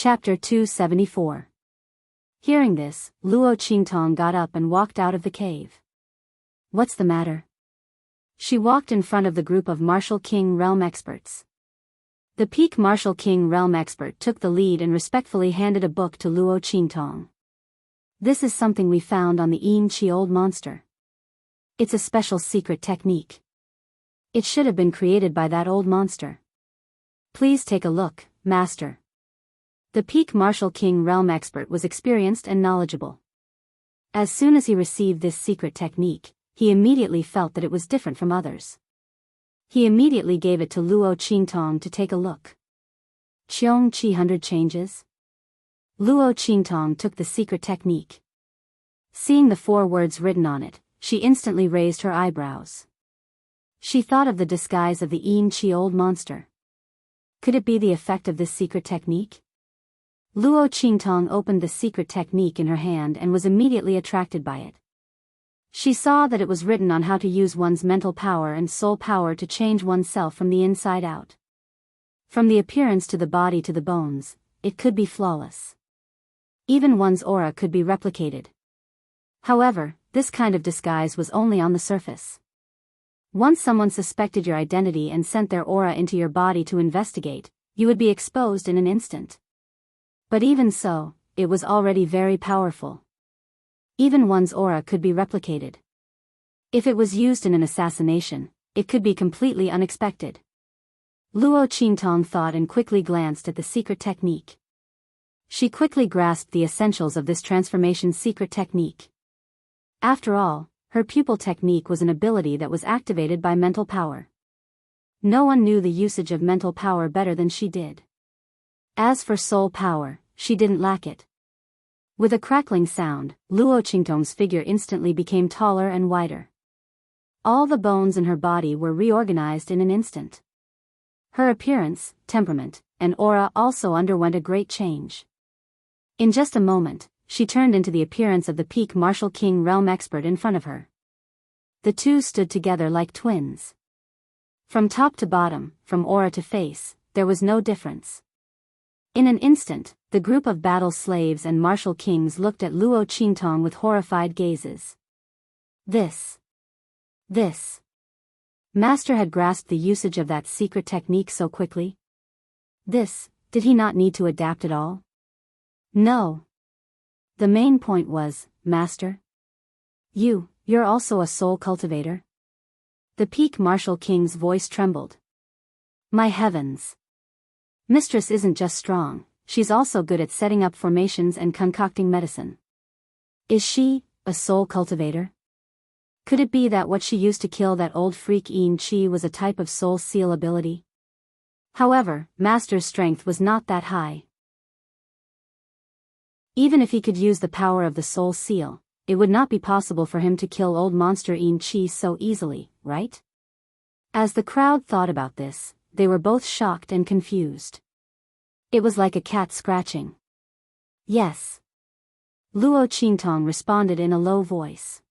Chapter 274. Hearing this, Luo Qingtong got up and walked out of the cave. What's the matter? She walked in front of the group of Martial King realm experts. The peak Martial King realm expert took the lead and respectfully handed a book to Luo Qingtong. This is something we found on the Yin Qi old monster. It's a special secret technique. It should have been created by that old monster. Please take a look, Master. The peak Martial King realm expert was experienced and knowledgeable. As soon as he received this secret technique, he immediately felt that it was different from others. He immediately gave it to Luo Qingtong to take a look. Qiong Qi 100 changes? Luo Qingtong took the secret technique. Seeing the 4 words written on it, she instantly raised her eyebrows. She thought of the disguise of the Yin Qi old monster. Could it be the effect of this secret technique? Luo Qingtong opened the secret technique in her hand and was immediately attracted by it. She saw that it was written on how to use one's mental power and soul power to change oneself from the inside out. From the appearance to the body to the bones, it could be flawless. Even one's aura could be replicated. However, this kind of disguise was only on the surface. Once someone suspected your identity and sent their aura into your body to investigate, you would be exposed in an instant. But even so, it was already very powerful. Even one's aura could be replicated. If it was used in an assassination, it could be completely unexpected. Luo Qingtong thought and quickly glanced at the secret technique. She quickly grasped the essentials of this transformation secret technique. After all, her pupil technique was an ability that was activated by mental power. No one knew the usage of mental power better than she did. As for soul power, she didn't lack it. With a crackling sound, Luo Qingtong's figure instantly became taller and wider. All the bones in her body were reorganized in an instant. Her appearance, temperament, and aura also underwent a great change. In just a moment, she turned into the appearance of the peak Martial King realm expert in front of her. The two stood together like twins. From top to bottom, from aura to face, there was no difference. In an instant, the group of battle slaves and martial kings looked at Luo Qingtong with horrified gazes. This Master had grasped the usage of that secret technique so quickly? Did he not need to adapt at all? No. The main point was, Master? You're also a soul cultivator? The peak Martial King's voice trembled. My heavens! Mistress isn't just strong, she's also good at setting up formations and concocting medicine. Is she a soul cultivator? Could it be that what she used to kill that old freak Yin Qi was a type of soul seal ability? However, Master's strength was not that high. Even if he could use the power of the soul seal, it would not be possible for him to kill old monster Yin Qi so easily, right? As the crowd thought about this, they were both shocked and confused. It was like a cat scratching. Yes. Luo Qingtong responded in a low voice.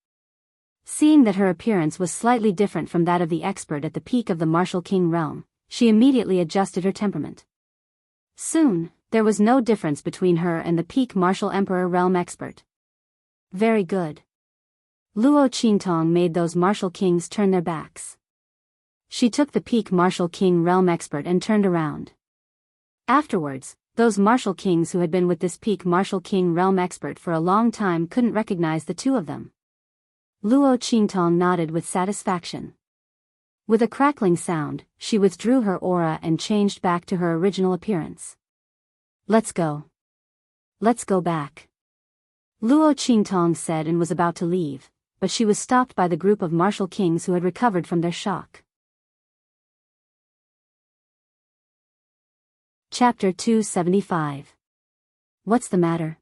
Seeing that her appearance was slightly different from that of the expert at the peak of the Martial King realm, she immediately adjusted her temperament. Soon, there was no difference between her and the peak Martial Emperor realm expert. Very good. Luo Qingtong made those martial kings turn their backs. She took the peak Martial King realm expert and turned around. Afterwards, those martial kings who had been with this peak Martial King realm expert for a long time couldn't recognize the two of them. Luo Qingtong nodded with satisfaction. With a crackling sound, she withdrew her aura and changed back to her original appearance. Let's go. Let's go back. Luo Qingtong said and was about to leave, but she was stopped by the group of martial kings who had recovered from their shock. Chapter 275. What's the matter?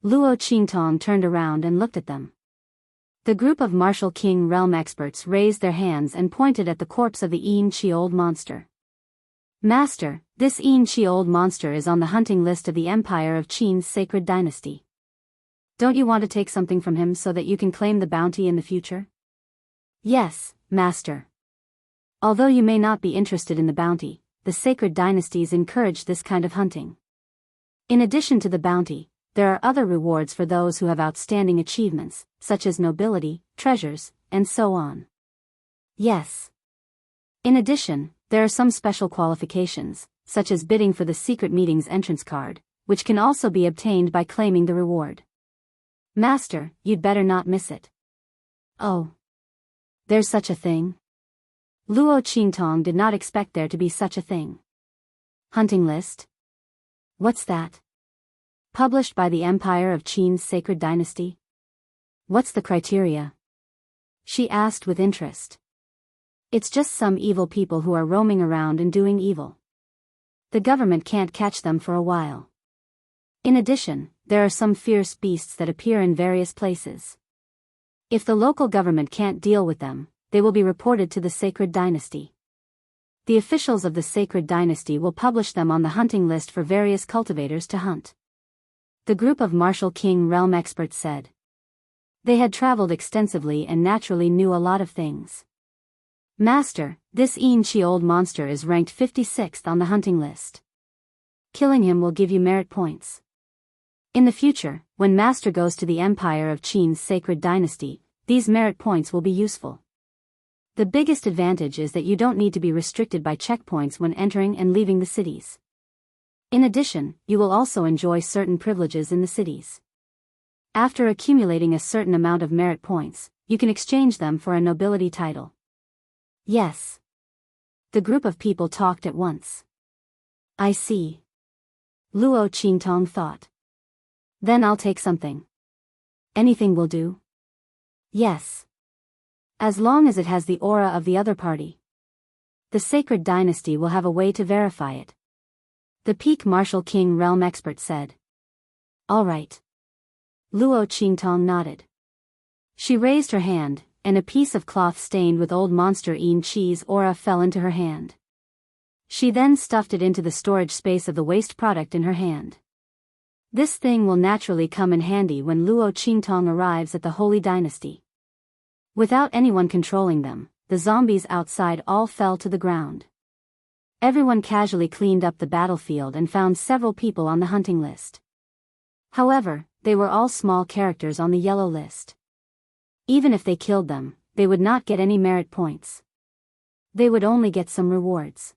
Luo Qingtong turned around and looked at them. The group of Martial King realm experts raised their hands and pointed at the corpse of the Yin Qi old monster. Master, this Yin Qi old monster is on the hunting list of the Empire of Qin's sacred dynasty. Don't you want to take something from him so that you can claim the bounty in the future? Yes, Master. Although you may not be interested in the bounty, the sacred dynasties encourage this kind of hunting. In addition to the bounty, there are other rewards for those who have outstanding achievements, such as nobility, treasures, and so on. Yes. In addition, there are some special qualifications, such as bidding for the secret meeting's entrance card, which can also be obtained by claiming the reward. Master, you'd better not miss it. Oh. There's such a thing? Luo Qingtong did not expect there to be such a thing. Hunting list? What's that? Published by the Empire of Qin's Sacred Dynasty? What's the criteria? She asked with interest. It's just some evil people who are roaming around and doing evil. The government can't catch them for a while. In addition, there are some fierce beasts that appear in various places. If the local government can't deal with them, they will be reported to the Sacred Dynasty. The officials of the Sacred Dynasty will publish them on the hunting list for various cultivators to hunt. The group of martial king realm experts said. They had traveled extensively and naturally knew a lot of things. Master, this Chi old monster is ranked 56th on the hunting list. Killing him will give you merit points. In the future, when Master goes to the Empire of Qin's Sacred Dynasty, these merit points will be useful. The biggest advantage is that you don't need to be restricted by checkpoints when entering and leaving the cities. In addition, you will also enjoy certain privileges in the cities. After accumulating a certain amount of merit points, you can exchange them for a nobility title. Yes. The group of people talked at once. I see. Luo Qingtong thought. Then I'll take something. Anything will do? Yes. As long as it has the aura of the other party. The Sacred Dynasty will have a way to verify it. The peak martial king realm expert said. All right. Luo Qingtong nodded. She raised her hand, and a piece of cloth stained with old monster Chi's aura fell into her hand. She then stuffed it into the storage space of the waste product in her hand. This thing will naturally come in handy when Luo Qingtong arrives at the Holy Dynasty. Without anyone controlling them, the zombies outside all fell to the ground. Everyone casually cleaned up the battlefield and found several people on the hunting list. However, they were all small characters on the yellow list. Even if they killed them, they would not get any merit points. They would only get some rewards.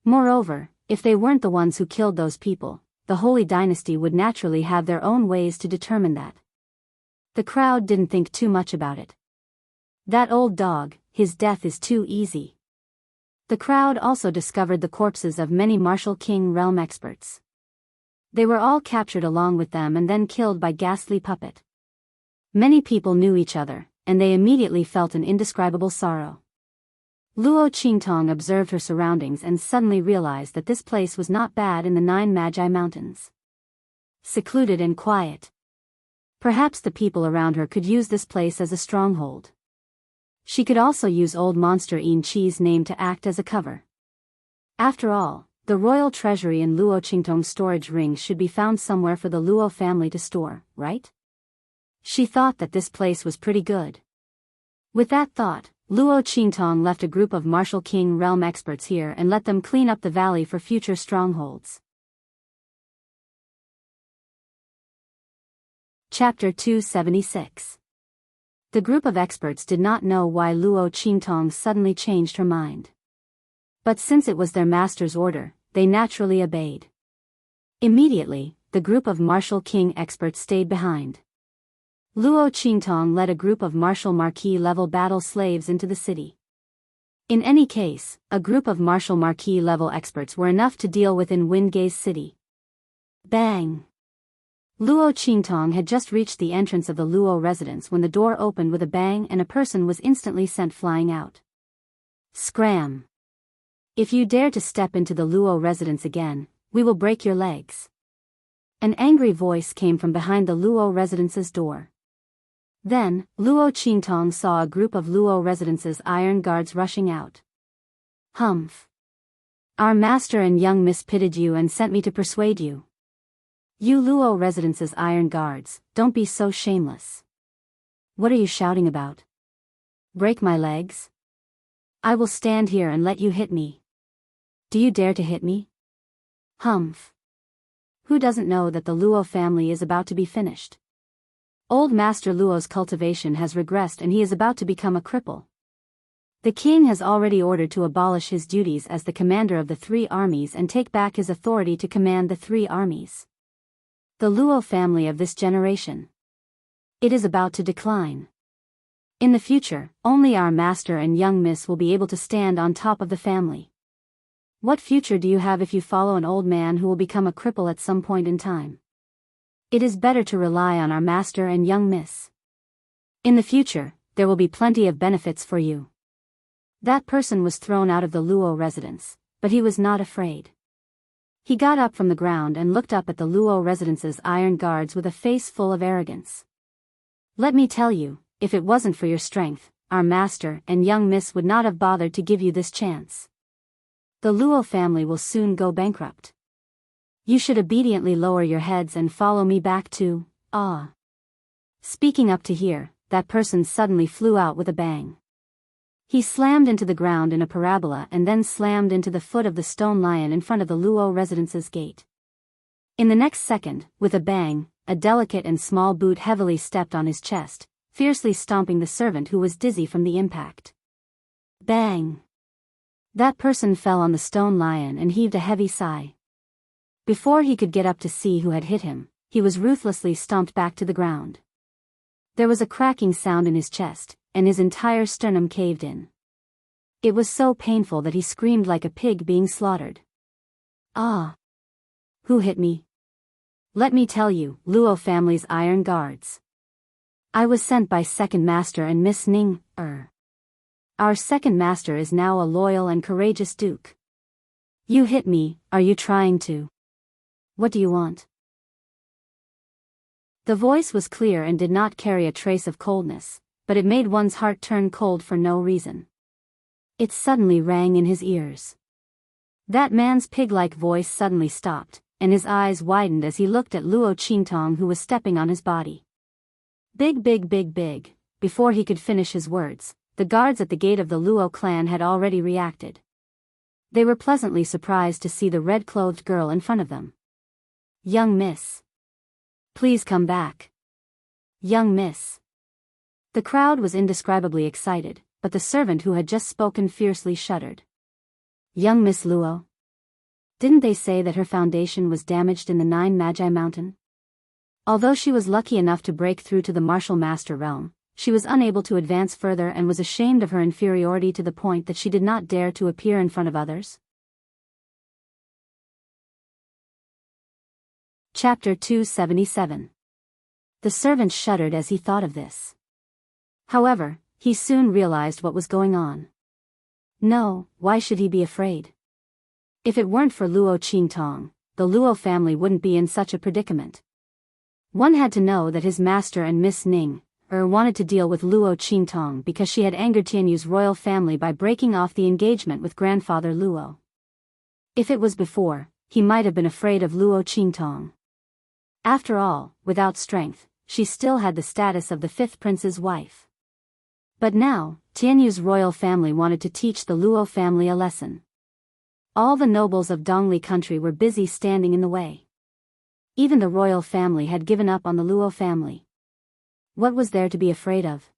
Moreover, if they weren't the ones who killed those people, the Holy Dynasty would naturally have their own ways to determine that. The crowd didn't think too much about it. That old dog, his death is too easy. The crowd also discovered the corpses of many martial king realm experts. They were all captured along with them and then killed by ghastly puppet. Many people knew each other, and they immediately felt an indescribable sorrow. Luo Qingtong observed her surroundings and suddenly realized that this place was not bad in the 9 Magi Mountains. Secluded and quiet. Perhaps the people around her could use this place as a stronghold. She could also use old monster Chi's name to act as a cover. After all, the royal treasury in Luo Qingtong's storage rings should be found somewhere for the Luo family to store, right? She thought that this place was pretty good. With that thought, Luo Qingtong left a group of martial king realm experts here and let them clean up the valley for future strongholds. Chapter 276. The group of experts did not know why Luo Qingtong suddenly changed her mind. But since it was their master's order, they naturally obeyed. Immediately, the group of martial king experts stayed behind. Luo Qingtong led a group of martial marquis-level battle slaves into the city. In any case, a group of martial marquis-level experts were enough to deal with in Windgaze City. Bang! Luo Qingtong had just reached the entrance of the Luo residence when the door opened with a bang and a person was instantly sent flying out. Scram! If you dare to step into the Luo residence again, we will break your legs. An angry voice came from behind the Luo residence's door. Then, Luo Qingtong saw a group of Luo residence's iron guards rushing out. Humph! Our master and young miss pitied you and sent me to persuade you. You Luo residence's iron guards, don't be so shameless. What are you shouting about? Break my legs? I will stand here and let you hit me. Do you dare to hit me? Humph. Who doesn't know that the Luo family is about to be finished? Old Master Luo's cultivation has regressed and he is about to become a cripple. The king has already ordered to abolish his duties as the commander of the 3 armies and take back his authority to command the 3 armies. The Luo family of this generation. It is about to decline. In the future, only our master and young miss will be able to stand on top of the family. What future do you have if you follow an old man who will become a cripple at some point in time? It is better to rely on our master and young miss. In the future, there will be plenty of benefits for you. That person was thrown out of the Luo residence, but he was not afraid. He got up from the ground and looked up at the Luo residence's iron guards with a face full of arrogance. Let me tell you, if it wasn't for your strength, our master and young miss would not have bothered to give you this chance. The Luo family will soon go bankrupt. You should obediently lower your heads and follow me back to, ah. Speaking up to here, that person suddenly flew out with a bang. He slammed into the ground in a parabola and then slammed into the foot of the stone lion in front of the Luo residence's gate. In the next second, with a bang, a delicate and small boot heavily stepped on his chest, fiercely stomping the servant who was dizzy from the impact. Bang! That person fell on the stone lion and heaved a heavy sigh. Before he could get up to see who had hit him, he was ruthlessly stomped back to the ground. There was a cracking sound in his chest, and his entire sternum caved in. It was so painful that he screamed like a pig being slaughtered. Ah! Who hit me? Let me tell you, Luo family's iron guards. I was sent by Second Master and Miss Ning. Our Second Master is now a loyal and courageous duke. You hit me, are you trying to? What do you want? The voice was clear and did not carry a trace of coldness, but it made one's heart turn cold for no reason. It suddenly rang in his ears. That man's pig-like voice suddenly stopped, and his eyes widened as he looked at Luo Qingtong who was stepping on his body. Big. Before he could finish his words, the guards at the gate of the Luo clan had already reacted. They were pleasantly surprised to see the red-clothed girl in front of them. Young miss. Please come back. Young miss. The crowd was indescribably excited, but the servant who had just spoken fiercely shuddered. Young Miss Luo? Didn't they say that her foundation was damaged in the 9 Magi Mountain? Although she was lucky enough to break through to the martial master realm, she was unable to advance further and was ashamed of her inferiority to the point that she did not dare to appear in front of others. Chapter 277. The servant shuddered as he thought of this. However, he soon realized what was going on. No, why should he be afraid? If it weren't for Luo Qingtong, the Luo family wouldn't be in such a predicament. One had to know that his master and Miss Ning wanted to deal with Luo Qingtong because she had angered Tianyu's royal family by breaking off the engagement with grandfather Luo. If it was before, he might have been afraid of Luo Qingtong. After all, without strength, she still had the status of the 5th prince's wife. But now, Tianyu's royal family wanted to teach the Luo family a lesson. All the nobles of Dongli country were busy standing in the way. Even the royal family had given up on the Luo family. What was there to be afraid of?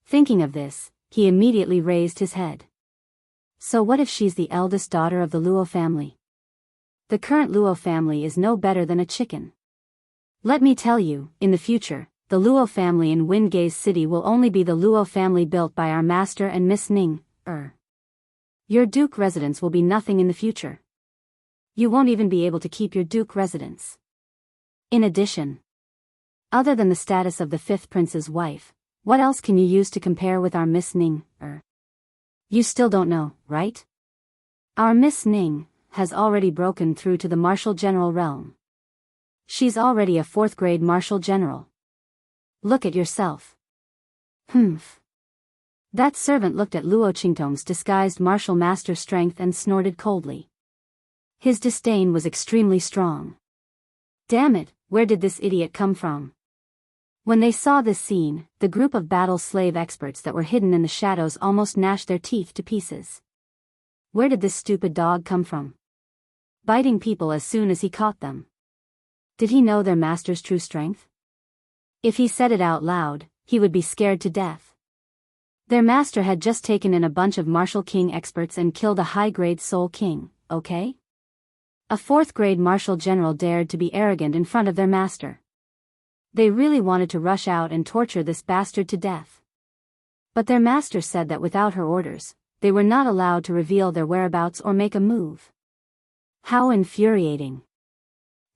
Thinking of this, he immediately raised his head. So what if she's the eldest daughter of the Luo family? The current Luo family is no better than a chicken. Let me tell you, in the future, the Luo family in Windgaze City will only be the Luo family built by our master and Miss Ning. Your duke residence will be nothing in the future. You won't even be able to keep your duke residence. In addition, other than the status of the 5th prince's wife, what else can you use to compare with our Miss Ning? You still don't know, right? Our Miss Ning has already broken through to the martial general realm. She's already a 4th grade martial general. Look at yourself. Humph. That servant looked at Luo Qingtong's disguised martial master strength and snorted coldly. His disdain was extremely strong. Damn it, where did this idiot come from? When they saw this scene, the group of battle slave experts that were hidden in the shadows almost gnashed their teeth to pieces. Where did this stupid dog come from? Biting people as soon as he caught them. Did he know their master's true strength? If he said it out loud, he would be scared to death. Their master had just taken in a bunch of martial king experts and killed a high-grade soul king, okay? A 4th-grade martial general dared to be arrogant in front of their master. They really wanted to rush out and torture this bastard to death. But their master said that without her orders, they were not allowed to reveal their whereabouts or make a move. How infuriating.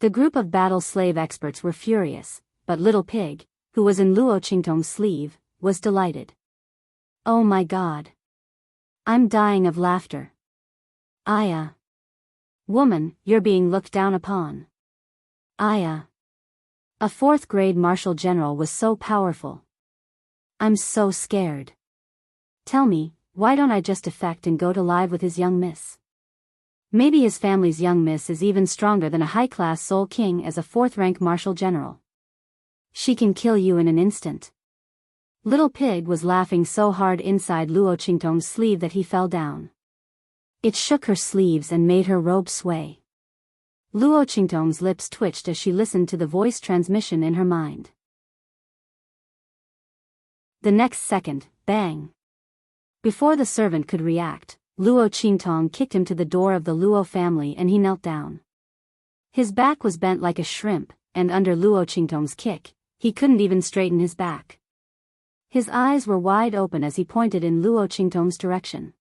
The group of battle slave experts were furious, but Little Pig, who was in Luo Qingtong's sleeve, was delighted. Oh my God. I'm dying of laughter. Aya. Woman, you're being looked down upon. Aya. A 4th-grade martial general was so powerful. I'm so scared. Tell me, why don't I just defect and go to live with his young miss? Maybe his family's young miss is even stronger than a high-class soul king as a 4th-rank martial general. She can kill you in an instant. Little Pig was laughing so hard inside Luo Qingtong's sleeve that he fell down. It shook her sleeves and made her robe sway. Luo Qingtong's lips twitched as she listened to the voice transmission in her mind. The next second, bang. Before the servant could react, Luo Qingtong kicked him to the door of the Luo family and he knelt down. His back was bent like a shrimp, and under Luo Qingtong's kick, he couldn't even straighten his back. His eyes were wide open as he pointed in Luo Qingtong's direction.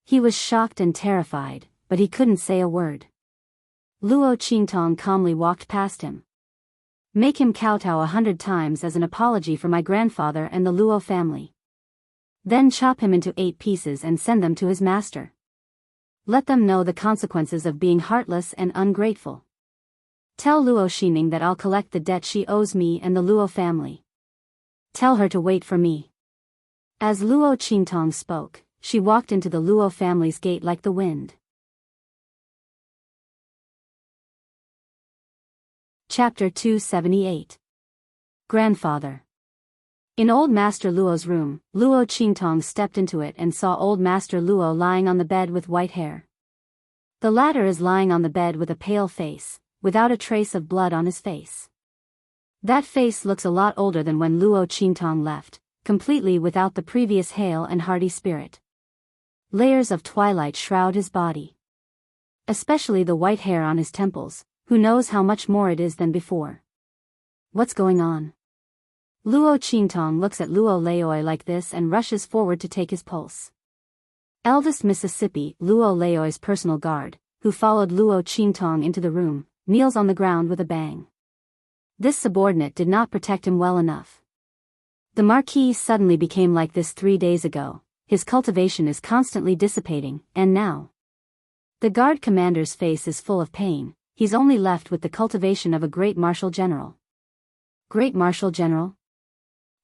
He was shocked and terrified, but he couldn't say a word. Luo Qingtong calmly walked past him. Make him kowtow 100 times as an apology for my grandfather and the Luo family. Then chop him into 8 pieces and send them to his master. Let them know the consequences of being heartless and ungrateful. Tell Luo Xining that I'll collect the debt she owes me and the Luo family. Tell her to wait for me. As Luo Qingtong spoke, she walked into the Luo family's gate like the wind. Chapter 278. Grandfather. In Old Master Luo's room, Luo Qingtong stepped into it and saw Old Master Luo lying on the bed with white hair. The latter is lying on the bed with a pale face, without a trace of blood on his face. That face looks a lot older than when Luo Qingtong left, completely without the previous hale and hearty spirit. Layers of twilight shroud his body. Especially the white hair on his temples, who knows how much more it is than before. What's going on? Luo Qingtong looks at Luo Laoi like this and rushes forward to take his pulse. Eldest Mississippi, Luo Laoi's personal guard, who followed Luo Qingtong into the room, kneels on the ground with a bang. This subordinate did not protect him well enough. The Marquis suddenly became like this 3 days ago. His cultivation is constantly dissipating, and now. The guard commander's face is full of pain. He's only left with the cultivation of a great martial general. Great martial general?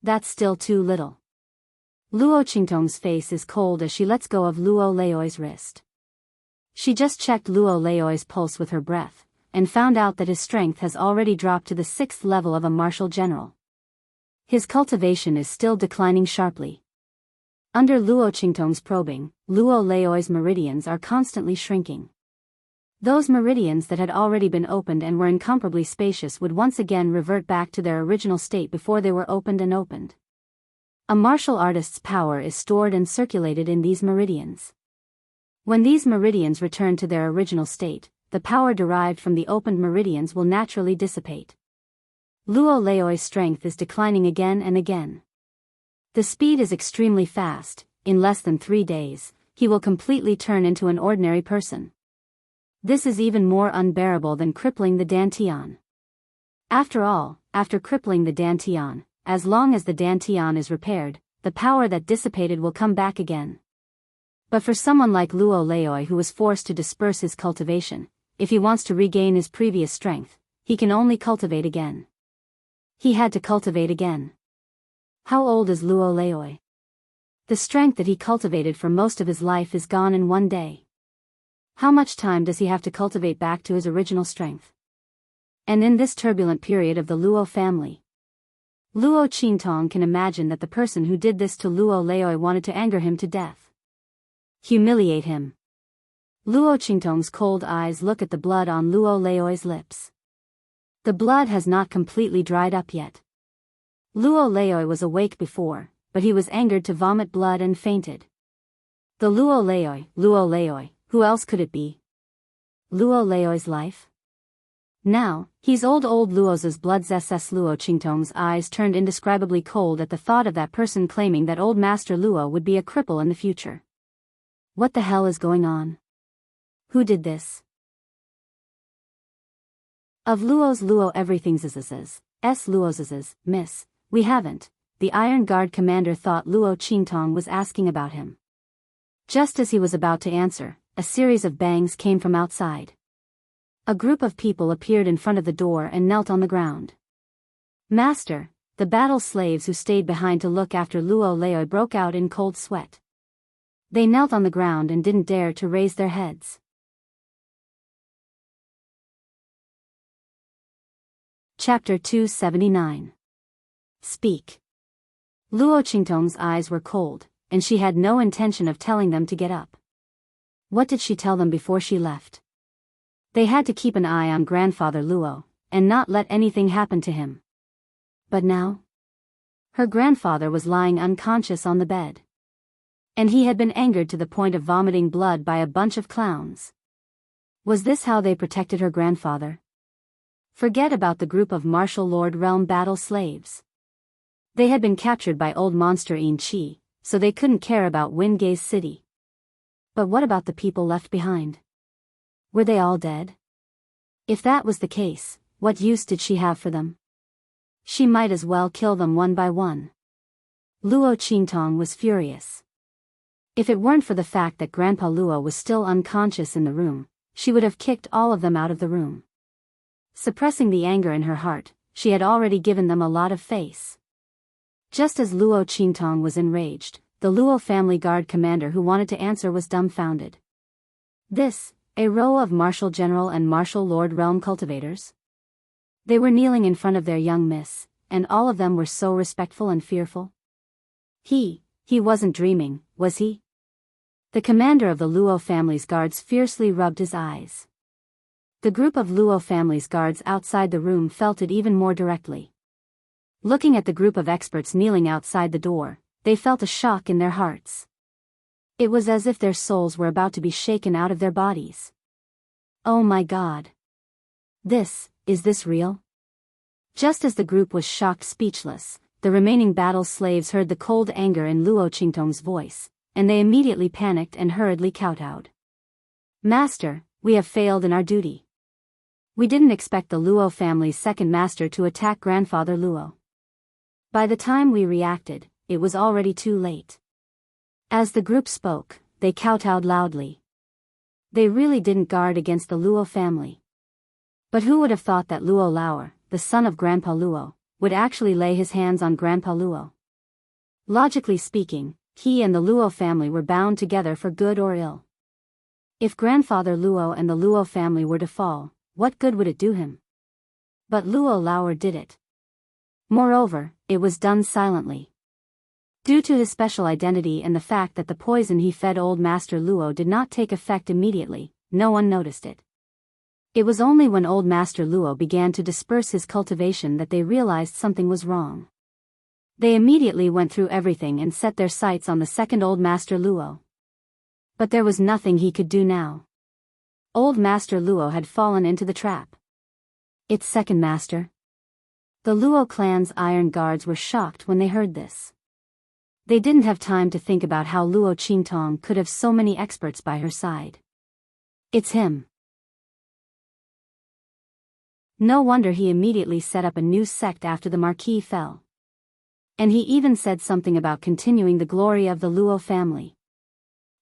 That's still too little. Luo Qingtong's face is cold as she lets go of Luo Laoi's wrist. She just checked Luo Laoi's pulse with her breath, and found out that his strength has already dropped to the 6th level of a martial general. His cultivation is still declining sharply. Under Luo Qingtong's probing, Luo Laoi's meridians are constantly shrinking. Those meridians that had already been opened and were incomparably spacious would once again revert back to their original state before they were opened and opened. A martial artist's power is stored and circulated in these meridians. When these meridians return to their original state, the power derived from the opened meridians will naturally dissipate. Luo Laoi's strength is declining again and again. The speed is extremely fast. In less than 3 days, he will completely turn into an ordinary person. This is even more unbearable than crippling the Dantian. After all, after crippling the Dantian, as long as the Dantian is repaired, the power that dissipated will come back again. But for someone like Luo Laoi who was forced to disperse his cultivation, if he wants to regain his previous strength, he can only cultivate again. He had to cultivate again. How old is Luo Laoi? The strength that he cultivated for most of his life is gone in 1 day. How much time does he have to cultivate back to his original strength? And in this turbulent period of the Luo family, Luo Qingtong can imagine that the person who did this to Luo Laoi wanted to anger him to death. Humiliate him. Luo Qingtong's cold eyes look at the blood on Luo Laoi's lips. The blood has not completely dried up yet. Luo Laoi was awake before, but he was angered to vomit blood and fainted. The Luo Laoi, who else could it be? Luo Laoi's life? Now, he's old Luo's blood's SS. Luo Qingtong's eyes turned indescribably cold at the thought of that person claiming that old Master Luo would be a cripple in the future. What the hell is going on? Who did this? Of Luo everything's Luo's, miss, we haven't, the Iron Guard commander thought Luo Qingtong was asking about him. Just as he was about to answer, a series of bangs came from outside. A group of people appeared in front of the door and knelt on the ground. Master, the battle slaves who stayed behind to look after Luo Laoi broke out in cold sweat. They knelt on the ground and didn't dare to raise their heads. Chapter 279. Speak. Luo Qingtong's eyes were cold, and she had no intention of telling them to get up. What did she tell them before she left? They had to keep an eye on grandfather Luo, and not let anything happen to him. But now? Her grandfather was lying unconscious on the bed. And he had been angered to the point of vomiting blood by a bunch of clowns. Was this how they protected her grandfather? Forget about the group of martial lord realm battle slaves. They had been captured by old monster Yin Qi, so they couldn't care about Wingay's city. But what about the people left behind? Were they all dead? If that was the case, what use did she have for them? She might as well kill them one by one. Luo Qingtong was furious. If it weren't for the fact that Grandpa Luo was still unconscious in the room, she would have kicked all of them out of the room. Suppressing the anger in her heart, she had already given them a lot of face. Just as Luo Qingtong was enraged, the Luo family guard commander who wanted to answer was dumbfounded. This, a row of martial general and martial lord realm cultivators? They were kneeling in front of their young miss, and all of them were so respectful and fearful. He wasn't dreaming, was he? The commander of the Luo family's guards fiercely rubbed his eyes. The group of Luo family's guards outside the room felt it even more directly. Looking at the group of experts kneeling outside the door, they felt a shock in their hearts. It was as if their souls were about to be shaken out of their bodies. Oh my God! Is this real? Just as the group was shocked speechless, the remaining battle slaves heard the cold anger in Luo Qingtong's voice, and they immediately panicked and hurriedly kowtowed. Master, we have failed in our duty. We didn't expect the Luo family's second master to attack grandfather Luo. By the time we reacted, it was already too late. As the group spoke, they kowtowed loudly. They really didn't guard against the Luo family. But who would have thought that Luo Laoer, the son of Grandpa Luo, would actually lay his hands on Grandpa Luo? Logically speaking, he and the Luo family were bound together for good or ill. If grandfather Luo and the Luo family were to fall, what good would it do him? But Luo Laoer did it. Moreover, it was done silently. Due to his special identity and the fact that the poison he fed old Master Luo did not take effect immediately, no one noticed it. It was only when old Master Luo began to disperse his cultivation that they realized something was wrong. They immediately went through everything and set their sights on the second old Master Luo. But there was nothing he could do now. Old Master Luo had fallen into the trap. Its second master. The Luo clan's iron guards were shocked when they heard this. They didn't have time to think about how Luo Qingtong could have so many experts by her side. It's him. No wonder he immediately set up a new sect after the Marquis fell. And he even said something about continuing the glory of the Luo family.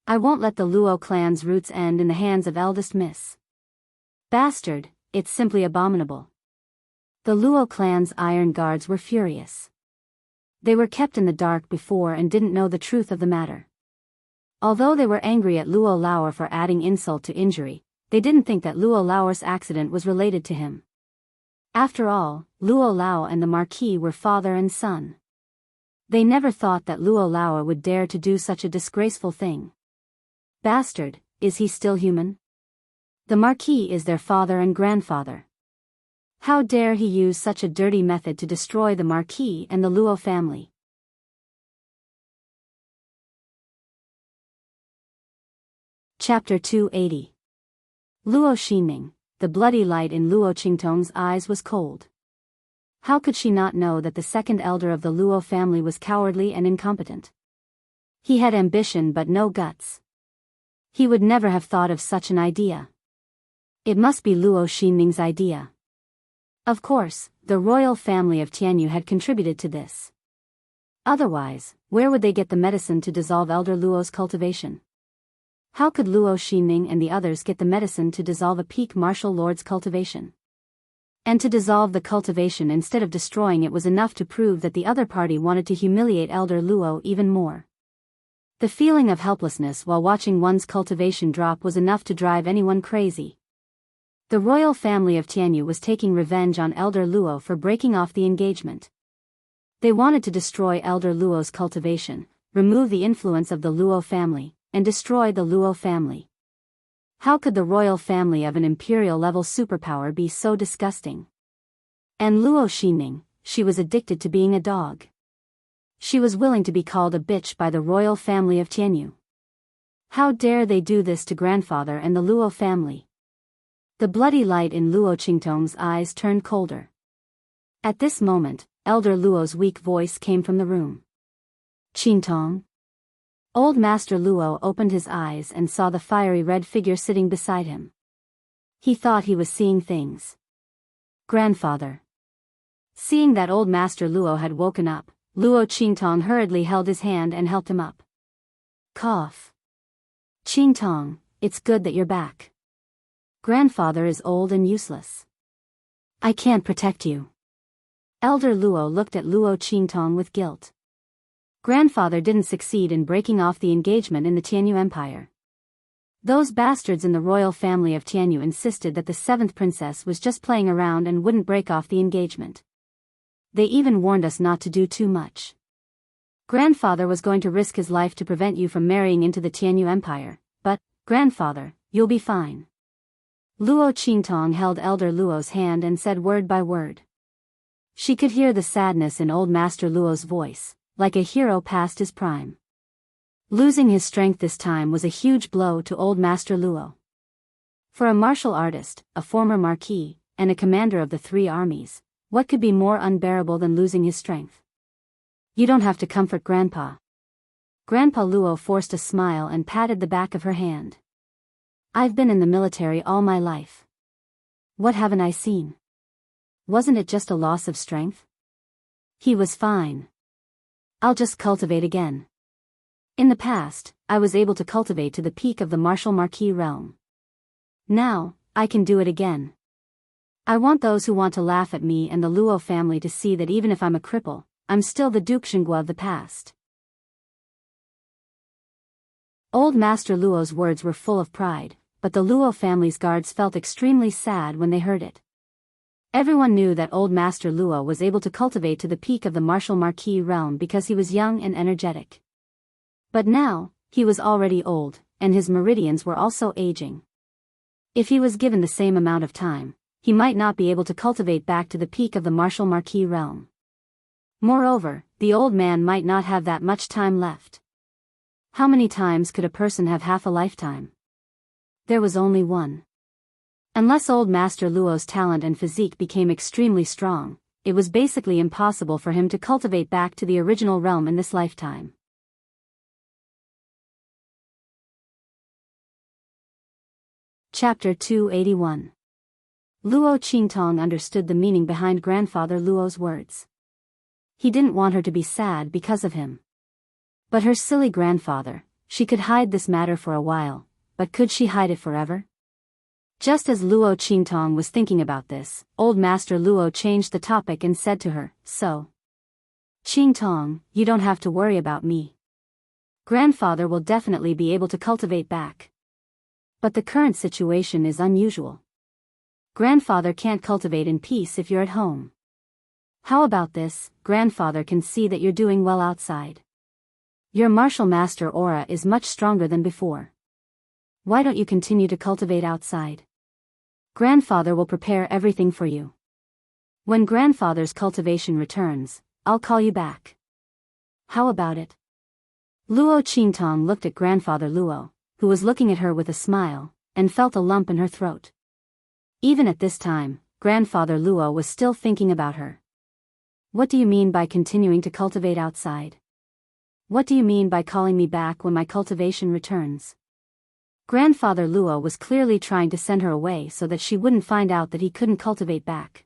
I won't let the Luo clan's roots end in the hands of eldest miss. Bastard, it's simply abominable. The Luo clan's iron guards were furious. They were kept in the dark before and didn't know the truth of the matter. Although they were angry at Luo Laoer for adding insult to injury, they didn't think that Luo Laoer's accident was related to him. After all, Luo Lao and the Marquis were father and son. They never thought that Luo Laoer would dare to do such a disgraceful thing. Bastard, is he still human? The Marquis is their father and grandfather. How dare he use such a dirty method to destroy the Marquis and the Luo family? Chapter 280. Luo Xinning. The bloody light in Luo Qingtong's eyes was cold. How could she not know that the second elder of the Luo family was cowardly and incompetent? He had ambition but no guts. He would never have thought of such an idea. It must be Luo Xinning's idea. Of course, the royal family of Tianyu had contributed to this. Otherwise, where would they get the medicine to dissolve Elder Luo's cultivation? How could Luo Xinning and the others get the medicine to dissolve a peak martial lord's cultivation? And to dissolve the cultivation instead of destroying it was enough to prove that the other party wanted to humiliate Elder Luo even more. The feeling of helplessness while watching one's cultivation drop was enough to drive anyone crazy. The royal family of Tianyu was taking revenge on Elder Luo for breaking off the engagement. They wanted to destroy Elder Luo's cultivation, remove the influence of the Luo family, and destroy the Luo family. How could the royal family of an imperial-level superpower be so disgusting? And Luo Xinning, she was addicted to being a dog. She was willing to be called a bitch by the royal family of Tianyu. How dare they do this to grandfather and the Luo family? The bloody light in Luo Qingtong's eyes turned colder. At this moment, Elder Luo's weak voice came from the room. Qingtong. Old Master Luo opened his eyes and saw the fiery red figure sitting beside him. He thought he was seeing things. Grandfather. Seeing that Old Master Luo had woken up, Luo Qingtong hurriedly held his hand and helped him up. Cough. Qingtong, it's good that you're back. Grandfather is old and useless. I can't protect you. Elder Luo looked at Luo Qingtong with guilt. Grandfather didn't succeed in breaking off the engagement in the Tianyu Empire. Those bastards in the royal family of Tianyu insisted that the seventh princess was just playing around and wouldn't break off the engagement. They even warned us not to do too much. Grandfather was going to risk his life to prevent you from marrying into the Tianyu Empire, but, grandfather, you'll be fine. Luo Qingtong held Elder Luo's hand and said word by word. She could hear the sadness in Old Master Luo's voice, like a hero past his prime. Losing his strength this time was a huge blow to Old Master Luo. For a martial artist, a former marquis, and a commander of the three armies, what could be more unbearable than losing his strength? You don't have to comfort Grandpa. Grandpa Luo forced a smile and patted the back of her hand. I've been in the military all my life. What haven't I seen? Wasn't it just a loss of strength? He was fine. I'll just cultivate again. In the past, I was able to cultivate to the peak of the martial marquis realm. Now, I can do it again. I want those who want to laugh at me and the Luo family to see that even if I'm a cripple, I'm still the Duke Xinghua of the past. Old Master Luo's words were full of pride, but the Luo family's guards felt extremely sad when they heard it. Everyone knew that Old Master Luo was able to cultivate to the peak of the martial marquis realm because he was young and energetic. But now, he was already old, and his meridians were also aging. If he was given the same amount of time, he might not be able to cultivate back to the peak of the martial marquis realm. Moreover, the old man might not have that much time left. How many times could a person have half a lifetime? There was only one. Unless Old Master Luo's talent and physique became extremely strong, it was basically impossible for him to cultivate back to the original realm in this lifetime. Chapter 281. Luo Qingtong understood the meaning behind Grandfather Luo's words. He didn't want her to be sad because of him. But her silly grandfather, she could hide this matter for a while, but could she hide it forever? Just as Luo Qingtong was thinking about this, Old Master Luo changed the topic and said to her, So. Qingtong, you don't have to worry about me. Grandfather will definitely be able to cultivate back. But the current situation is unusual. Grandfather can't cultivate in peace if you're at home. How about this? Grandfather can see that you're doing well outside. Your martial master aura is much stronger than before. Why don't you continue to cultivate outside? Grandfather will prepare everything for you. When grandfather's cultivation returns, I'll call you back. How about it? Luo Qingtong looked at grandfather Luo, who was looking at her with a smile, and felt a lump in her throat. Even at this time, grandfather Luo was still thinking about her. What do you mean by continuing to cultivate outside? What do you mean by calling me back when my cultivation returns? Grandfather Luo was clearly trying to send her away so that she wouldn't find out that he couldn't cultivate back.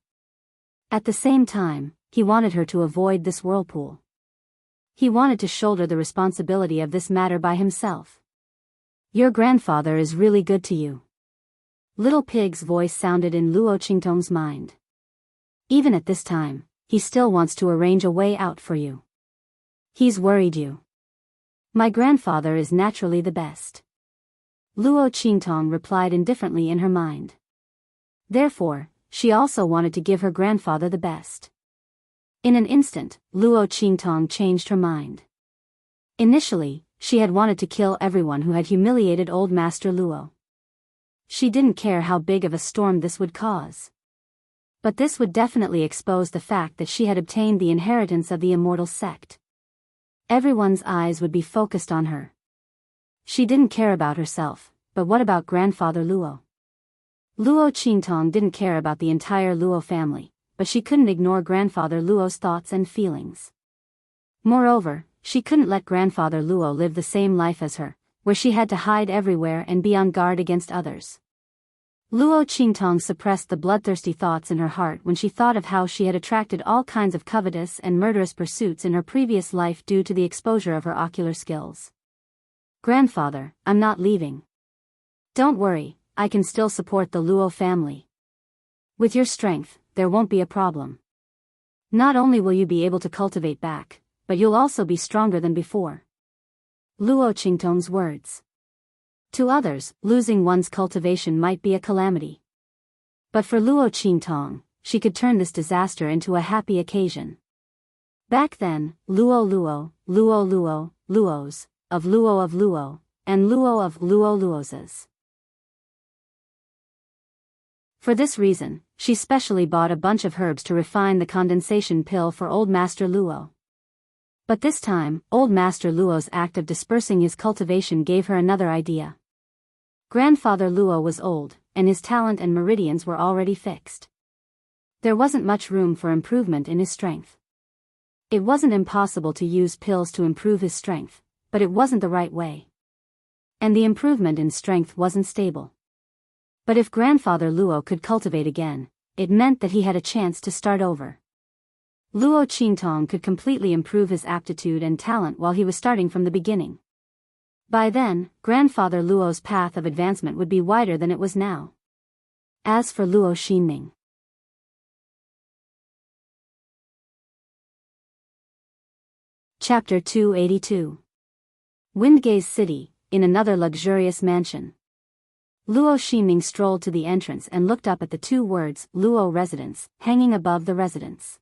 At the same time, he wanted her to avoid this whirlpool. He wanted to shoulder the responsibility of this matter by himself. Your grandfather is really good to you. Little Pig's voice sounded in Luo Qingtong's mind. Even at this time, he still wants to arrange a way out for you. He's worried you. My grandfather is naturally the best. Luo Qingtong replied indifferently in her mind. Therefore, she also wanted to give her grandfather the best. In an instant, Luo Qingtong changed her mind. Initially, she had wanted to kill everyone who had humiliated old Master Luo. She didn't care how big of a storm this would cause. But this would definitely expose the fact that she had obtained the inheritance of the immortal sect. Everyone's eyes would be focused on her. She didn't care about herself, but what about grandfather Luo? Luo Qingtong didn't care about the entire Luo family, but she couldn't ignore grandfather Luo's thoughts and feelings. Moreover, she couldn't let grandfather Luo live the same life as her, where she had to hide everywhere and be on guard against others. Luo Qingtong suppressed the bloodthirsty thoughts in her heart when she thought of how she had attracted all kinds of covetous and murderous pursuits in her previous life due to the exposure of her ocular skills. Grandfather, I'm not leaving. Don't worry, I can still support the Luo family. With your strength, there won't be a problem. Not only will you be able to cultivate back, but you'll also be stronger than before. Luo Qingtong's words. To others, losing one's cultivation might be a calamity. But for Luo Qingtong, she could turn this disaster into a happy occasion. Back then, Luo Luo, Luo Luo, Luos, of Luo, and Luo of Luo Luoses. For this reason, she specially bought a bunch of herbs to refine the condensation pill for old Master Luo. But this time, old Master Luo's act of dispersing his cultivation gave her another idea. Grandfather Luo was old, and his talent and meridians were already fixed. There wasn't much room for improvement in his strength. It wasn't impossible to use pills to improve his strength, but it wasn't the right way. And the improvement in strength wasn't stable. But if grandfather Luo could cultivate again, it meant that he had a chance to start over. Luo Qingtong could completely improve his aptitude and talent while he was starting from the beginning. By then, grandfather Luo's path of advancement would be wider than it was now. As for Luo Xinming. Chapter 282. Windgaze City, in another luxurious mansion. Luo Xinming strolled to the entrance and looked up at the two words, Luo Residence, hanging above the residence.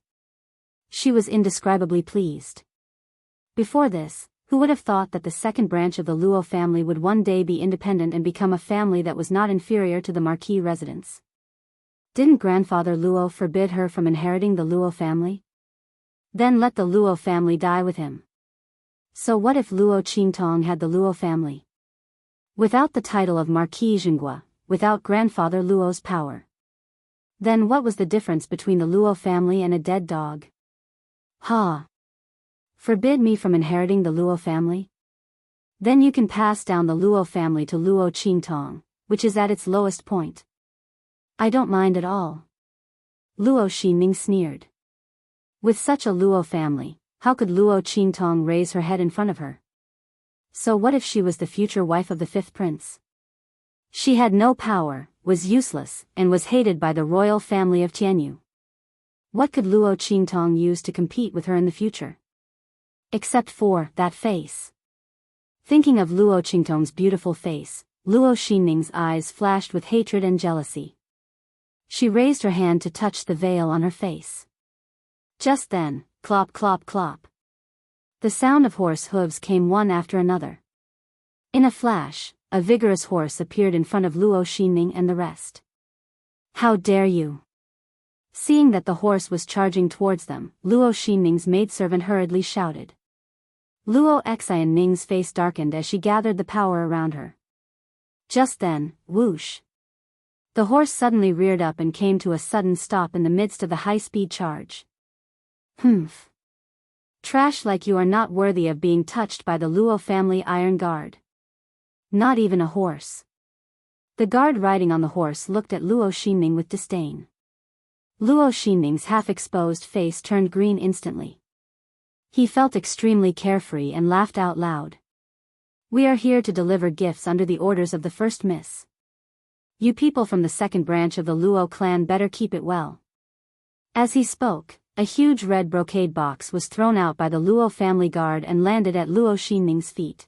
She was indescribably pleased. Before this, who would have thought that the second branch of the Luo family would one day be independent and become a family that was not inferior to the Marquis residence? Didn't grandfather Luo forbid her from inheriting the Luo family? Then let the Luo family die with him. So what if Luo Qingtong had the Luo family? Without the title of Marquis Jianghu, without grandfather Luo's power. Then what was the difference between the Luo family and a dead dog? Ha! Forbid me from inheriting the Luo family? Then you can pass down the Luo family to Luo Qingtong, which is at its lowest point. I don't mind at all. Luo Xinming sneered. With such a Luo family, how could Luo Qingtong raise her head in front of her? So what if she was the future wife of the fifth prince? She had no power, was useless, and was hated by the royal family of Jianghu. What could Luo Qingtong use to compete with her in the future? Except for that face. Thinking of Luo Qingtong's beautiful face, Luo Xinming's eyes flashed with hatred and jealousy. She raised her hand to touch the veil on her face. Just then, clop clop clop. The sound of horse hooves came one after another. In a flash, a vigorous horse appeared in front of Luo Xinming and the rest. How dare you! Seeing that the horse was charging towards them, Luo Xinming's maidservant hurriedly shouted. Luo Xianming's face darkened as she gathered the power around her. Just then, whoosh! The horse suddenly reared up and came to a sudden stop in the midst of the high-speed charge. Humph! Trash like you are not worthy of being touched by the Luo family iron guard. Not even a horse. The guard riding on the horse looked at Luo Xinming with disdain. Luo Xinming's half-exposed face turned green instantly. He felt extremely carefree and laughed out loud. We are here to deliver gifts under the orders of the first miss. You people from the second branch of the Luo clan better keep it well. As he spoke, a huge red brocade box was thrown out by the Luo family guard and landed at Luo Xinming's feet.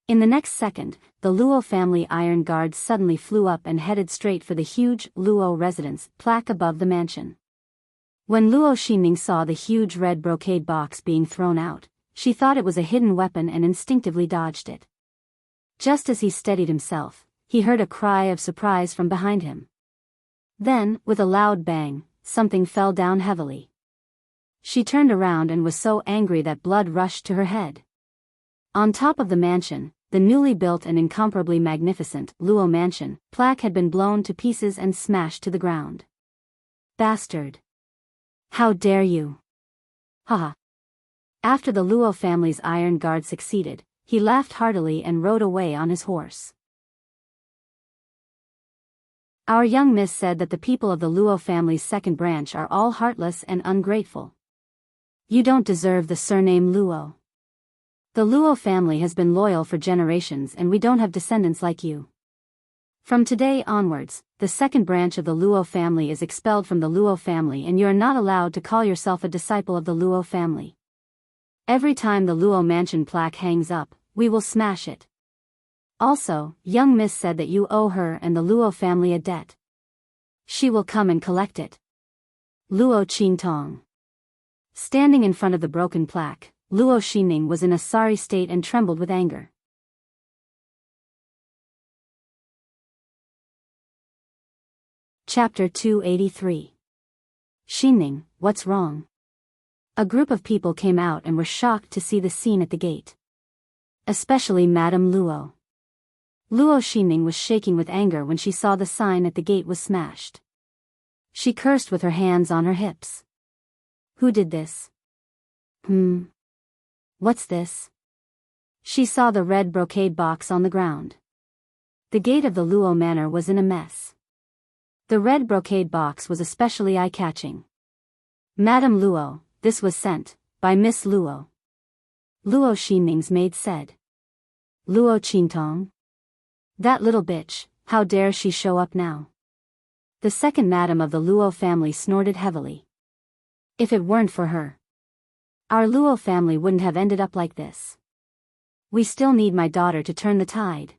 In the next second, the Luo family iron guard suddenly flew up and headed straight for the huge Luo residence plaque above the mansion. When Luo Xinming saw the huge red brocade box being thrown out, she thought it was a hidden weapon and instinctively dodged it. Just as he steadied himself, he heard a cry of surprise from behind him. Then, with a loud bang, something fell down heavily. She turned around and was so angry that blood rushed to her head. On top of the mansion, the newly built and incomparably magnificent Luo mansion plaque had been blown to pieces and smashed to the ground. Bastard! How dare you! Haha! After the Luo family's iron guard succeeded, he laughed heartily and rode away on his horse. Our young miss said that the people of the Luo family's second branch are all heartless and ungrateful. You don't deserve the surname Luo. The Luo family has been loyal for generations and we don't have descendants like you. From today onwards, the second branch of the Luo family is expelled from the Luo family and you are not allowed to call yourself a disciple of the Luo family. Every time the Luo mansion plaque hangs up, we will smash it. Also, young miss said that you owe her and the Luo family a debt. She will come and collect it. Luo Qingtong. Standing in front of the broken plaque, Luo Xinming was in a sorry state and trembled with anger. Chapter 283. Xinming, what's wrong? A group of people came out and were shocked to see the scene at the gate. Especially Madame Luo. Luo Xinming was shaking with anger when she saw the sign at the gate was smashed. She cursed with her hands on her hips. Who did this? What's this? She saw the red brocade box on the ground. The gate of the Luo manor was in a mess. The red brocade box was especially eye-catching. Madame Luo, this was sent by Miss Luo. Luo Xinming's maid said. Luo Qingtong? That little bitch, how dare she show up now? The second madam of the Luo family snorted heavily. If it weren't for her, our Luo family wouldn't have ended up like this. We still need my daughter to turn the tide.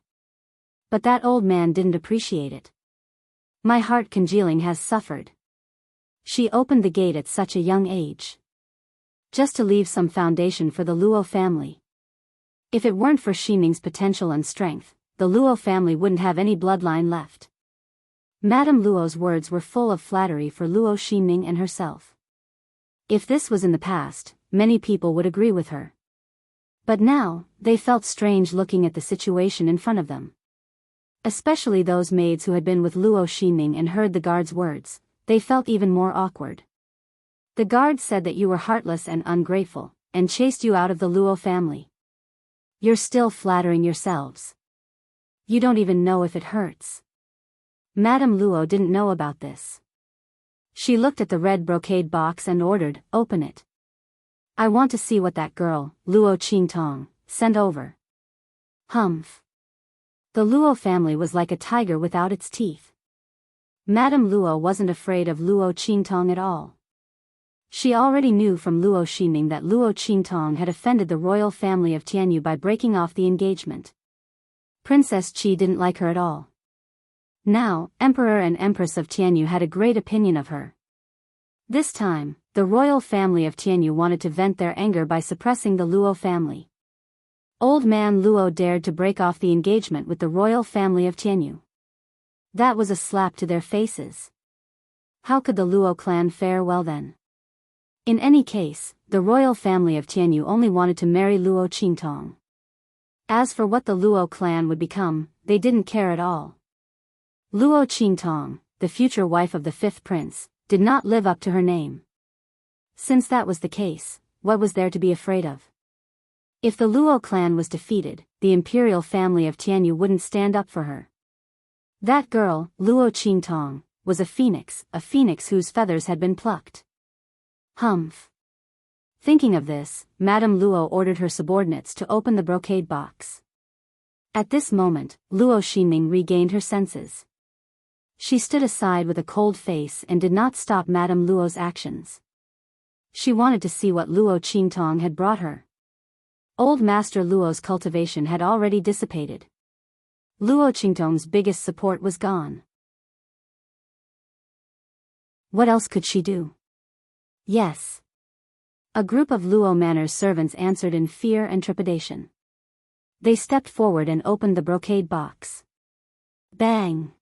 But that old man didn't appreciate it. My heart congealing has suffered. She opened the gate at such a young age. Just to leave some foundation for the Luo family. If it weren't for Xinming's potential and strength, the Luo family wouldn't have any bloodline left. Madame Luo's words were full of flattery for Luo Xinming and herself. If this was in the past, many people would agree with her. But now, they felt strange looking at the situation in front of them. Especially those maids who had been with Luo Xinming and heard the guard's words, they felt even more awkward. The guard said that you were heartless and ungrateful, and chased you out of the Luo family. You're still flattering yourselves. You don't even know if it hurts. Madame Luo didn't know about this. She looked at the red brocade box and ordered, open it. I want to see what that girl, Luo Qingtong, sent over. Humph. The Luo family was like a tiger without its teeth. Madame Luo wasn't afraid of Luo Qingtong at all. She already knew from Luo Xinming that Luo Qingtong had offended the royal family of Tianyu by breaking off the engagement. Princess Qi didn't like her at all. Now, Emperor and Empress of Tianyu had a great opinion of her. This time, the royal family of Tianyu wanted to vent their anger by suppressing the Luo family. Old man Luo dared to break off the engagement with the royal family of Tianyu. That was a slap to their faces. How could the Luo clan fare well then? In any case, the royal family of Tianyu only wanted to marry Luo Qingtong. As for what the Luo clan would become, they didn't care at all. Luo Qingtong, the future wife of the fifth prince, did not live up to her name. Since that was the case, what was there to be afraid of? If the Luo clan was defeated, the imperial family of Tianyu wouldn't stand up for her. That girl, Luo Qingtong, was a phoenix whose feathers had been plucked. Humph. Thinking of this, Madame Luo ordered her subordinates to open the brocade box. At this moment, Luo Xinming regained her senses. She stood aside with a cold face and did not stop Madame Luo's actions. She wanted to see what Luo Qingtong had brought her. Old Master Luo's cultivation had already dissipated. Luo Qingtong's biggest support was gone. What else could she do? Yes. A group of Luo Manor's servants answered in fear and trepidation. They stepped forward and opened the brocade box. Bang!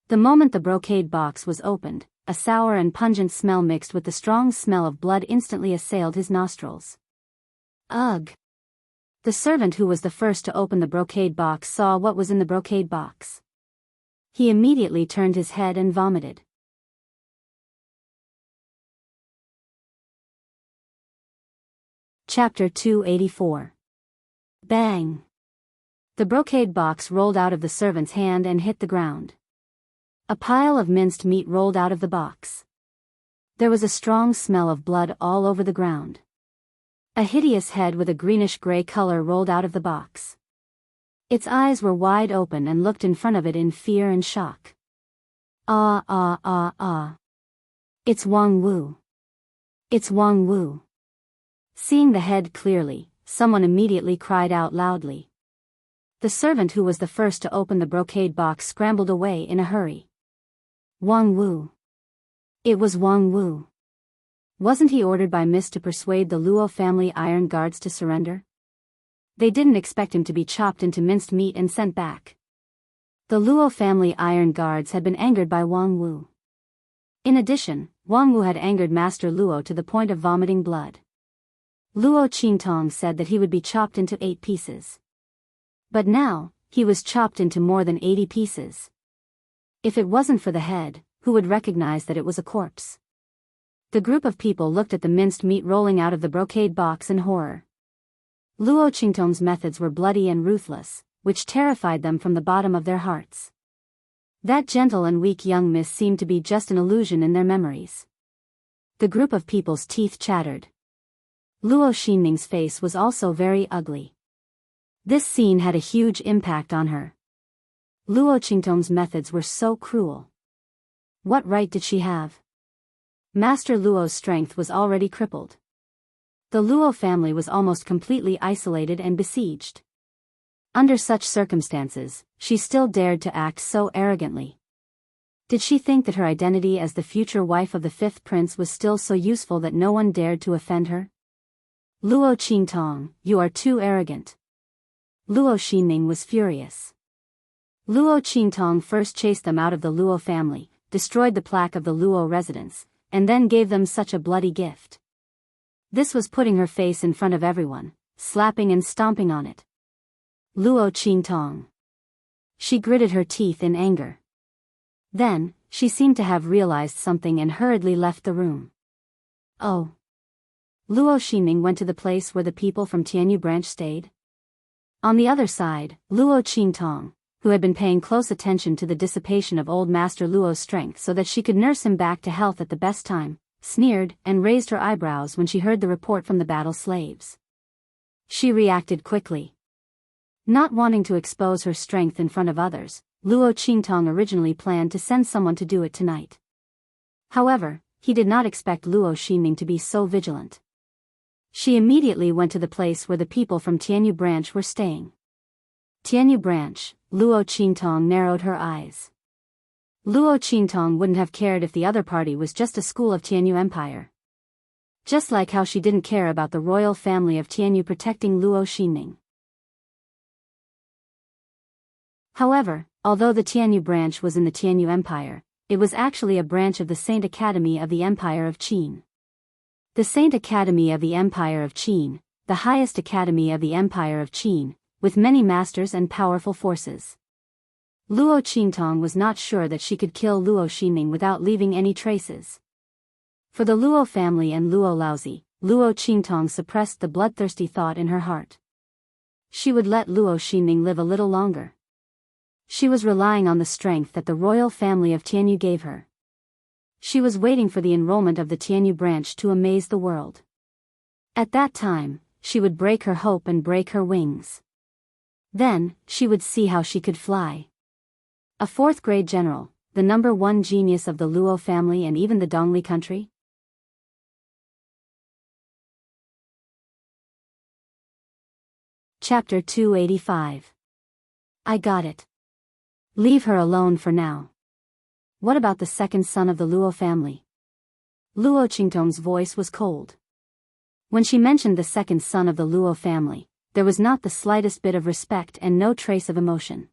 The moment the brocade box was opened, a sour and pungent smell mixed with the strong smell of blood instantly assailed his nostrils. Ugh! The servant who was the first to open the brocade box saw what was in the brocade box. He immediately turned his head and vomited. Chapter 284. Bang! The brocade box rolled out of the servant's hand and hit the ground. A pile of minced meat rolled out of the box. There was a strong smell of blood all over the ground. A hideous head with a greenish-gray color rolled out of the box. Its eyes were wide open and looked in front of it in fear and shock. Ah ah ah ah. It's Wang Wu. It's Wang Wu. Seeing the head clearly, someone immediately cried out loudly. The servant who was the first to open the brocade box scrambled away in a hurry. Wang Wu. It was Wang Wu. Wasn't he ordered by Miss to persuade the Luo family iron guards to surrender? They didn't expect him to be chopped into minced meat and sent back. The Luo family iron guards had been angered by Wang Wu. In addition, Wang Wu had angered Master Luo to the point of vomiting blood. Luo Qingtong said that he would be chopped into 8 pieces. But now, he was chopped into more than 80 pieces. If it wasn't for the head, who would recognize that it was a corpse? The group of people looked at the minced meat rolling out of the brocade box in horror. Luo Qingtong's methods were bloody and ruthless, which terrified them from the bottom of their hearts. That gentle and weak young miss seemed to be just an illusion in their memories. The group of people's teeth chattered. Luo Xinming's face was also very ugly. This scene had a huge impact on her. Luo Qingtong's methods were so cruel. What right did she have? Master Luo's strength was already crippled. The Luo family was almost completely isolated and besieged. Under such circumstances, she still dared to act so arrogantly. Did she think that her identity as the future wife of the fifth prince was still so useful that no one dared to offend her? Luo Qingtong, you are too arrogant. Luo Xinming was furious. Luo Qingtong first chased them out of the Luo family, destroyed the plaque of the Luo residence, and then gave them such a bloody gift. This was putting her face in front of everyone, slapping and stomping on it. Luo Qingtong. She gritted her teeth in anger. Then, she seemed to have realized something and hurriedly left the room. Oh. Luo Xinming went to the place where the people from Tianyu branch stayed. On the other side, Luo Qingtong, who had been paying close attention to the dissipation of old Master Luo's strength so that she could nurse him back to health at the best time, sneered and raised her eyebrows when she heard the report from the battle slaves. She reacted quickly. Not wanting to expose her strength in front of others, Luo Qingtong originally planned to send someone to do it tonight. However, he did not expect Luo Xinming to be so vigilant. She immediately went to the place where the people from Tianyu branch were staying. Tianyu branch, Luo Qingtong narrowed her eyes. Luo Qingtong wouldn't have cared if the other party was just a school of Tianyu Empire. Just like how she didn't care about the royal family of Tianyu protecting Luo Xinming. However, although the Tianyu branch was in the Tianyu Empire, it was actually a branch of the Saint Academy of the Empire of Qin. The Saint Academy of the Empire of Qin, the highest academy of the Empire of Qin, with many masters and powerful forces. Luo Qingtong was not sure that she could kill Luo Xinming without leaving any traces. For the Luo family and Luo Laozi, Luo Qingtong suppressed the bloodthirsty thought in her heart. She would let Luo Xinming live a little longer. She was relying on the strength that the royal family of Tianyu gave her. She was waiting for the enrollment of the Tianyu branch to amaze the world. At that time, she would break her hope and break her wings. Then, she would see how she could fly. A fourth-grade general, the number one genius of the Luo family and even the Dongli country? Chapter 285. I got it. Leave her alone for now. What about the second son of the Luo family? Luo Qingtong's voice was cold. When she mentioned the second son of the Luo family, there was not the slightest bit of respect and no trace of emotion.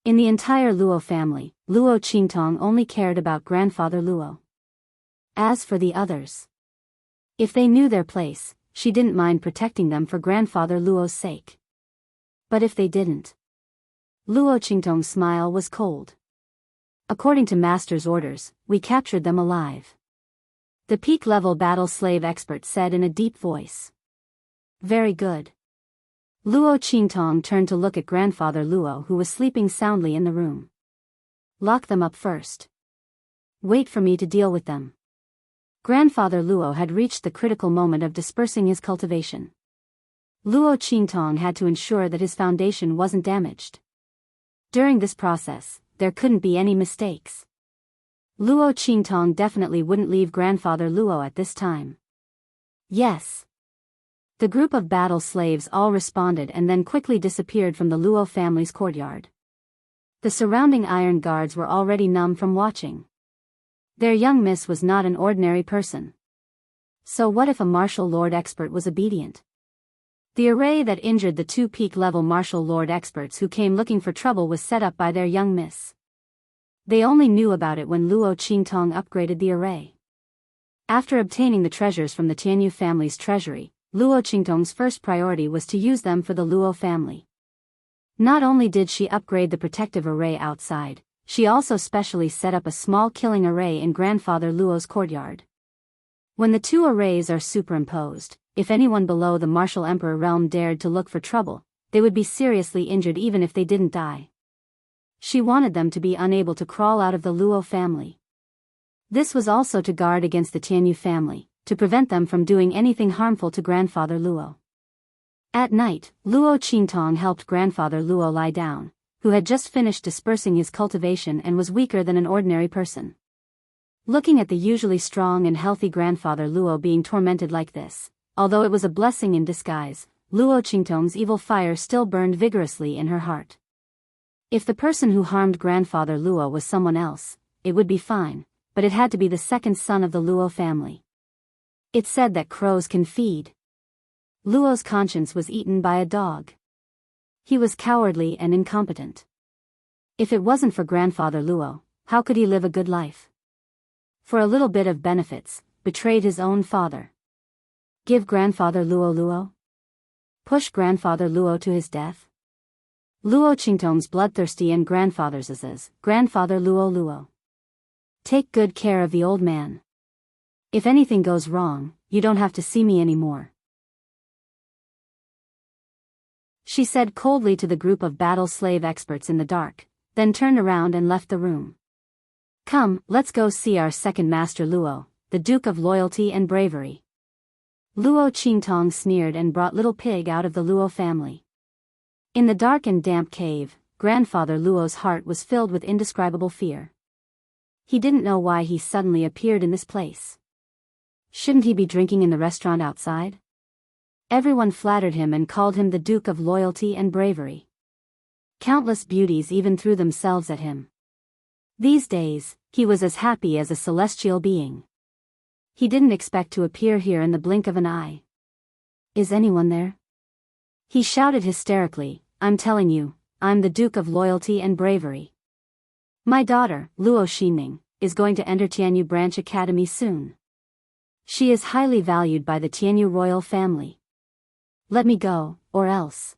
In the entire Luo family, Luo Qingtong only cared about grandfather Luo. As for the others, if they knew their place, she didn't mind protecting them for grandfather Luo's sake. But if they didn't, Luo Qingtong's smile was cold. According to master's orders, we captured them alive. The peak-level battle slave expert said in a deep voice. Very good. Luo Qingtong turned to look at grandfather Luo, who was sleeping soundly in the room. Lock them up first. Wait for me to deal with them. Grandfather Luo had reached the critical moment of dispersing his cultivation. Luo Qingtong had to ensure that his foundation wasn't damaged. During this process, there couldn't be any mistakes. Luo Qingtong definitely wouldn't leave grandfather Luo at this time. Yes. The group of battle slaves all responded and then quickly disappeared from the Luo family's courtyard. The surrounding iron guards were already numb from watching. Their young miss was not an ordinary person. So what if a martial lord expert was obedient? The array that injured the two peak-level martial lord experts who came looking for trouble was set up by their young miss. They only knew about it when Luo Qingtong upgraded the array. After obtaining the treasures from the Tianyu family's treasury, Luo Qingtong's first priority was to use them for the Luo family. Not only did she upgrade the protective array outside, she also specially set up a small killing array in grandfather Luo's courtyard. When the two arrays are superimposed, if anyone below the martial emperor realm dared to look for trouble, they would be seriously injured even if they didn't die. She wanted them to be unable to crawl out of the Luo family. This was also to guard against the Tianyu family, to prevent them from doing anything harmful to grandfather Luo. At night, Luo Qingtong helped grandfather Luo lie down, who had just finished dispersing his cultivation and was weaker than an ordinary person. Looking at the usually strong and healthy grandfather Luo being tormented like this, although it was a blessing in disguise, Luo Qingtong's evil fire still burned vigorously in her heart. If the person who harmed grandfather Luo was someone else, it would be fine, but it had to be the second son of the Luo family. It said that crows can feed. Luo's conscience was eaten by a dog. He was cowardly and incompetent. If it wasn't for grandfather Luo, how could he live a good life? For a little bit of benefits, betrayed his own father. Give grandfather Luo. Push grandfather Luo to his death? Luo Qingtong's bloodthirsty and grandfather's is grandfather Luo. Take good care of the old man. If anything goes wrong, you don't have to see me anymore. She said coldly to the group of battle slave experts in the dark, then turned around and left the room. Come, let's go see our second master Luo, the Duke of Loyalty and Bravery. Luo Qingtong sneered and brought Little Pig out of the Luo family. In the dark and damp cave, grandfather Luo's heart was filled with indescribable fear. He didn't know why he suddenly appeared in this place. Shouldn't he be drinking in the restaurant outside? Everyone flattered him and called him the Duke of Loyalty and Bravery. Countless beauties even threw themselves at him. These days, he was as happy as a celestial being. He didn't expect to appear here in the blink of an eye. Is anyone there? He shouted hysterically, I'm telling you, I'm the Duke of Loyalty and Bravery. My daughter, Luo Xinming, is going to enter Tianyu Branch Academy soon. She is highly valued by the Tianyu royal family. Let me go, or else.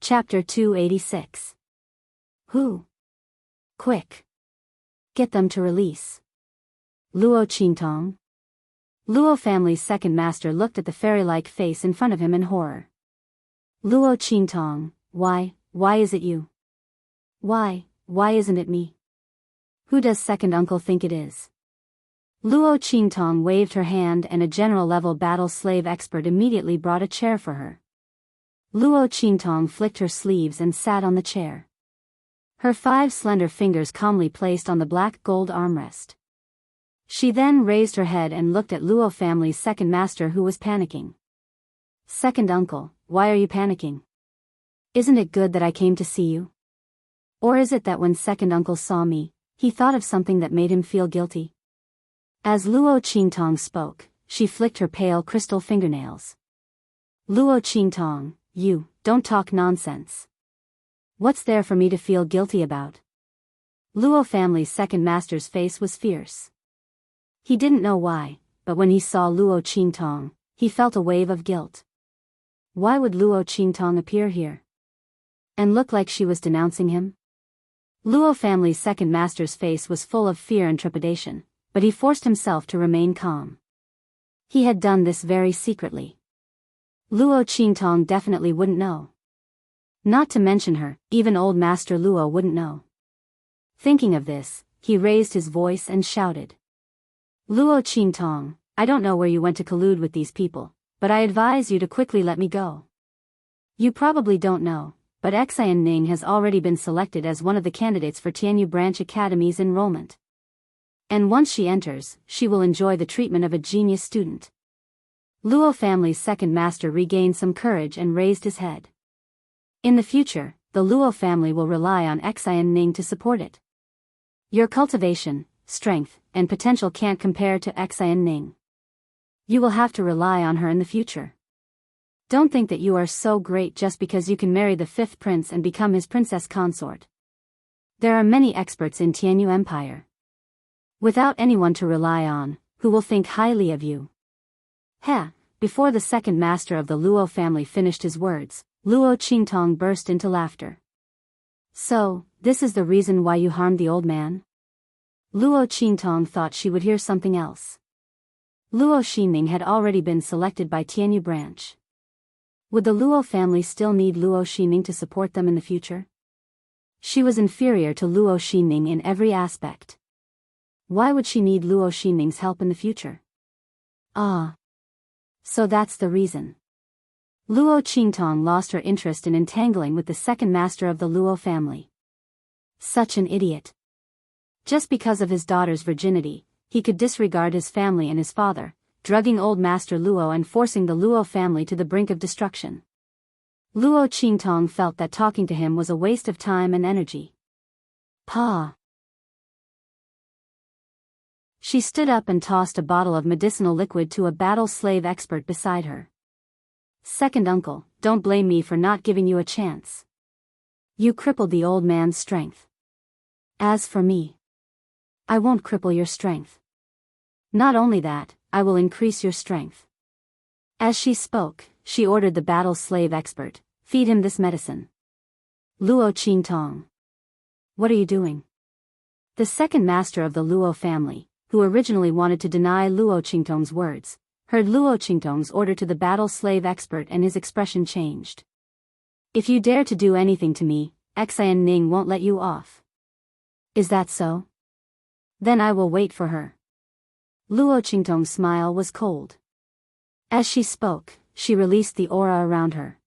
Chapter 286. Who? Quick. Get them to release. Luo Qingtong. Luo family's second master looked at the fairy-like face in front of him in horror. Luo Qingtong, why is it you? Why isn't it me? Who does second uncle think it is? Luo Qingtong waved her hand and a general-level battle slave expert immediately brought a chair for her. Luo Qingtong flicked her sleeves and sat on the chair. Her 5 slender fingers calmly placed on the black gold armrest. She then raised her head and looked at Luo family's second master who was panicking. Second uncle, why are you panicking? Isn't it good that I came to see you? Or is it that when second uncle saw me, he thought of something that made him feel guilty? As Luo Qingtong spoke, she flicked her pale crystal fingernails. Luo Qingtong, you, don't talk nonsense. What's there for me to feel guilty about? Luo family's second master's face was fierce. He didn't know why, but when he saw Luo Qingtong, he felt a wave of guilt. Why would Luo Qingtong appear here? And look like she was denouncing him? Luo family's second master's face was full of fear and trepidation, but he forced himself to remain calm. He had done this very secretly. Luo Qingtong definitely wouldn't know. Not to mention her, even old Master Luo wouldn't know. Thinking of this, he raised his voice and shouted. Luo Qingtong, I don't know where you went to collude with these people, but I advise you to quickly let me go. You probably don't know, but Xian Ning has already been selected as one of the candidates for Tianyu Branch Academy's enrollment. And once she enters, she will enjoy the treatment of a genius student. Luo family's second master regained some courage and raised his head. In the future, the Luo family will rely on Xian Ning to support it. Your cultivation, strength, and potential can't compare to Xian Ning. You will have to rely on her in the future. Don't think that you are so great just because you can marry the 5th prince and become his princess consort. There are many experts in Tianyu Empire. Without anyone to rely on, who will think highly of you. Before the second master of the Luo family finished his words, Luo Qingtong burst into laughter. So, this is the reason why you harmed the old man? Luo Qingtong thought she would hear something else. Luo Xinning had already been selected by Tianyu Branch. Would the Luo family still need Luo Xinning to support them in the future? She was inferior to Luo Xinning in every aspect. Why would she need Luo Xinning's help in the future? So that's the reason. Luo Qingtong lost her interest in entangling with the second master of the Luo family. Such an idiot. Just because of his daughter's virginity, he could disregard his family and his father, drugging old Master Luo and forcing the Luo family to the brink of destruction. Luo Qingtong felt that talking to him was a waste of time and energy. She stood up and tossed a bottle of medicinal liquid to a battle slave expert beside her. Second uncle, don't blame me for not giving you a chance. You crippled the old man's strength. As for me, I won't cripple your strength. Not only that, I will increase your strength. As she spoke, she ordered the battle slave expert, feed him this medicine. Luo Qingtong. What are you doing? The second master of the Luo family, who originally wanted to deny Luo Qingtong's words, heard Luo Qingtong's order to the battle slave expert and his expression changed. If you dare to do anything to me, Xian Ning won't let you off. Is that so? Then I will wait for her. Luo Qingtong's smile was cold. As she spoke, she released the aura around her.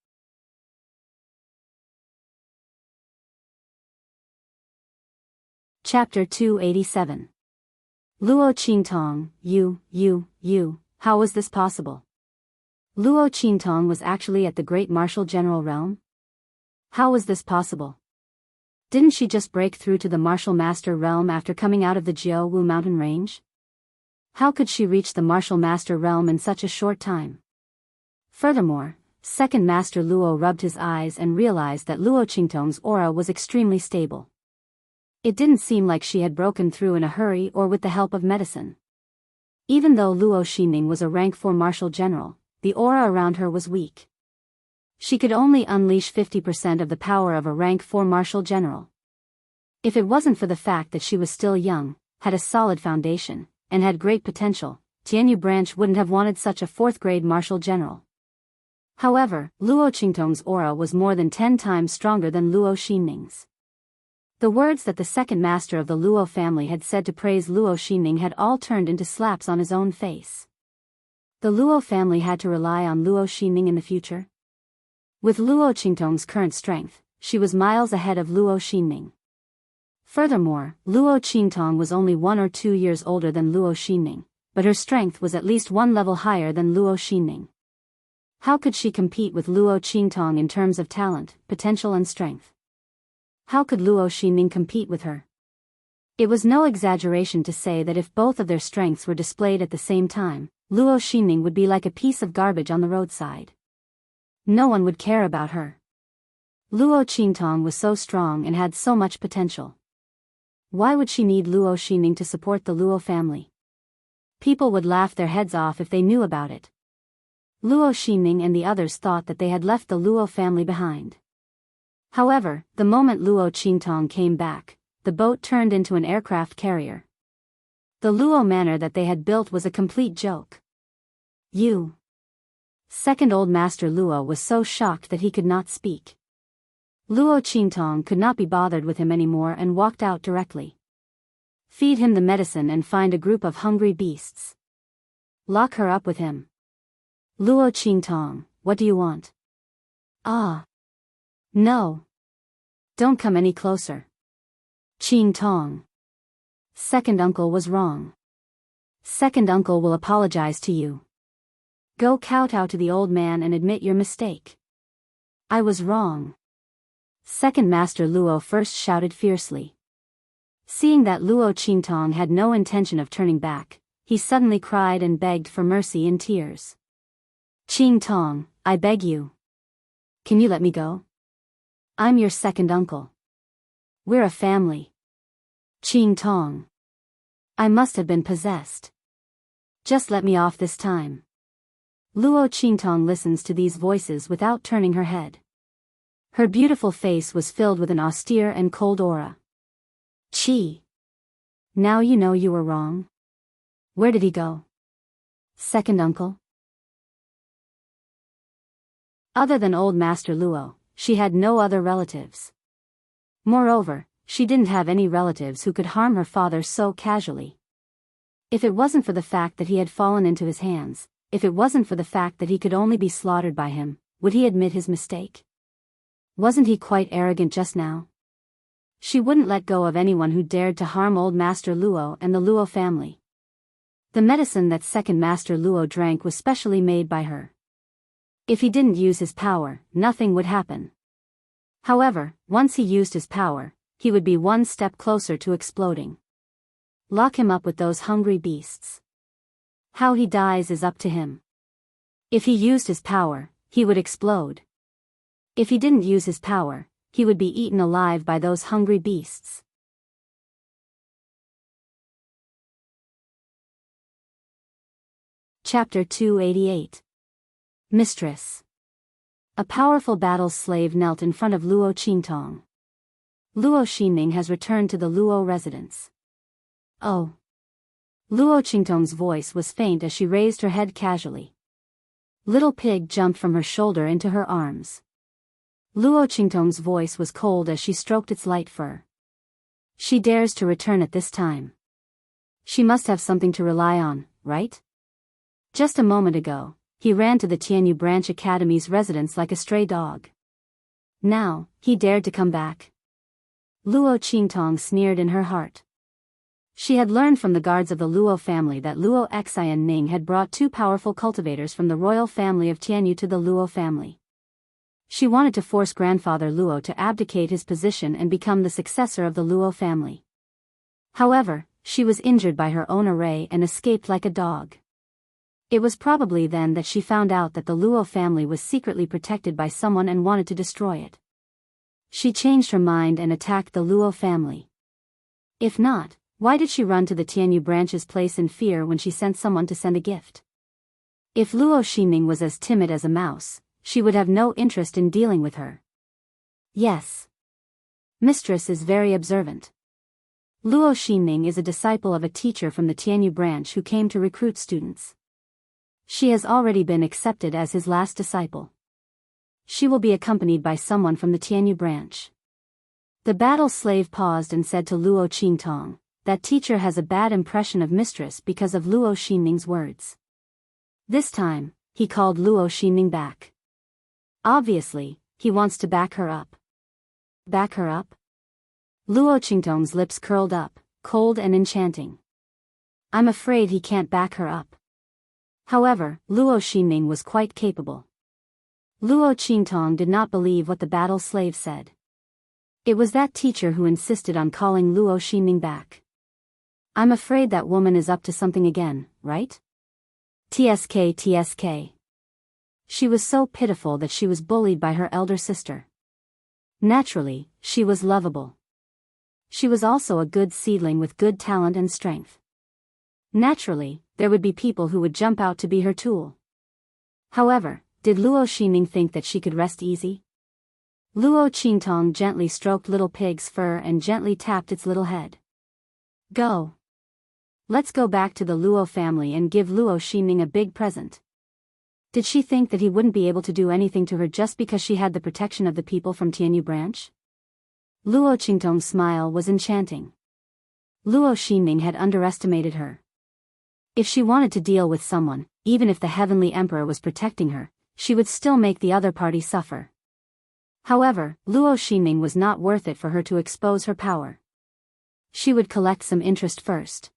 Chapter 287. Luo Qingtong, you, how was this possible? Luo Qingtong was actually at the Great Martial General realm? How was this possible? Didn't she just break through to the Martial Master realm after coming out of the Jianghu mountain range? How could she reach the Martial Master realm in such a short time? Furthermore, Second Master Luo rubbed his eyes and realized that Luo Qingtong's aura was extremely stable. It didn't seem like she had broken through in a hurry or with the help of medicine. Even though Luo Xinning was a rank 4 martial general, the aura around her was weak. She could only unleash 50% of the power of a rank 4 martial general. If it wasn't for the fact that she was still young, had a solid foundation, and had great potential, Jianghu branch wouldn't have wanted such a 4th-grade martial general. However, Luo Qingtong's aura was more than 10 times stronger than Luo Xinning's. The words that the second master of the Luo family had said to praise Luo Xinning had all turned into slaps on his own face. The Luo family had to rely on Luo Xinning in the future. With Luo Qingtong's current strength, she was miles ahead of Luo Xinning. Furthermore, Luo Qingtong was only 1 or 2 years older than Luo Xinning, but her strength was at least 1 level higher than Luo Xinning. How could she compete with Luo Qingtong in terms of talent, potential and strength? How could Luo Xinning compete with her? It was no exaggeration to say that if both of their strengths were displayed at the same time, Luo Xinning would be like a piece of garbage on the roadside. No one would care about her. Luo Qingtong was so strong and had so much potential. Why would she need Luo Xinning to support the Luo family? People would laugh their heads off if they knew about it. Luo Xinning and the others thought that they had left the Luo family behind. However, the moment Luo Qingtong came back, the boat turned into an aircraft carrier. The Luo manor that they had built was a complete joke. You. Second Old Master Luo was so shocked that he could not speak. Luo Qingtong could not be bothered with him anymore and walked out directly. Feed him the medicine and find a group of hungry beasts. Lock her up with him. Luo Qingtong, what do you want? Ah. No. Don't come any closer. Qingtong. Second uncle was wrong. Second uncle will apologize to you. Go kowtow to the old man and admit your mistake. I was wrong. Second Master Luo first shouted fiercely. Seeing that Luo Qingtong had no intention of turning back, he suddenly cried and begged for mercy in tears. Qingtong, I beg you. Can you let me go? I'm your second uncle. We're a family. Qingtong. I must have been possessed. Just let me off this time. Luo Qingtong listens to these voices without turning her head. Her beautiful face was filled with an austere and cold aura. Qi. Now you know you were wrong. Where did he go? Second uncle? Other than Old Master Luo, she had no other relatives. Moreover, she didn't have any relatives who could harm her father so casually. If it wasn't for the fact that he had fallen into his hands, if it wasn't for the fact that he could only be slaughtered by him, would he admit his mistake? Wasn't he quite arrogant just now? She wouldn't let go of anyone who dared to harm Old Master Luo and the Luo family. The medicine that Second Master Luo drank was specially made by her. If he didn't use his power, nothing would happen. However, once he used his power, he would be one step closer to exploding. Lock him up with those hungry beasts. How he dies is up to him. If he used his power, he would explode. If he didn't use his power, he would be eaten alive by those hungry beasts. Chapter 288. Mistress. A powerful battle slave knelt in front of Luo Qingtong. Luo Xinning has returned to the Luo residence. Oh. Luo Qingtong's voice was faint as she raised her head casually. Little Pig jumped from her shoulder into her arms. Luo Qingtong's voice was cold as she stroked its light fur. She dares to return at this time. She must have something to rely on, right? Just a moment ago, he ran to the Jianghu Branch Academy's residence like a stray dog. Now, he dared to come back. Luo Qingtong sneered in her heart. She had learned from the guards of the Luo family that Luo Xian Ning had brought 2 powerful cultivators from the royal family of Jianghu to the Luo family. She wanted to force grandfather Luo to abdicate his position and become the successor of the Luo family. However, she was injured by her own array and escaped like a dog. It was probably then that she found out that the Luo family was secretly protected by someone and wanted to destroy it. She changed her mind and attacked the Luo family. If not, why did she run to the Tianyu branch's place in fear when she sent someone to send a gift? If Luo Xinming was as timid as a mouse, she would have no interest in dealing with her. Yes. Mistress is very observant. Luo Xinming is a disciple of a teacher from the Tianyu branch who came to recruit students. She has already been accepted as his last disciple. She will be accompanied by someone from the Tianyu branch. The battle slave paused and said to Luo Qingtong, "That teacher has a bad impression of mistress because of Luo Xinming's words." This time, he called Luo Xinming back. Obviously, he wants to back her up. Back her up? Luo Qingtong's lips curled up, cold and enchanting. I'm afraid he can't back her up. However, Luo Xinming was quite capable. Luo Qingtong did not believe what the battle slave said. It was that teacher who insisted on calling Luo Xinming back. I'm afraid that woman is up to something again, right? TSK. She was so pitiful that she was bullied by her elder sister. Naturally, she was lovable. She was also a good seedling with good talent and strength. Naturally, there would be people who would jump out to be her tool. However, did Luo Xinming think that she could rest easy? Luo Qingtong gently stroked little pig's fur and gently tapped its little head. Go. Let's go back to the Luo family and give Luo Xinming a big present. Did she think that he wouldn't be able to do anything to her just because she had the protection of the people from Tianyu branch? Luo Qingtong's smile was enchanting. Luo Xinming had underestimated her. If she wanted to deal with someone, even if the Heavenly Emperor was protecting her, she would still make the other party suffer. However, Luo Xinming was not worth it for her to expose her power. She would collect some interest first.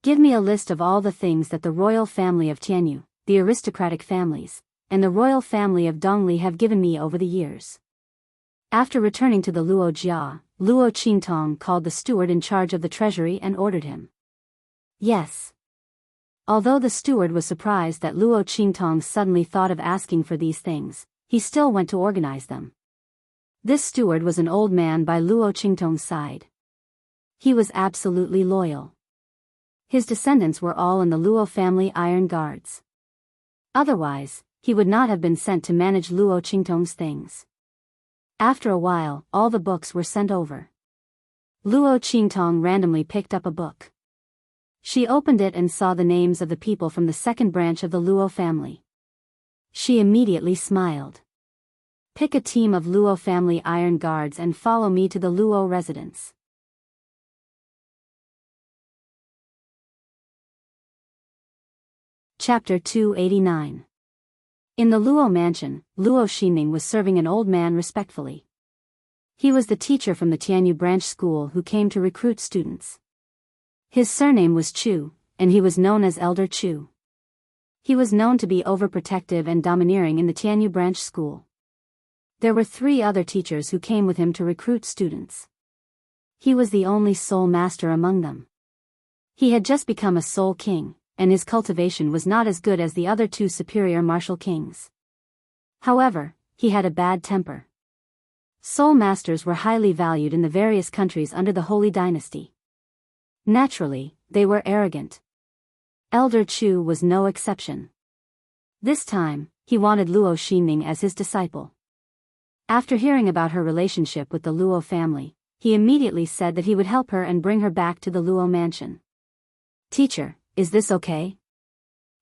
Give me a list of all the things that the royal family of Tianyu, the aristocratic families, and the royal family of Dongli have given me over the years. After returning to the Luo Jia, Luo Qingtong called the steward in charge of the treasury and ordered him. Yes. Although the steward was surprised that Luo Qingtong suddenly thought of asking for these things, he still went to organize them. This steward was an old man by Luo Qingtong's side. He was absolutely loyal. His descendants were all in the Luo family Iron Guards. Otherwise, he would not have been sent to manage Luo Qingtong's things. After a while, all the books were sent over. Luo Qingtong randomly picked up a book. She opened it and saw the names of the people from the second branch of the Luo family. She immediately smiled. Pick a team of Luo family Iron Guards and follow me to the Luo residence. Chapter 289. In the Luo mansion, Luo Xinming was serving an old man respectfully. He was the teacher from the Tianyu branch school who came to recruit students. His surname was Chu, and he was known as Elder Chu. He was known to be overprotective and domineering in the Tianyu branch school. There were 3 other teachers who came with him to recruit students. He was the only soul master among them. He had just become a soul king, and his cultivation was not as good as the other 2 superior martial kings. However, he had a bad temper. Soul masters were highly valued in the various countries under the Holy Dynasty. Naturally, they were arrogant. Elder Chu was no exception. This time, he wanted Luo Xinming as his disciple. After hearing about her relationship with the Luo family, he immediately said that he would help her and bring her back to the Luo mansion. Teacher, is this okay?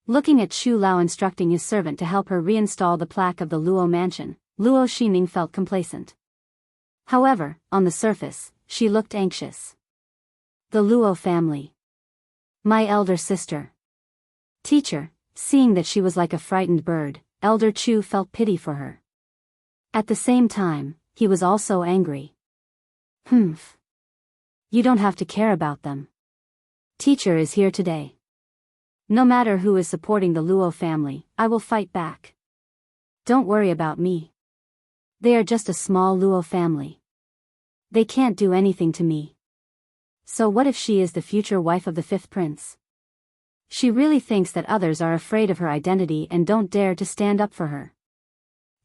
Looking at Chu Lao instructing his servant to help her reinstall the plaque of the Luo mansion, Luo Xinming felt complacent. However, on the surface, she looked anxious. The Luo family. My elder sister. Teacher, seeing that she was like a frightened bird, Elder Chu felt pity for her. At the same time, he was also angry. Humph. You don't have to care about them. Teacher is here today. No matter who is supporting the Luo family, I will fight back. Don't worry about me. They are just a small Luo family. They can't do anything to me. So what if she is the future wife of the 5th prince? She really thinks that others are afraid of her identity and don't dare to stand up for her.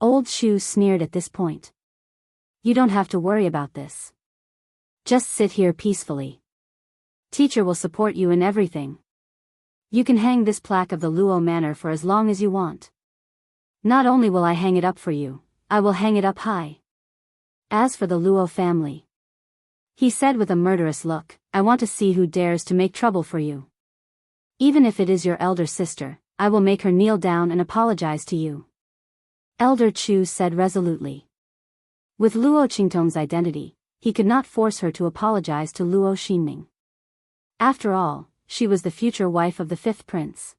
Old Chu sneered at this point. You don't have to worry about this. Just sit here peacefully. Teacher will support you in everything. You can hang this plaque of the Luo Manor for as long as you want. Not only will I hang it up for you, I will hang it up high. As for the Luo family, he said with a murderous look, I want to see who dares to make trouble for you. Even if it is your elder sister, I will make her kneel down and apologize to you. Elder Chu said resolutely. With Luo Qingtong's identity, he could not force her to apologize to Luo Xinming. After all, she was the future wife of the fifth prince.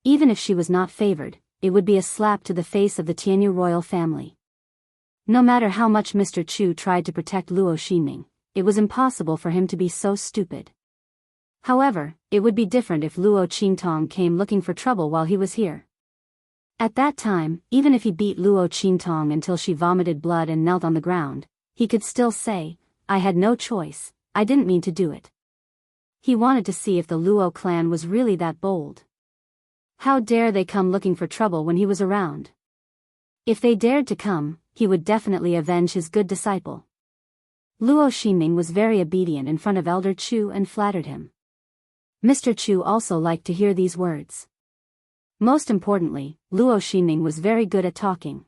Even if she was not favored, it would be a slap to the face of the Tianyu royal family. No matter how much Mr. Chu tried to protect Luo Xinming, it was impossible for him to be so stupid. However, it would be different if Luo Qingtong came looking for trouble while he was here. At that time, even if he beat Luo Qingtong until she vomited blood and knelt on the ground, he could still say, I had no choice, I didn't mean to do it. He wanted to see if the Luo clan was really that bold. How dare they come looking for trouble when he was around? If they dared to come, he would definitely avenge his good disciple. Luo Xinming was very obedient in front of Elder Chu and flattered him. Mr. Chu also liked to hear these words. Most importantly, Luo Xinming was very good at talking.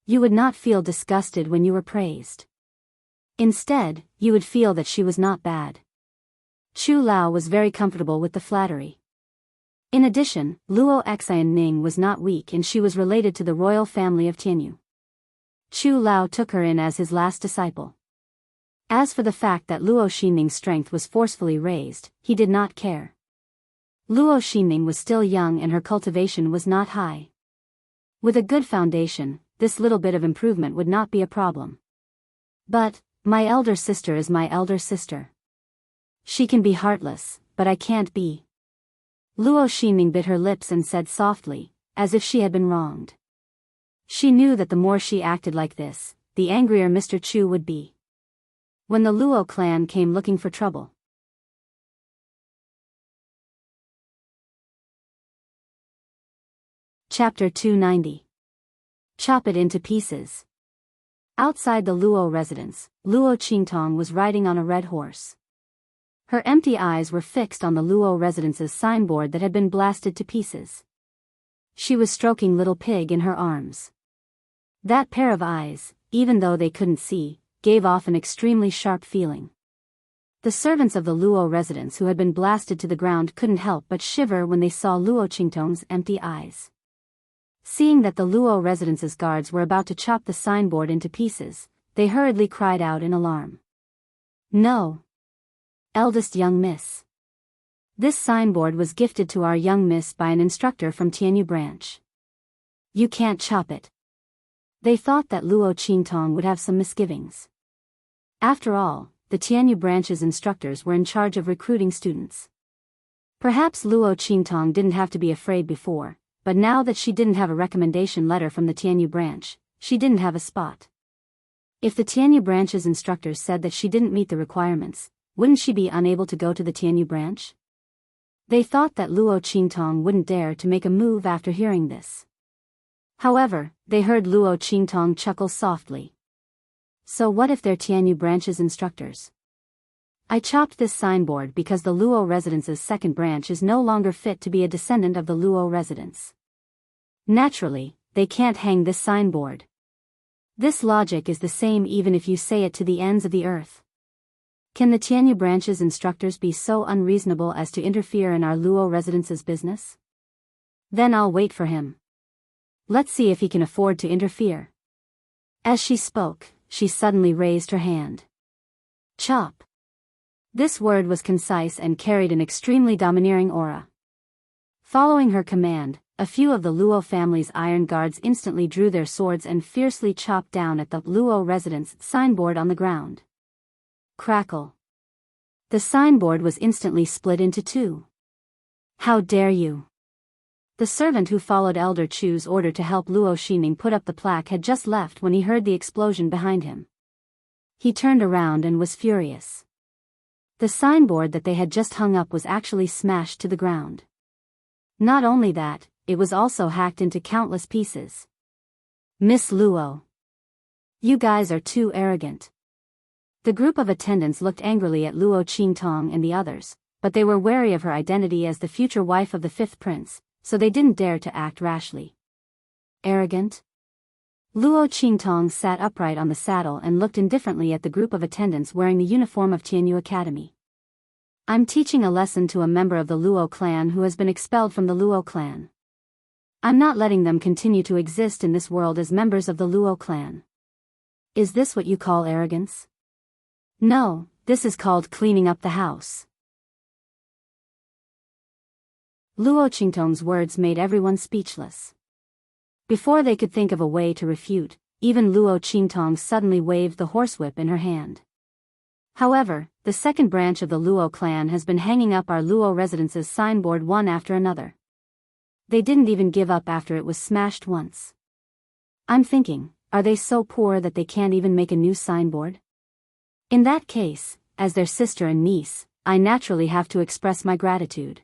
You would not feel disgusted when you were praised. Instead, you would feel that she was not bad. Chu Lao was very comfortable with the flattery. In addition, Luo Xianning was not weak and she was related to the royal family of Tianyu. Chu Lao took her in as his last disciple. As for the fact that Luo Xinming's strength was forcefully raised, he did not care. Luo Xinming was still young and her cultivation was not high. With a good foundation, this little bit of improvement would not be a problem. But, my elder sister is my elder sister. She can be heartless, but I can't be. Luo Xinming bit her lips and said softly, as if she had been wronged. She knew that the more she acted like this, the angrier Mr. Chu would be. When the Luo clan came looking for trouble. Chapter 290. Chop it into pieces. Outside the Luo residence, Luo Qingtong was riding on a red horse. Her empty eyes were fixed on the Luo residence's signboard that had been blasted to pieces. She was stroking little pig in her arms. That pair of eyes, even though they couldn't see, gave off an extremely sharp feeling. The servants of the Luo residence who had been blasted to the ground couldn't help but shiver when they saw Luo Qingtong's empty eyes. Seeing that the Luo residence's guards were about to chop the signboard into pieces, they hurriedly cried out in alarm. No! Eldest young miss. This signboard was gifted to our young miss by an instructor from Tianyu branch. You can't chop it. They thought that Luo Qingtong would have some misgivings. After all, the Tianyu branch's instructors were in charge of recruiting students. Perhaps Luo Qingtong didn't have to be afraid before, but now that she didn't have a recommendation letter from the Tianyu branch, she didn't have a spot. If the Tianyu branch's instructors said that she didn't meet the requirements, wouldn't she be unable to go to the Tianyu branch? They thought that Luo Qingtong wouldn't dare to make a move after hearing this. However, they heard Luo Qingtong chuckle softly. So what if they're Tianyu branch's instructors? I chopped this signboard because the Luo residence's second branch is no longer fit to be a descendant of the Luo residence. Naturally, they can't hang this signboard. This logic is the same even if you say it to the ends of the earth. Can the Tianyu branch's instructors be so unreasonable as to interfere in our Luo residence's business? Then I'll wait for him. Let's see if he can afford to interfere. As she spoke, she suddenly raised her hand. Chop. This word was concise and carried an extremely domineering aura. Following her command, a few of the Luo family's iron guards instantly drew their swords and fiercely chopped down at the Luo residence signboard on the ground. Crackle. The signboard was instantly split into two. How dare you! The servant who followed Elder Chu's order to help Luo Xinming put up the plaque had just left when he heard the explosion behind him. He turned around and was furious. The signboard that they had just hung up was actually smashed to the ground. Not only that, it was also hacked into countless pieces. Miss Luo. You guys are too arrogant. The group of attendants looked angrily at Luo Qingtong and the others, but they were wary of her identity as the future wife of the fifth prince, so they didn't dare to act rashly. Arrogant? Luo Qingtong sat upright on the saddle and looked indifferently at the group of attendants wearing the uniform of Jianghu Academy. I'm teaching a lesson to a member of the Luo clan who has been expelled from the Luo clan. I'm not letting them continue to exist in this world as members of the Luo clan. Is this what you call arrogance? No, this is called cleaning up the house. Luo Qingtong's words made everyone speechless. Before they could think of a way to refute, even Luo Qingtong suddenly waved the horsewhip in her hand. However, the second branch of the Luo clan has been hanging up our Luo residence's signboard one after another. They didn't even give up after it was smashed once. I'm thinking, are they so poor that they can't even make a new signboard? In that case, as their sister and niece, I naturally have to express my gratitude.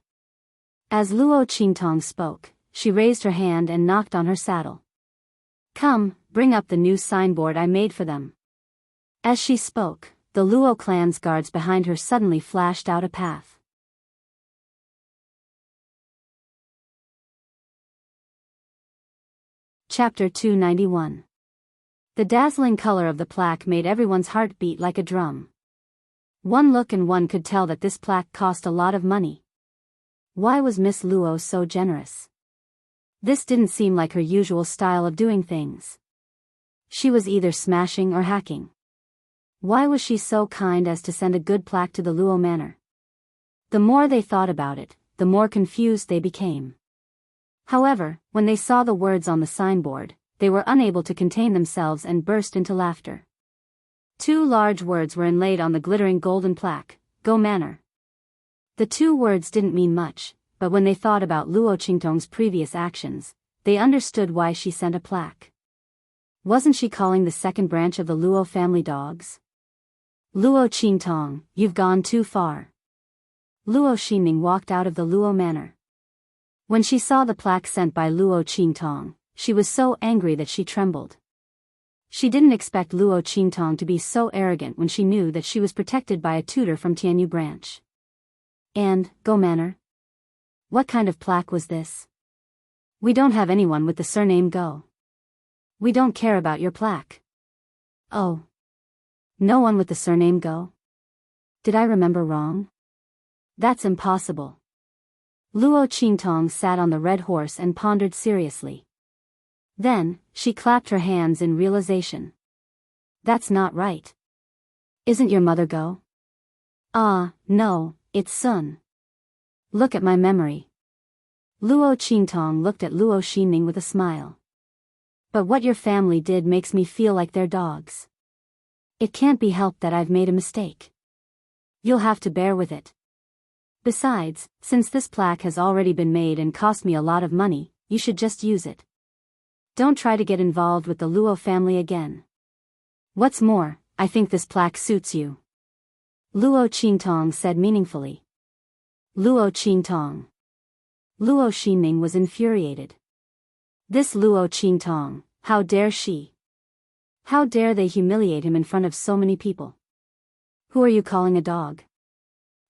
As Luo Qingtong spoke, she raised her hand and knocked on her saddle. Come, bring up the new signboard I made for them. As she spoke, the Luo clan's guards behind her suddenly flashed out a path. Chapter 291. The dazzling color of the plaque made everyone's heart beat like a drum. One look and one could tell that this plaque cost a lot of money. Why was Miss Luo so generous? This didn't seem like her usual style of doing things. She was either smashing or hacking. Why was she so kind as to send a good plaque to the Luo manor? The more they thought about it, the more confused they became. However, when they saw the words on the signboard, they were unable to contain themselves and burst into laughter. Two large words were inlaid on the glittering golden plaque, Go Manor. The two words didn't mean much, but when they thought about Luo Qingtong's previous actions, they understood why she sent a plaque. Wasn't she calling the second branch of the Luo family dogs? Luo Qingtong, you've gone too far. Luo Xinming walked out of the Luo manor. When she saw the plaque sent by Luo Qingtong, she was so angry that she trembled. She didn't expect Luo Qingtong to be so arrogant when she knew that she was protected by a tutor from Tianyu branch. And, Go Manor? What kind of plaque was this? We don't have anyone with the surname Go. We don't care about your plaque. Oh. No one with the surname Go? Did I remember wrong? That's impossible. Luo Qingtong sat on the red horse and pondered seriously. Then, she clapped her hands in realization. That's not right. Isn't your mother Go? No, it's Sun. Look at my memory. Luo Qingtong looked at Luo Xinming with a smile. But what your family did makes me feel like they're dogs. It can't be helped that I've made a mistake. You'll have to bear with it. Besides, since this plaque has already been made and cost me a lot of money, you should just use it. Don't try to get involved with the Luo family again. What's more, I think this plaque suits you. Luo Qingtong said meaningfully. Luo Qingtong. Luo Xinming was infuriated. This Luo Qingtong, how dare she? How dare they humiliate him in front of so many people? Who are you calling a dog?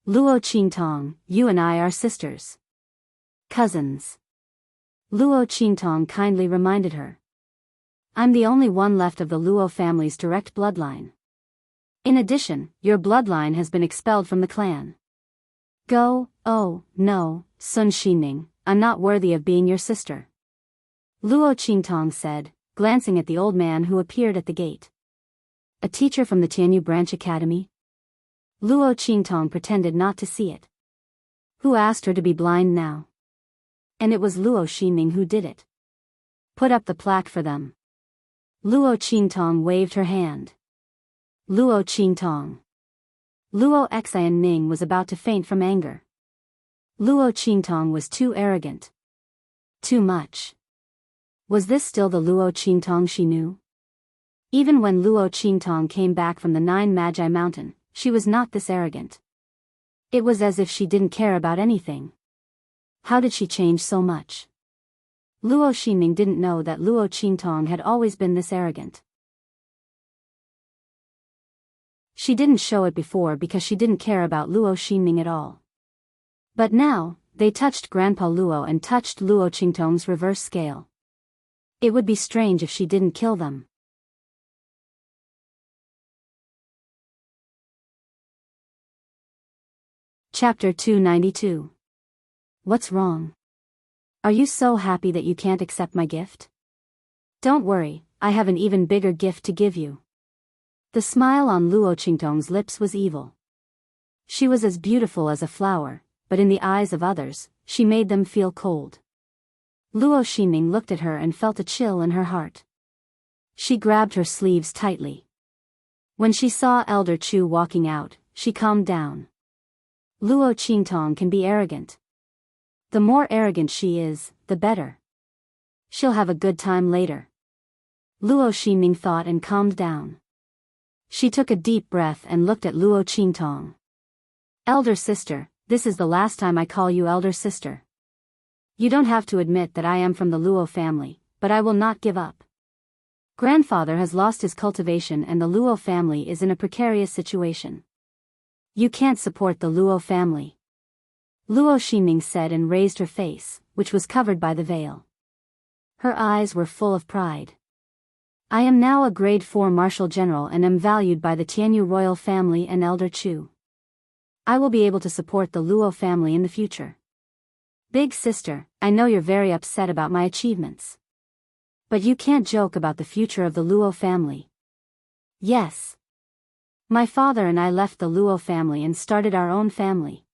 Luo Qingtong, you and I are sisters. Cousins. Luo Qingtong kindly reminded her. I'm the only one left of the Luo family's direct bloodline. In addition, your bloodline has been expelled from the clan. Go, oh, no, Sun Xinming, I'm not worthy of being your sister. Luo Qingtong said, glancing at the old man who appeared at the gate. A teacher from the Tianyu branch academy? Luo Qingtong pretended not to see it. Who asked her to be blind now? And it was Luo Xinming who did it. Put up the plaque for them. Luo Qingtong waved her hand. Luo Qingtong. Luo Xianning was about to faint from anger. Luo Qingtong was too arrogant. Too much. Was this still the Luo Qingtong she knew? Even when Luo Qingtong came back from the Nine Magi Mountain, she was not this arrogant. It was as if she didn't care about anything. How did she change so much? Luo Xinming didn't know that Luo Qingtong had always been this arrogant. She didn't show it before because she didn't care about Luo Xinming at all. But now, they touched Grandpa Luo and touched Luo Qingtong's reverse scale. It would be strange if she didn't kill them. Chapter 292. What's wrong? Are you so happy that you can't accept my gift? Don't worry, I have an even bigger gift to give you. The smile on Luo Qingtong's lips was evil. She was as beautiful as a flower, but in the eyes of others, she made them feel cold. Luo Xinming looked at her and felt a chill in her heart. She grabbed her sleeves tightly. When she saw Elder Chu walking out, she calmed down. Luo Qingtong can be arrogant. The more arrogant she is, the better. She'll have a good time later. Luo Xinming thought and calmed down. She took a deep breath and looked at Luo Qingtong. Elder sister, this is the last time I call you elder sister. You don't have to admit that I am from the Luo family, but I will not give up. Grandfather has lost his cultivation and the Luo family is in a precarious situation. You can't support the Luo family. Luo Xinming said and raised her face, which was covered by the veil. Her eyes were full of pride. I am now a grade 4 martial general and am valued by the Tianyu royal family and Elder Chu. I will be able to support the Luo family in the future. Big sister, I know you're very upset about my achievements. But you can't joke about the future of the Luo family. Yes. My father and I left the Luo family and started our own family.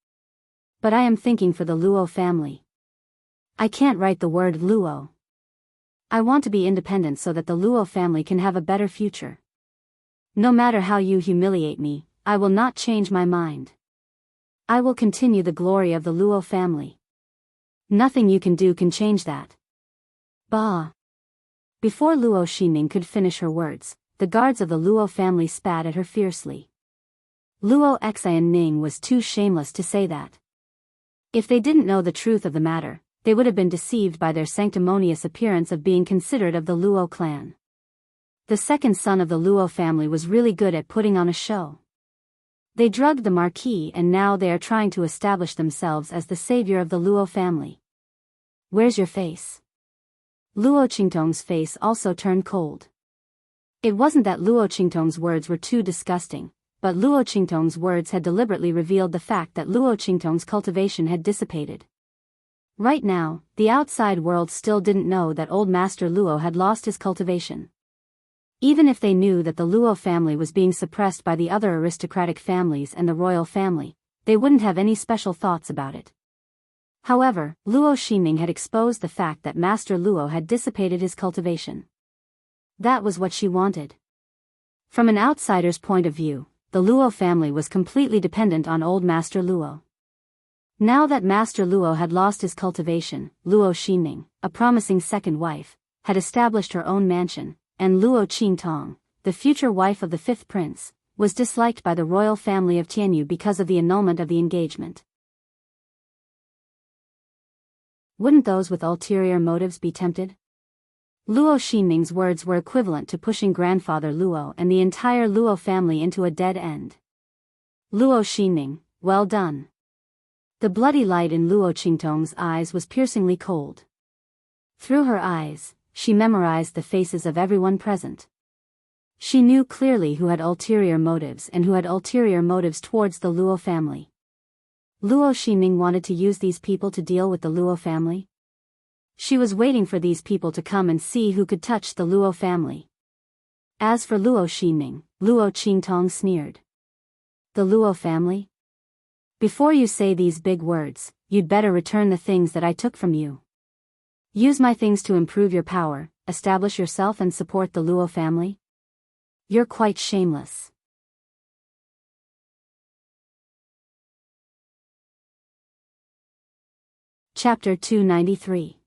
But I am thinking for the Luo family. I can't write the word Luo. I want to be independent so that the Luo family can have a better future. No matter how you humiliate me, I will not change my mind. I will continue the glory of the Luo family. Nothing you can do can change that. Bah! Before Luo Xinming could finish her words, the guards of the Luo family spat at her fiercely. Luo Xianning was too shameless to say that. If they didn't know the truth of the matter, they would have been deceived by their sanctimonious appearance of being considered of the Luo clan. The second son of the Luo family was really good at putting on a show. They drugged the marquis and now they are trying to establish themselves as the savior of the Luo family. Where's your face? Luo Qingtong's face also turned cold. It wasn't that Luo Qingtong's words were too disgusting, but Luo Qingtong's words had deliberately revealed the fact that Luo Qingtong's cultivation had dissipated. Right now, the outside world still didn't know that old Master Luo had lost his cultivation. Even if they knew that the Luo family was being suppressed by the other aristocratic families and the royal family, they wouldn't have any special thoughts about it. However, Luo Xinming had exposed the fact that Master Luo had dissipated his cultivation. That was what she wanted. From an outsider's point of view, the Luo family was completely dependent on old Master Luo. Now that Master Luo had lost his cultivation, Luo Xinming, a promising second wife, had established her own mansion, and Luo Qingtong, the future wife of the fifth prince, was disliked by the royal family of Tianyu because of the annulment of the engagement. Wouldn't those with ulterior motives be tempted? Luo Xinming's words were equivalent to pushing grandfather Luo and the entire Luo family into a dead end. Luo Xinming, well done. The bloody light in Luo Qingtong's eyes was piercingly cold. Through her eyes, she memorized the faces of everyone present. She knew clearly who had ulterior motives and who had ulterior motives towards the Luo family. Luo Xinming wanted to use these people to deal with the Luo family. She was waiting for these people to come and see who could touch the Luo family. As for Luo Xinming, Luo Qingtong sneered. The Luo family? Before you say these big words, you'd better return the things that I took from you. Use my things to improve your power, establish yourself and support the Luo family. You're quite shameless. Chapter 293.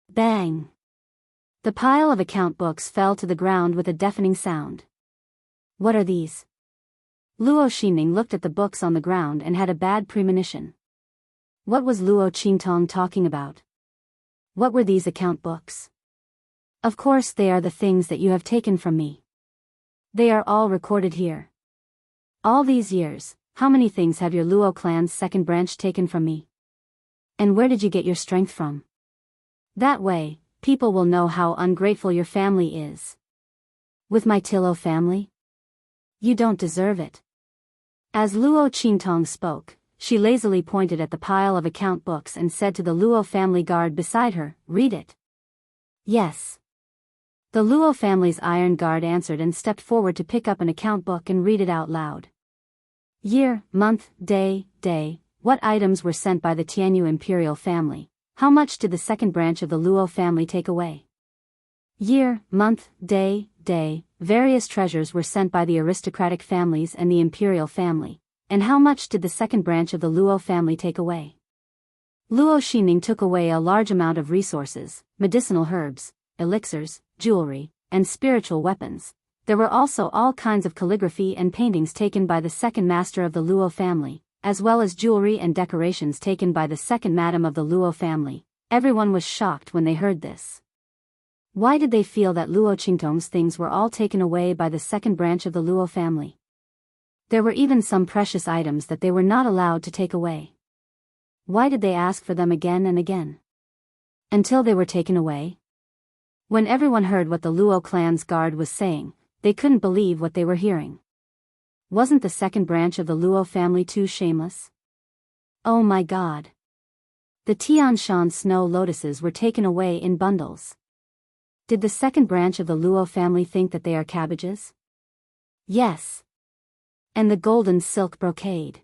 Bang! The pile of account books fell to the ground with a deafening sound. What are these? Luo Xinning looked at the books on the ground and had a bad premonition. What was Luo Qingtong talking about? What were these account books? Of course they are the things that you have taken from me. They are all recorded here. All these years, how many things have your Luo clan's second branch taken from me? And where did you get your strength from? That way, people will know how ungrateful your family is. With my Tilo family? You don't deserve it. As Luo Qingtong spoke, she lazily pointed at the pile of account books and said to the Luo family guard beside her, "Read it." Yes. The Luo family's iron guard answered and stepped forward to pick up an account book and read it out loud. Year, month, day, what items were sent by the Tianyu imperial family? How much did the second branch of the Luo family take away? Year, month, day, various treasures were sent by the aristocratic families and the imperial family. And how much did the second branch of the Luo family take away? Luo Xinning took away a large amount of resources, medicinal herbs, elixirs, jewelry, and spiritual weapons. There were also all kinds of calligraphy and paintings taken by the second master of the Luo family, as well as jewelry and decorations taken by the second madam of the Luo family. Everyone was shocked when they heard this. Why did they feel that Luo Qingtong's things were all taken away by the second branch of the Luo family? There were even some precious items that they were not allowed to take away. Why did they ask for them again and again? Until they were taken away? When everyone heard what the Luo clan's guard was saying, they couldn't believe what they were hearing. Wasn't the second branch of the Luo family too shameless? Oh my God! The Tian Shan snow lotuses were taken away in bundles. Did the second branch of the Luo family think that they are cabbages? Yes. And the golden silk brocade.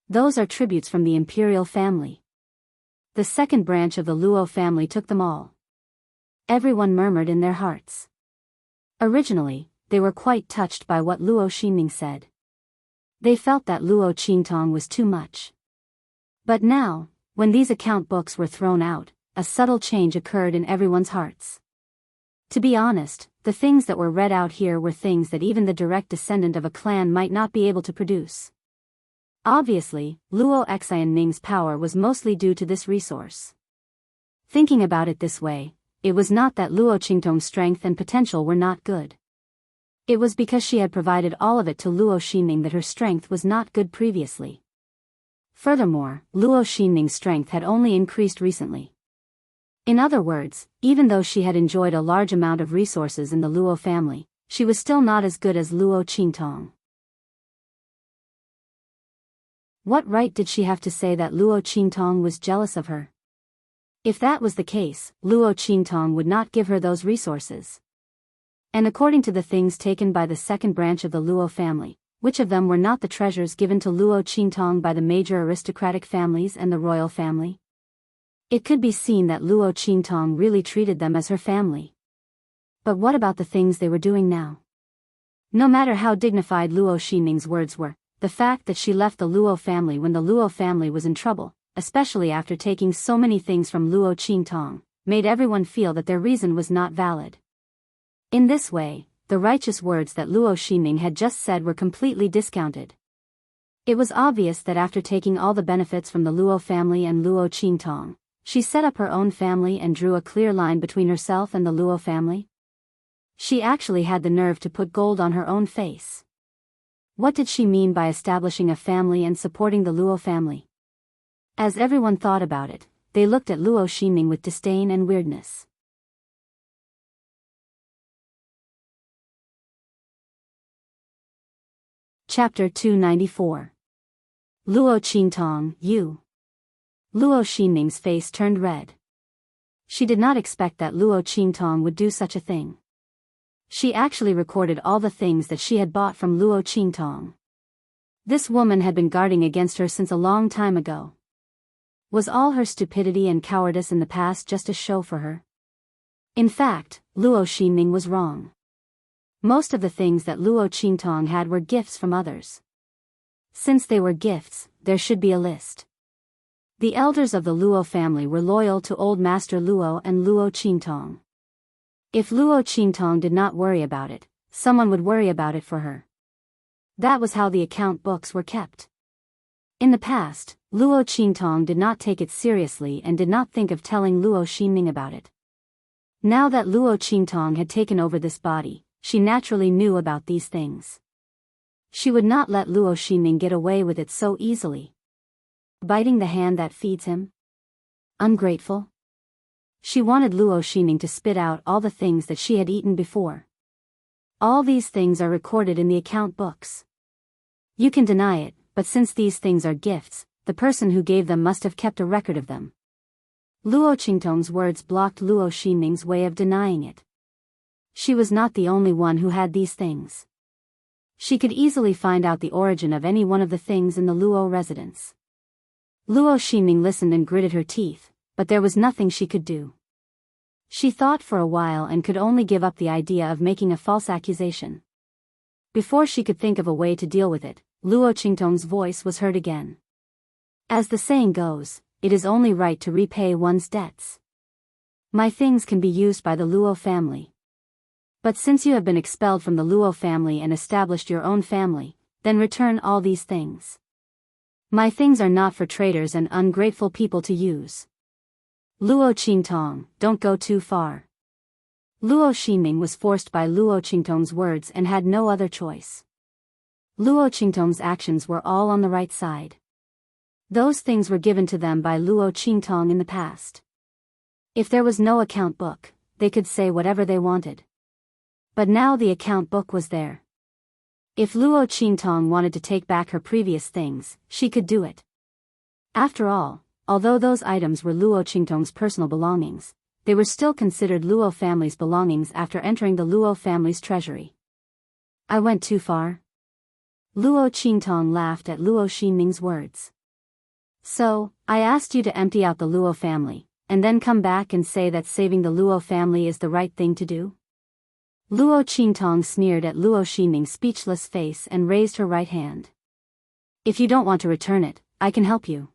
Those are tributes from the imperial family. The second branch of the Luo family took them all. Everyone murmured in their hearts. Originally, they were quite touched by what Luo Xinning said. They felt that Luo Qingtong was too much. But now, when these account books were thrown out, a subtle change occurred in everyone's hearts. To be honest, the things that were read out here were things that even the direct descendant of a clan might not be able to produce. Obviously, Luo Xianning's power was mostly due to this resource. Thinking about it this way, it was not that Luo Qingtong's strength and potential were not good. It was because she had provided all of it to Luo Xinning that her strength was not good previously. Furthermore, Luo Xinning's strength had only increased recently. In other words, even though she had enjoyed a large amount of resources in the Luo family, she was still not as good as Luo Qingtong. What right did she have to say that Luo Qingtong was jealous of her? If that was the case, Luo Qingtong would not give her those resources. And according to the things taken by the second branch of the Luo family, which of them were not the treasures given to Luo Qingtong by the major aristocratic families and the royal family? It could be seen that Luo Qingtong really treated them as her family. But what about the things they were doing now? No matter how dignified Luo Xinning's words were, the fact that she left the Luo family when the Luo family was in trouble, especially after taking so many things from Luo Qingtong, made everyone feel that their reason was not valid. In this way, the righteous words that Luo Xinning had just said were completely discounted. It was obvious that after taking all the benefits from the Luo family and Luo Qingtong, she set up her own family and drew a clear line between herself and the Luo family. She actually had the nerve to put gold on her own face. What did she mean by establishing a family and supporting the Luo family? As everyone thought about it, they looked at Luo Xinning with disdain and weirdness. Chapter 294. Luo Qingtong, you. Luo Xinning's face turned red. She did not expect that Luo Qingtong would do such a thing. She actually recorded all the things that she had bought from Luo Qingtong. This woman had been guarding against her since a long time ago. Was all her stupidity and cowardice in the past just a show for her? In fact, Luo Xinning was wrong. Most of the things that Luo Qingtong had were gifts from others. Since they were gifts, there should be a list. The elders of the Luo family were loyal to Old Master Luo and Luo Qingtong. If Luo Qingtong did not worry about it, someone would worry about it for her. That was how the account books were kept. In the past, Luo Qingtong did not take it seriously and did not think of telling Luo Xinming about it. Now that Luo Qingtong had taken over this body, she naturally knew about these things. She would not let Luo Xinming get away with it so easily. Biting the hand that feeds him? Ungrateful? She wanted Luo Xinming to spit out all the things that she had eaten before. All these things are recorded in the account books. You can deny it, but since these things are gifts, the person who gave them must have kept a record of them. Luo Qingtong's words blocked Luo Xinming's way of denying it. She was not the only one who had these things. She could easily find out the origin of any one of the things in the Luo residence. Luo Xinming listened and gritted her teeth, but there was nothing she could do. She thought for a while and could only give up the idea of making a false accusation. Before she could think of a way to deal with it, Luo Qingtong's voice was heard again. As the saying goes, it is only right to repay one's debts. My things can be used by the Luo family. But since you have been expelled from the Luo family and established your own family, then return all these things. My things are not for traitors and ungrateful people to use. Luo Qingtong, don't go too far. Luo Xinming was forced by Luo Qingtong's words and had no other choice. Luo Qingtong's actions were all on the right side. Those things were given to them by Luo Qingtong in the past. If there was no account book, they could say whatever they wanted. But now the account book was there. If Luo Qingtong wanted to take back her previous things, she could do it. After all, although those items were Luo Qingtong's personal belongings, they were still considered Luo family's belongings after entering the Luo family's treasury. I went too far? Luo Qingtong laughed at Luo Xinming's words. So, I asked you to empty out the Luo family, and then come back and say that saving the Luo family is the right thing to do? Luo Qingtong sneered at Luo Xinming's speechless face and raised her right hand. If you don't want to return it, I can help you.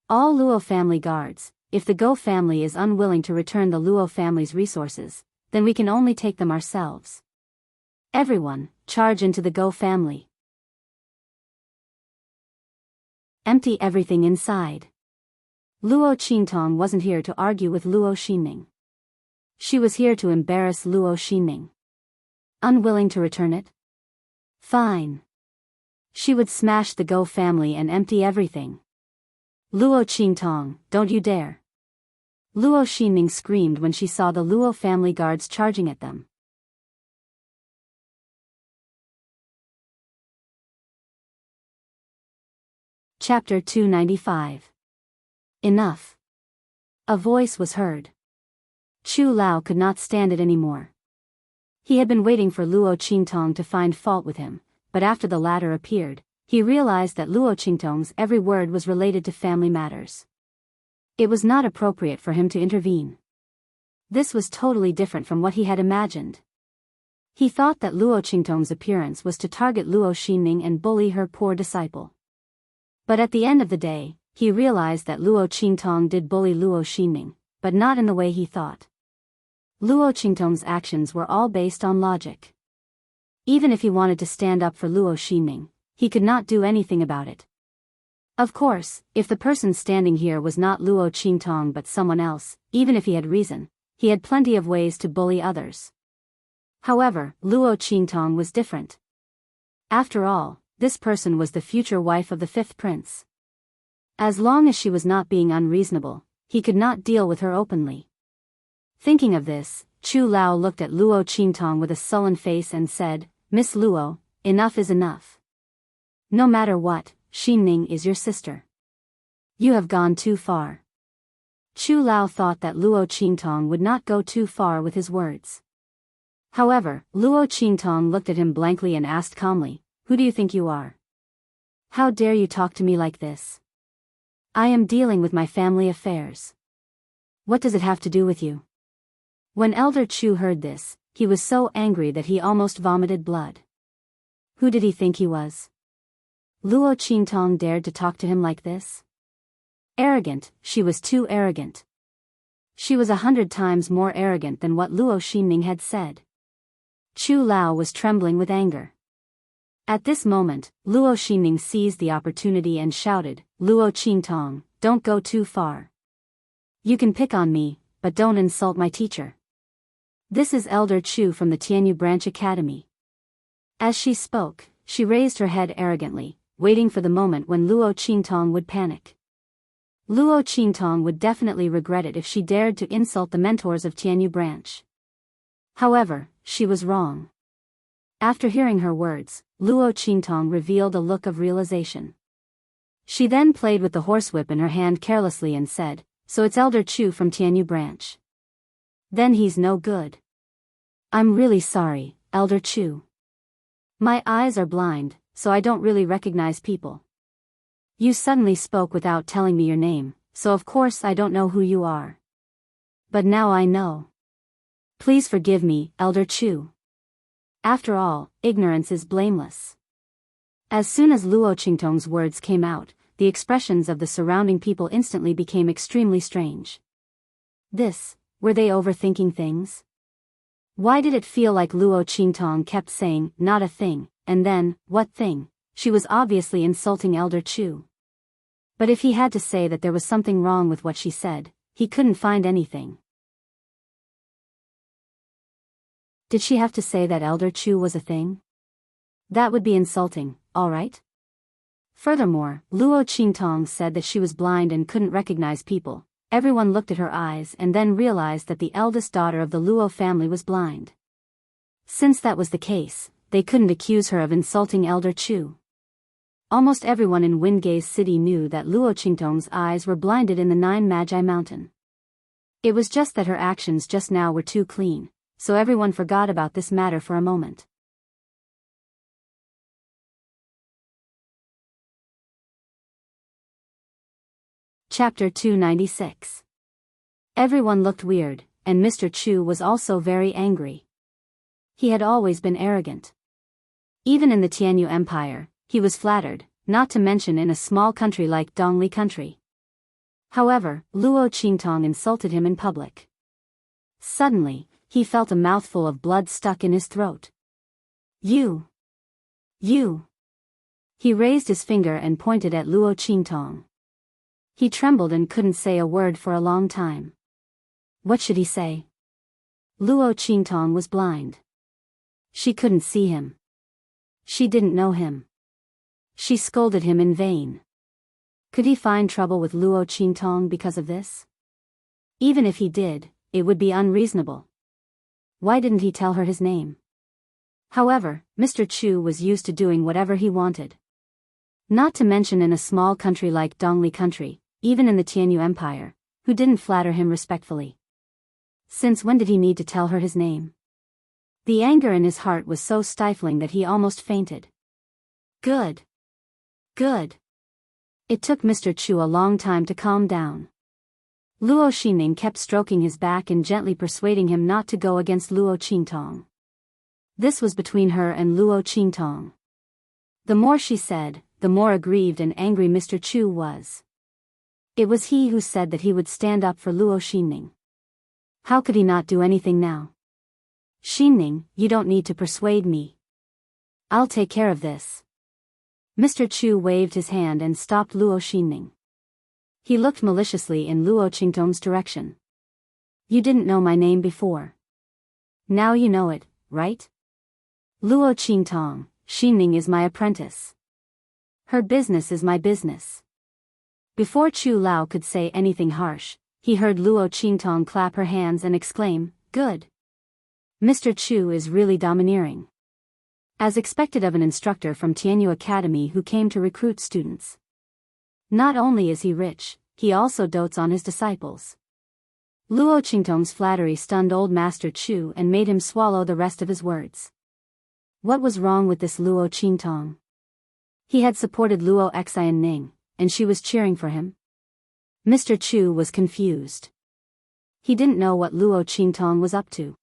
All Luo family guards, if the Go family is unwilling to return the Luo family's resources, then we can only take them ourselves. Everyone, charge into the Go family. Empty everything inside. Luo Qingtong wasn't here to argue with Luo Xinming. She was here to embarrass Luo Xinming. Unwilling to return it? Fine. She would smash the Go family and empty everything. Luo Qingtong, don't you dare. Luo Xinming screamed when she saw the Luo family guards charging at them. Chapter 295. Enough. A voice was heard. Chu Lao could not stand it anymore. He had been waiting for Luo Qingtong to find fault with him, but after the latter appeared, he realized that Luo Qingtong's every word was related to family matters. It was not appropriate for him to intervene. This was totally different from what he had imagined. He thought that Luo Qingtong's appearance was to target Luo Xinming and bully her poor disciple. But at the end of the day, he realized that Luo Qingtong did bully Luo Xinming, but not in the way he thought. Luo Qingtong's actions were all based on logic. Even if he wanted to stand up for Luo Xinming, he could not do anything about it. Of course, if the person standing here was not Luo Qingtong but someone else, even if he had reason, he had plenty of ways to bully others. However, Luo Qingtong was different. After all, this person was the future wife of the fifth prince. As long as she was not being unreasonable, he could not deal with her openly. Thinking of this, Chu Lao looked at Luo Qingtong with a sullen face and said, Miss Luo, enough is enough. No matter what, Xinming is your sister. You have gone too far. Chu Lao thought that Luo Qingtong would not go too far with his words. However, Luo Qingtong looked at him blankly and asked calmly, Who do you think you are? How dare you talk to me like this? I am dealing with my family affairs. What does it have to do with you? When Elder Chu heard this, he was so angry that he almost vomited blood. Who did he think he was? Luo Qingtong dared to talk to him like this? Arrogant, she was too arrogant. She was 100 times more arrogant than what Luo Xinming had said. Chu Lao was trembling with anger. At this moment, Luo Xinning seized the opportunity and shouted, "Luo Qingtong, don't go too far. You can pick on me, but don't insult my teacher. This is Elder Chu from the Tianyu Branch Academy." As she spoke, she raised her head arrogantly, waiting for the moment when Luo Qingtong would panic. Luo Qingtong would definitely regret it if she dared to insult the mentors of Tianyu Branch. However, she was wrong. After hearing her words, Luo Qingtong revealed a look of realization. She then played with the horsewhip in her hand carelessly and said, "So it's Elder Chu from Tianyu Branch. Then he's no good. I'm really sorry, Elder Chu. My eyes are blind, so I don't really recognize people. You suddenly spoke without telling me your name, so of course I don't know who you are. But now I know. Please forgive me, Elder Chu. After all, ignorance is blameless." As soon as Luo Qingtong's words came out, the expressions of the surrounding people instantly became extremely strange. Were they overthinking things? Why did it feel like Luo Qingtong kept saying, "Not a thing," and then, "What thing?" She was obviously insulting Elder Chu. But if he had to say that there was something wrong with what she said, he couldn't find anything. Did she have to say that Elder Chu was a thing? That would be insulting, alright? Furthermore, Luo Qingtong said that she was blind and couldn't recognize people. Everyone looked at her eyes and then realized that the eldest daughter of the Luo family was blind. Since that was the case, they couldn't accuse her of insulting Elder Chu. Almost everyone in Wingay's city knew that Luo Qingtong's eyes were blinded in the Nine Magi Mountain. It was just that her actions just now were too clean, so everyone forgot about this matter for a moment. Chapter 296. Everyone looked weird, and Mr. Chu was also very angry. He had always been arrogant. Even in the Tianyu Empire, he was flattered, not to mention in a small country like Dongli country. However, Luo Qingtong insulted him in public. Suddenly, he felt a mouthful of blood stuck in his throat. You! He raised his finger and pointed at Luo Qingtong. He trembled and couldn't say a word for a long time. What should he say? Luo Qingtong was blind. She couldn't see him. She didn't know him. She scolded him in vain. Could he find trouble with Luo Qingtong because of this? Even if he did, it would be unreasonable. Why didn't he tell her his name? However, Mr. Chu was used to doing whatever he wanted. Not to mention in a small country like Dongli country, even in the Tianyu Empire, who didn't flatter him respectfully. Since when did he need to tell her his name? The anger in his heart was so stifling that he almost fainted. Good. It took Mr. Chu a long time to calm down. Luo Xinning kept stroking his back and gently persuading him not to go against Luo Qingtong. This was between her and Luo Qingtong. The more she said, the more aggrieved and angry Mr. Chu was. It was he who said that he would stand up for Luo Xinning. How could he not do anything now? Xinning, you don't need to persuade me. I'll take care of this. Mr. Chu waved his hand and stopped Luo Xinning. He looked maliciously in Luo Qingtong's direction. You didn't know my name before. Now you know it, right? Luo Qingtong, Xinning is my apprentice. Her business is my business. Before Chu Lao could say anything harsh, he heard Luo Qingtong clap her hands and exclaim, "Good. Mr. Chu is really domineering." As expected of an instructor from Tianyu Academy who came to recruit students. Not only is he rich, he also dotes on his disciples. Luo Qingtong's flattery stunned old Master Chu and made him swallow the rest of his words. What was wrong with this Luo Qingtong? He had supported Luo Xianning, and she was cheering for him. Mr. Chu was confused. He didn't know what Luo Qingtong was up to.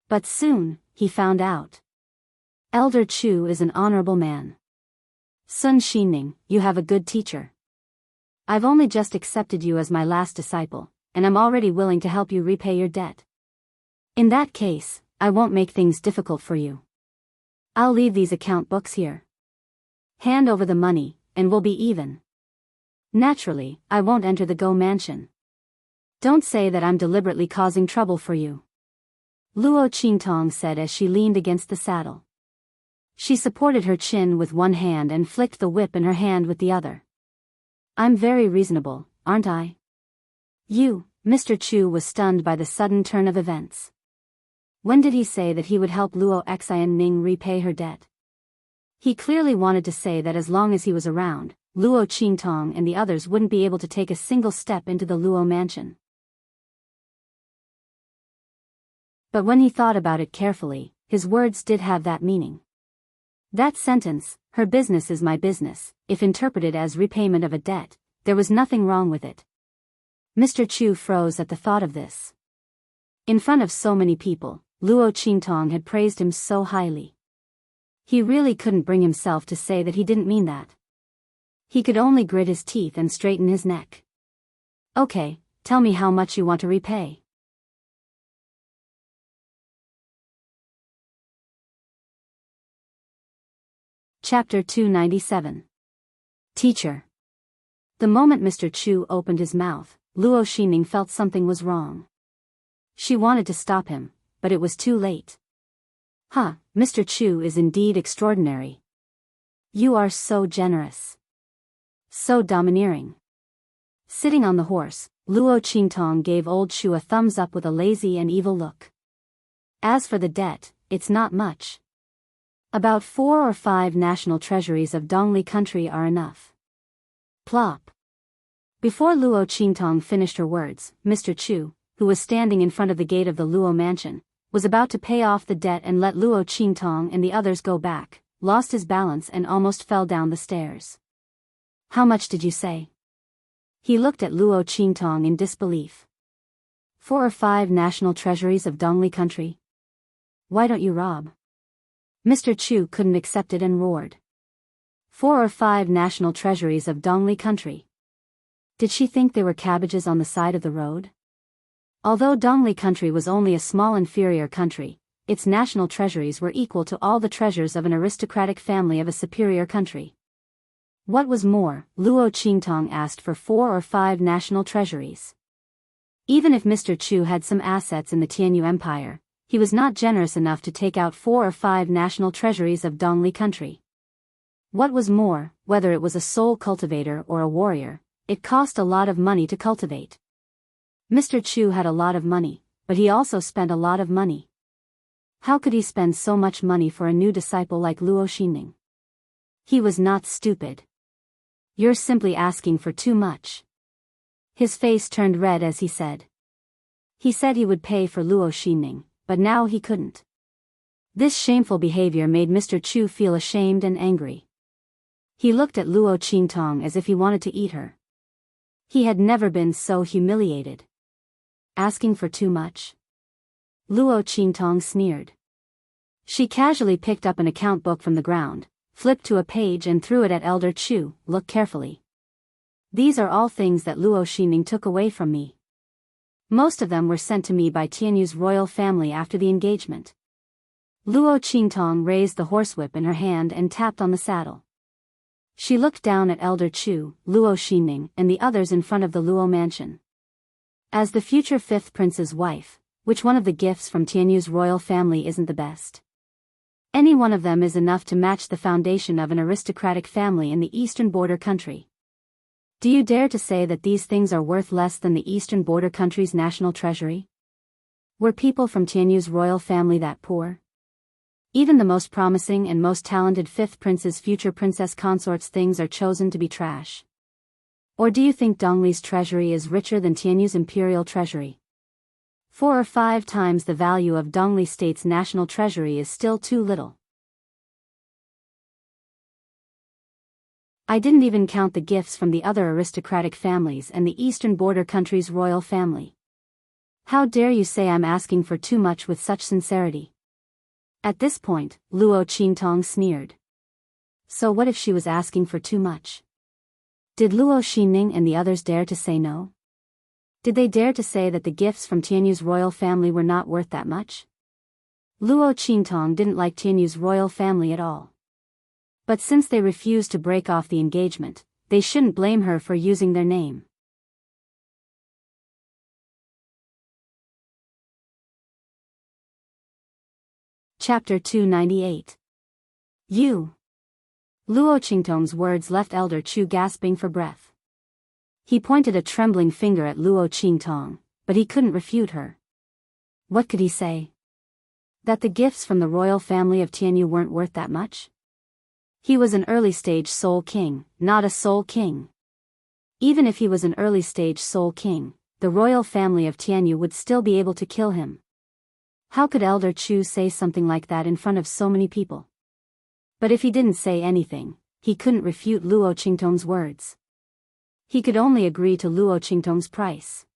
But soon, he found out. Elder Chu is an honorable man. Sun Xinning, you have a good teacher. I've only just accepted you as my last disciple, and I'm already willing to help you repay your debt. In that case, I won't make things difficult for you. I'll leave these account books here. Hand over the money, and we'll be even. Naturally, I won't enter the Go mansion. Don't say that I'm deliberately causing trouble for you. Luo Qingtong said as she leaned against the saddle. She supported her chin with one hand and flicked the whip in her hand with the other. I'm very reasonable, aren't I? You, Mr. Chu was stunned by the sudden turn of events. When did he say that he would help Luo Xianning repay her debt? He clearly wanted to say that as long as he was around, Luo Qingtong and the others wouldn't be able to take a single step into the Luo mansion. But when he thought about it carefully, his words did have that meaning. That sentence, her business is my business, if interpreted as repayment of a debt, there was nothing wrong with it. Mr. Chu froze at the thought of this. In front of so many people, Luo Qingtong had praised him so highly. He really couldn't bring himself to say that he didn't mean that. He could only grit his teeth and straighten his neck. Okay, tell me how much you want to repay. Chapter 297. Teacher. The moment Mr. Chu opened his mouth, Luo Xining felt something was wrong. She wanted to stop him, but it was too late. Mr. Chu is indeed extraordinary. You are so generous. So domineering. Sitting on the horse, Luo Qingtong gave old Chu a thumbs up with a lazy and evil look. As for the debt, it's not much. About 4 or 5 national treasuries of Dongli country are enough. Plop. Before Luo Qingtong finished her words, Mr. Chu, who was standing in front of the gate of the Luo mansion, was about to pay off the debt and let Luo Qingtong and the others go back, lost his balance and almost fell down the stairs. How much did you say? He looked at Luo Qingtong in disbelief. 4 or 5 national treasuries of Dongli country? Why don't you rob? Mr. Chu couldn't accept it and roared. 4 or 5 national treasuries of Dongli country. Did she think they were cabbages on the side of the road? Although Dongli country was only a small inferior country, its national treasuries were equal to all the treasures of an aristocratic family of a superior country. What was more, Luo Qingtong asked for 4 or 5 national treasuries. Even if Mr. Chu had some assets in the Tianyu Empire, he was not generous enough to take out 4 or 5 national treasuries of Dongli country. What was more, whether it was a soul cultivator or a warrior, it cost a lot of money to cultivate. Mr. Chu had a lot of money, but he also spent a lot of money. How could he spend so much money for a new disciple like Luo Xining? He was not stupid. You're simply asking for too much. His face turned red as he said. He said he would pay for Luo Xining, but now he couldn't. This shameful behavior made Mr. Chu feel ashamed and angry. He looked at Luo Qingtong as if he wanted to eat her. He had never been so humiliated. Asking for too much? Luo Qingtong sneered. She casually picked up an account book from the ground, flipped to a page and threw it at Elder Chu. Look carefully. These are all things that Luo Xining took away from me. Most of them were sent to me by Tianyu's royal family after the engagement. Luo Qingtong raised the horsewhip in her hand and tapped on the saddle. She looked down at Elder Chu, Luo Xining, and the others in front of the Luo mansion. As the future 5th prince's wife, which one of the gifts from Tianyu's royal family isn't the best? Any one of them is enough to match the foundation of an aristocratic family in the eastern border country. Do you dare to say that these things are worth less than the eastern border country's national treasury? Were people from Tianyu's royal family that poor? Even the most promising and most talented 5th prince's future princess consort's things are chosen to be trash. Or do you think Dongli's treasury is richer than Tianyu's imperial treasury? 4 or 5 times the value of Dongli State's national treasury is still too little. I didn't even count the gifts from the other aristocratic families and the eastern border country's royal family. How dare you say I'm asking for too much with such sincerity? At this point, Luo Qingtong sneered. So what if she was asking for too much? Did Luo Xining and the others dare to say no? Did they dare to say that the gifts from Tianyu's royal family were not worth that much? Luo Qingtong didn't like Tianyu's royal family at all. But since they refused to break off the engagement, they shouldn't blame her for using their name. Chapter 298. You. Luo Qingtong's words left Elder Chu gasping for breath. He pointed a trembling finger at Luo Qingtong, but he couldn't refute her. What could he say? That the gifts from the royal family of Tianyu weren't worth that much? He was an early-stage soul king, not a soul king. Even if he was an early-stage soul king, the royal family of Tianyu would still be able to kill him. How could Elder Chu say something like that in front of so many people? But if he didn't say anything, he couldn't refute Luo Qingtong's words. He could only agree to Luo Qingtong's price.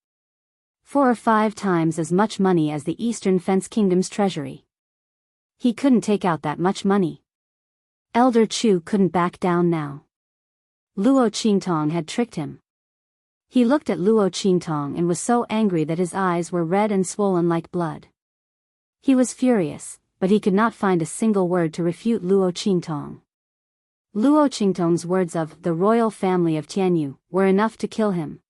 4 or 5 times as much money as the Eastern Fence Kingdom's treasury. He couldn't take out that much money. Elder Chu couldn't back down now. Luo Qingtong had tricked him. He looked at Luo Qingtong and was so angry that his eyes were red and swollen like blood. He was furious, but he could not find a single word to refute Luo Qingtong. Luo Qingtong's words of the royal family of Tianyu were enough to kill him.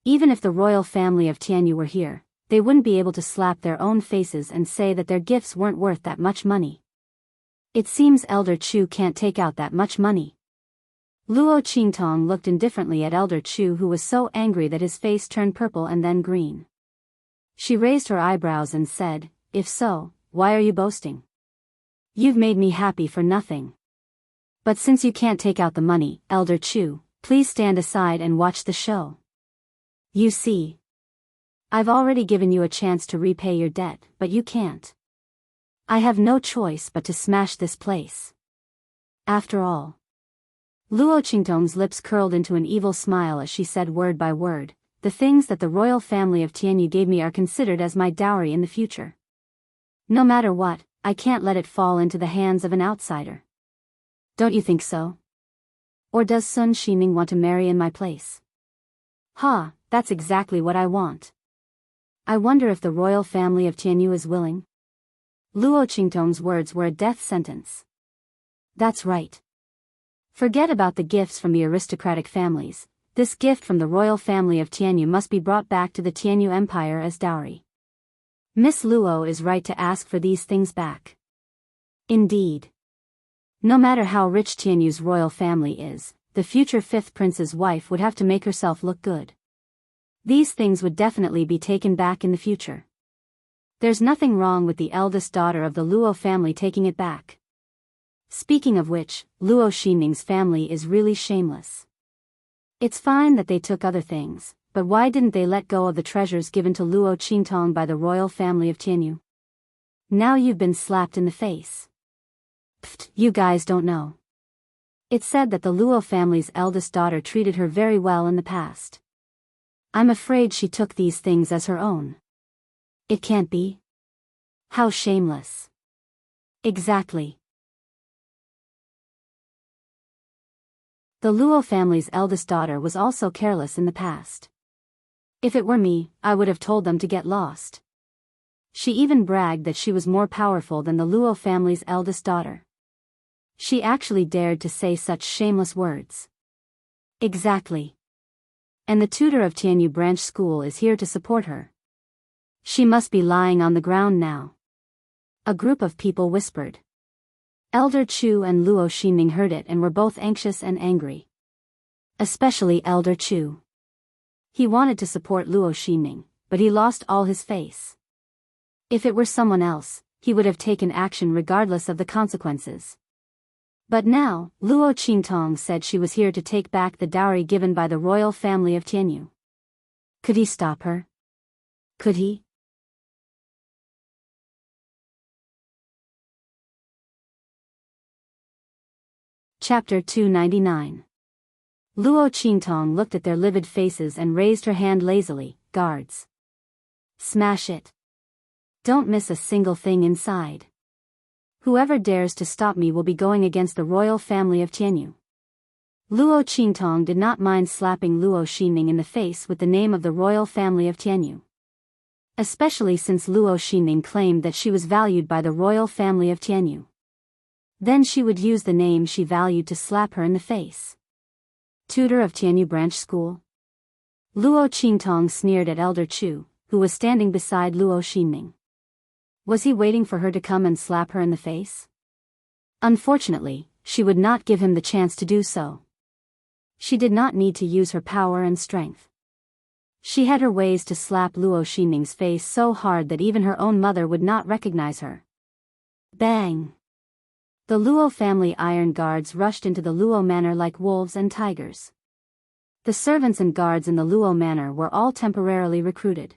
Even if the royal family of Tianyu were here, they wouldn't be able to slap their own faces and say that their gifts weren't worth that much money. It seems Elder Chu can't take out that much money. Luo Qingtong looked indifferently at Elder Chu, who was so angry that his face turned purple and then green. She raised her eyebrows and said, "If so, why are you boasting? You've made me happy for nothing. But since you can't take out the money, Elder Chu, please stand aside and watch the show. You see, I've already given you a chance to repay your debt, but you can't. I have no choice but to smash this place. After all." Luo Qingtong's lips curled into an evil smile as she said word by word, "The things that the royal family of Tianyu gave me are considered as my dowry in the future. No matter what, I can't let it fall into the hands of an outsider. Don't you think so? Or does Sun Ximing want to marry in my place? Ha, that's exactly what I want. I wonder if the royal family of Tianyu is willing?" Luo Qingtong's words were a death sentence. That's right. Forget about the gifts from the aristocratic families. This gift from the royal family of Tianyu must be brought back to the Tianyu Empire as dowry. Miss Luo is right to ask for these things back. Indeed. No matter how rich Tianyu's royal family is, the future 5th prince's wife would have to make herself look good. These things would definitely be taken back in the future. There's nothing wrong with the eldest daughter of the Luo family taking it back. Speaking of which, Luo Ximing's family is really shameless. It's fine that they took other things, but why didn't they let go of the treasures given to Luo Qingtong by the royal family of Tianyu? Now you've been slapped in the face. Pfft, you guys don't know. It's said that the Luo family's eldest daughter treated her very well in the past. I'm afraid she took these things as her own. It can't be. How shameless. Exactly. The Luo family's eldest daughter was also careless in the past. If it were me, I would have told them to get lost. She even bragged that she was more powerful than the Luo family's eldest daughter. She actually dared to say such shameless words. Exactly. And the tutor of Tianyu Branch School is here to support her. She must be lying on the ground now. A group of people whispered. Elder Chu and Luo Ximing heard it and were both anxious and angry. Especially Elder Chu. He wanted to support Luo Ximing, but he lost all his face. If it were someone else, he would have taken action regardless of the consequences. But now, Luo Qingtong said she was here to take back the dowry given by the royal family of Tianyu. Could he stop her? Could he? Chapter 299. Luo Qingtong looked at their livid faces and raised her hand lazily. Guards. Smash it. Don't miss a single thing inside. Whoever dares to stop me will be going against the royal family of Tianyu. Luo Qingtong did not mind slapping Luo Ximing in the face with the name of the royal family of Tianyu. especially since Luo Xinning claimed that she was valued by the royal family of Tianyu. Then she would use the name she valued to slap her in the face. Tutor of Tianyu Branch School? Luo Qingtong sneered at Elder Chu, who was standing beside Luo Xinning. Was he waiting for her to come and slap her in the face? Unfortunately, she would not give him the chance to do so. She did not need to use her power and strength. She had her ways to slap Luo Xinning's face so hard that even her own mother would not recognize her. Bang! The Luo family iron guards rushed into the Luo manor like wolves and tigers. The servants and guards in the Luo manor were all temporarily recruited.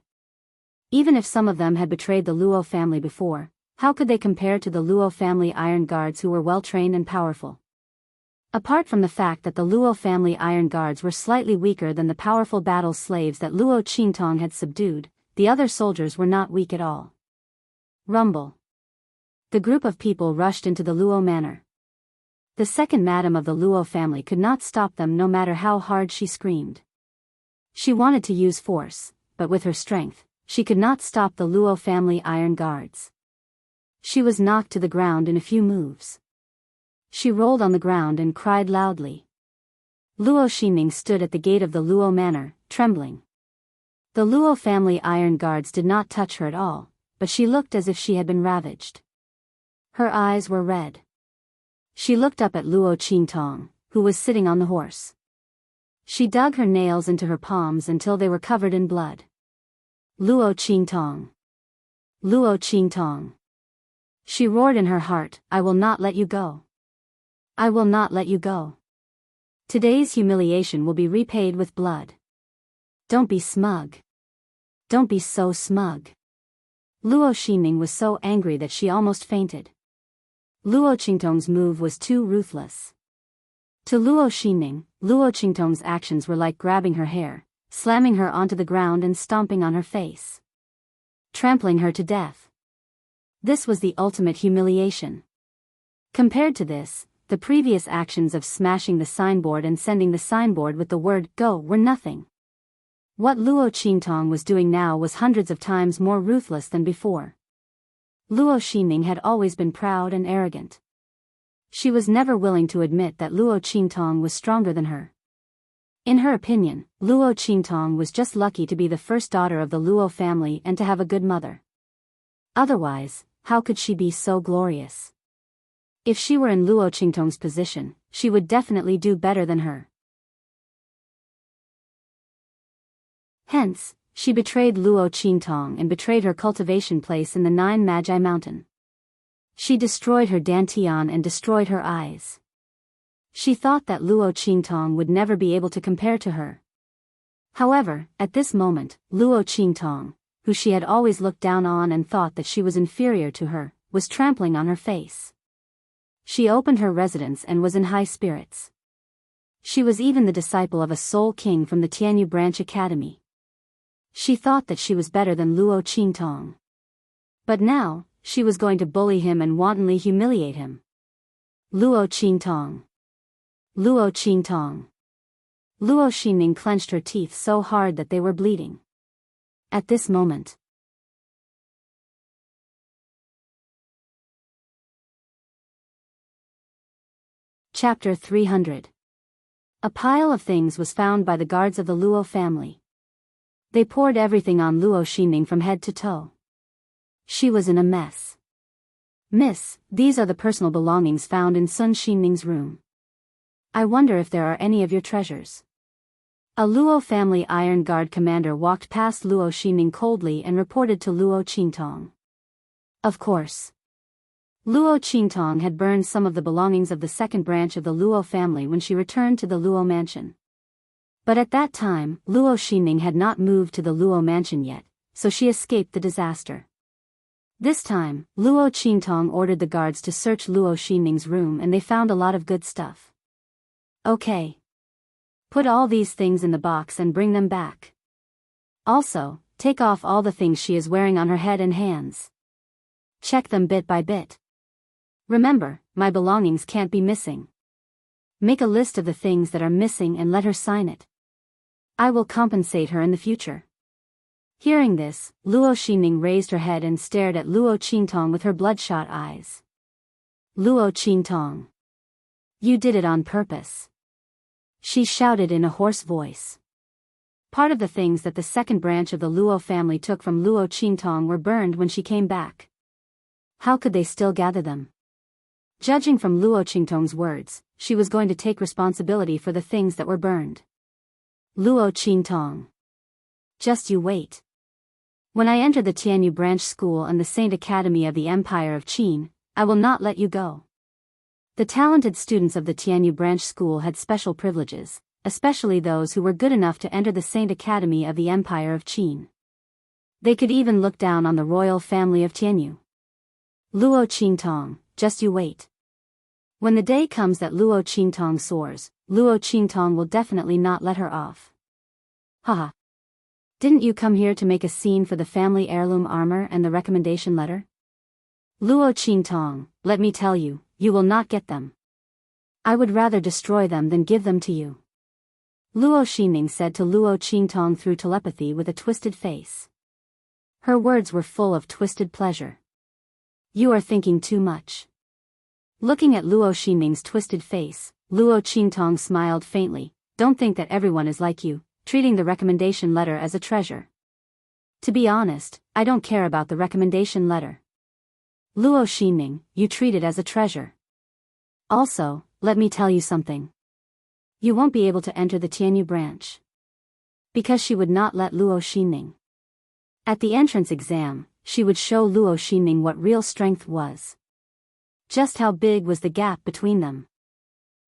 Even if some of them had betrayed the Luo family before, how could they compare to the Luo family iron guards who were well-trained and powerful? Apart from the fact that the Luo family iron guards were slightly weaker than the powerful battle slaves that Luo Qingtong had subdued, the other soldiers were not weak at all. Rumble. The group of people rushed into the Luo manor. The second madam of the Luo family could not stop them no matter how hard she screamed. She wanted to use force, but with her strength, she could not stop the Luo family iron guards. She was knocked to the ground in a few moves. She rolled on the ground and cried loudly. Luo Xinning stood at the gate of the Luo manor, trembling. The Luo family iron guards did not touch her at all, but she looked as if she had been ravaged. Her eyes were red. She looked up at Luo Qingtong, who was sitting on the horse. She dug her nails into her palms until they were covered in blood. Luo Qingtong. Luo Qingtong. She roared in her heart, I will not let you go. I will not let you go. Today's humiliation will be repaid with blood. Don't be smug. Don't be so smug. Luo Xinning was so angry that she almost fainted. Luo Qingtong's move was too ruthless. To Luo Xinning, Luo Qingtong's actions were like grabbing her hair, slamming her onto the ground and stomping on her face. Trampling her to death. This was the ultimate humiliation. Compared to this, the previous actions of smashing the signboard and sending the signboard with the word "Go" were nothing. What Luo Qingtong was doing now was hundreds of times more ruthless than before. Luo Xinning had always been proud and arrogant. She was never willing to admit that Luo Qingtong was stronger than her. In her opinion, Luo Qingtong was just lucky to be the first daughter of the Luo family and to have a good mother. Otherwise, how could she be so glorious? If she were in Luo Qingtong's position, she would definitely do better than her. Hence, she betrayed Luo Qingtong and betrayed her cultivation place in the Nine Magi Mountain. She destroyed her dantian and destroyed her eyes. She thought that Luo Qingtong would never be able to compare to her. However, at this moment, Luo Qingtong, who she had always looked down on and thought that she was inferior to her, was trampling on her face. She opened her residence and was in high spirits. She was even the disciple of a soul king from the Tianyu Branch Academy. She thought that she was better than Luo Qingtong. But now, she was going to bully him and wantonly humiliate him. Luo Qingtong. Luo Qingtong. Luo Xinning clenched her teeth so hard that they were bleeding. At this moment, Chapter 300. A pile of things was found by the guards of the Luo family. They poured everything on Luo Xinning from head to toe. She was in a mess. Miss, these are the personal belongings found in Sun Xinning's room. I wonder if there are any of your treasures. A Luo family iron guard commander walked past Luo Xinning coldly and reported to Luo Qingtong. Of course. Luo Qingtong had burned some of the belongings of the second branch of the Luo family when she returned to the Luo mansion. But at that time, Luo Xinning had not moved to the Luo mansion yet, so she escaped the disaster. This time, Luo Qingtong ordered the guards to search Luo Xinning's room and they found a lot of good stuff. Okay. Put all these things in the box and bring them back. Also, take off all the things she is wearing on her head and hands. Check them bit by bit. Remember, my belongings can't be missing. Make a list of the things that are missing and let her sign it. I will compensate her in the future. Hearing this, Luo Xinning raised her head and stared at Luo Qingtong with her bloodshot eyes. Luo Qingtong. You did it on purpose. She shouted in a hoarse voice. Part of the things that the second branch of the Luo family took from Luo Qingtong were burned when she came back. How could they still gather them? Judging from Luo Qingtong's words, she was going to take responsibility for the things that were burned. Luo Qingtong. Just you wait. When I enter the Tianyu Branch School and the Saint Academy of the Empire of Qin, I will not let you go. The talented students of the Tianyu Branch School had special privileges, especially those who were good enough to enter the Saint Academy of the Empire of Qin. They could even look down on the royal family of Tianyu. Luo Qingtong, just you wait. When the day comes that Luo Qingtong soars, Luo Qingtong will definitely not let her off. Haha. Didn't you come here to make a scene for the family heirloom armor and the recommendation letter? Luo Qingtong, let me tell you, you will not get them. I would rather destroy them than give them to you. Luo Xinning said to Luo Qingtong through telepathy with a twisted face. Her words were full of twisted pleasure. You are thinking too much. Looking at Luo Xinning's twisted face, Luo Qingtong smiled faintly. Don't think that everyone is like you, treating the recommendation letter as a treasure. To be honest, I don't care about the recommendation letter. Luo Xinning, you treat it as a treasure. Also, let me tell you something. You won't be able to enter the Tianyu branch. Because she would not let Luo Xinning. At the entrance exam, she would show Luo Xinning what real strength was. Just how big was the gap between them.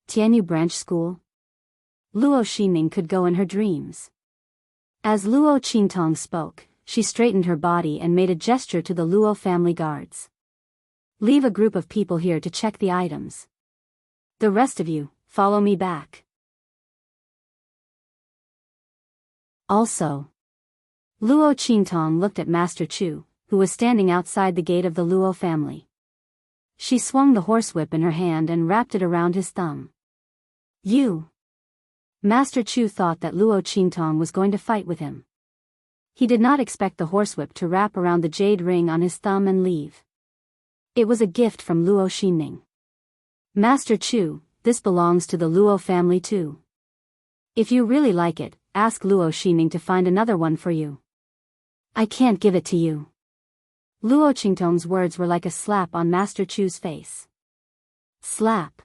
Tianyu branch school? Luo Xinning could go in her dreams. As Luo Qingtong spoke, she straightened her body and made a gesture to the Luo family guards. Leave a group of people here to check the items. The rest of you, follow me back. Also, Luo Qingtong looked at Master Chu, who was standing outside the gate of the Luo family. She swung the horsewhip in her hand and wrapped it around his thumb. You! Master Chu thought that Luo Qingtong was going to fight with him. He did not expect the horsewhip to wrap around the jade ring on his thumb and leave. It was a gift from Luo Xinning. Master Chu, this belongs to the Luo family too. If you really like it, ask Luo Xinning to find another one for you. I can't give it to you. Luo Qingtong's words were like a slap on Master Chu's face. Slap.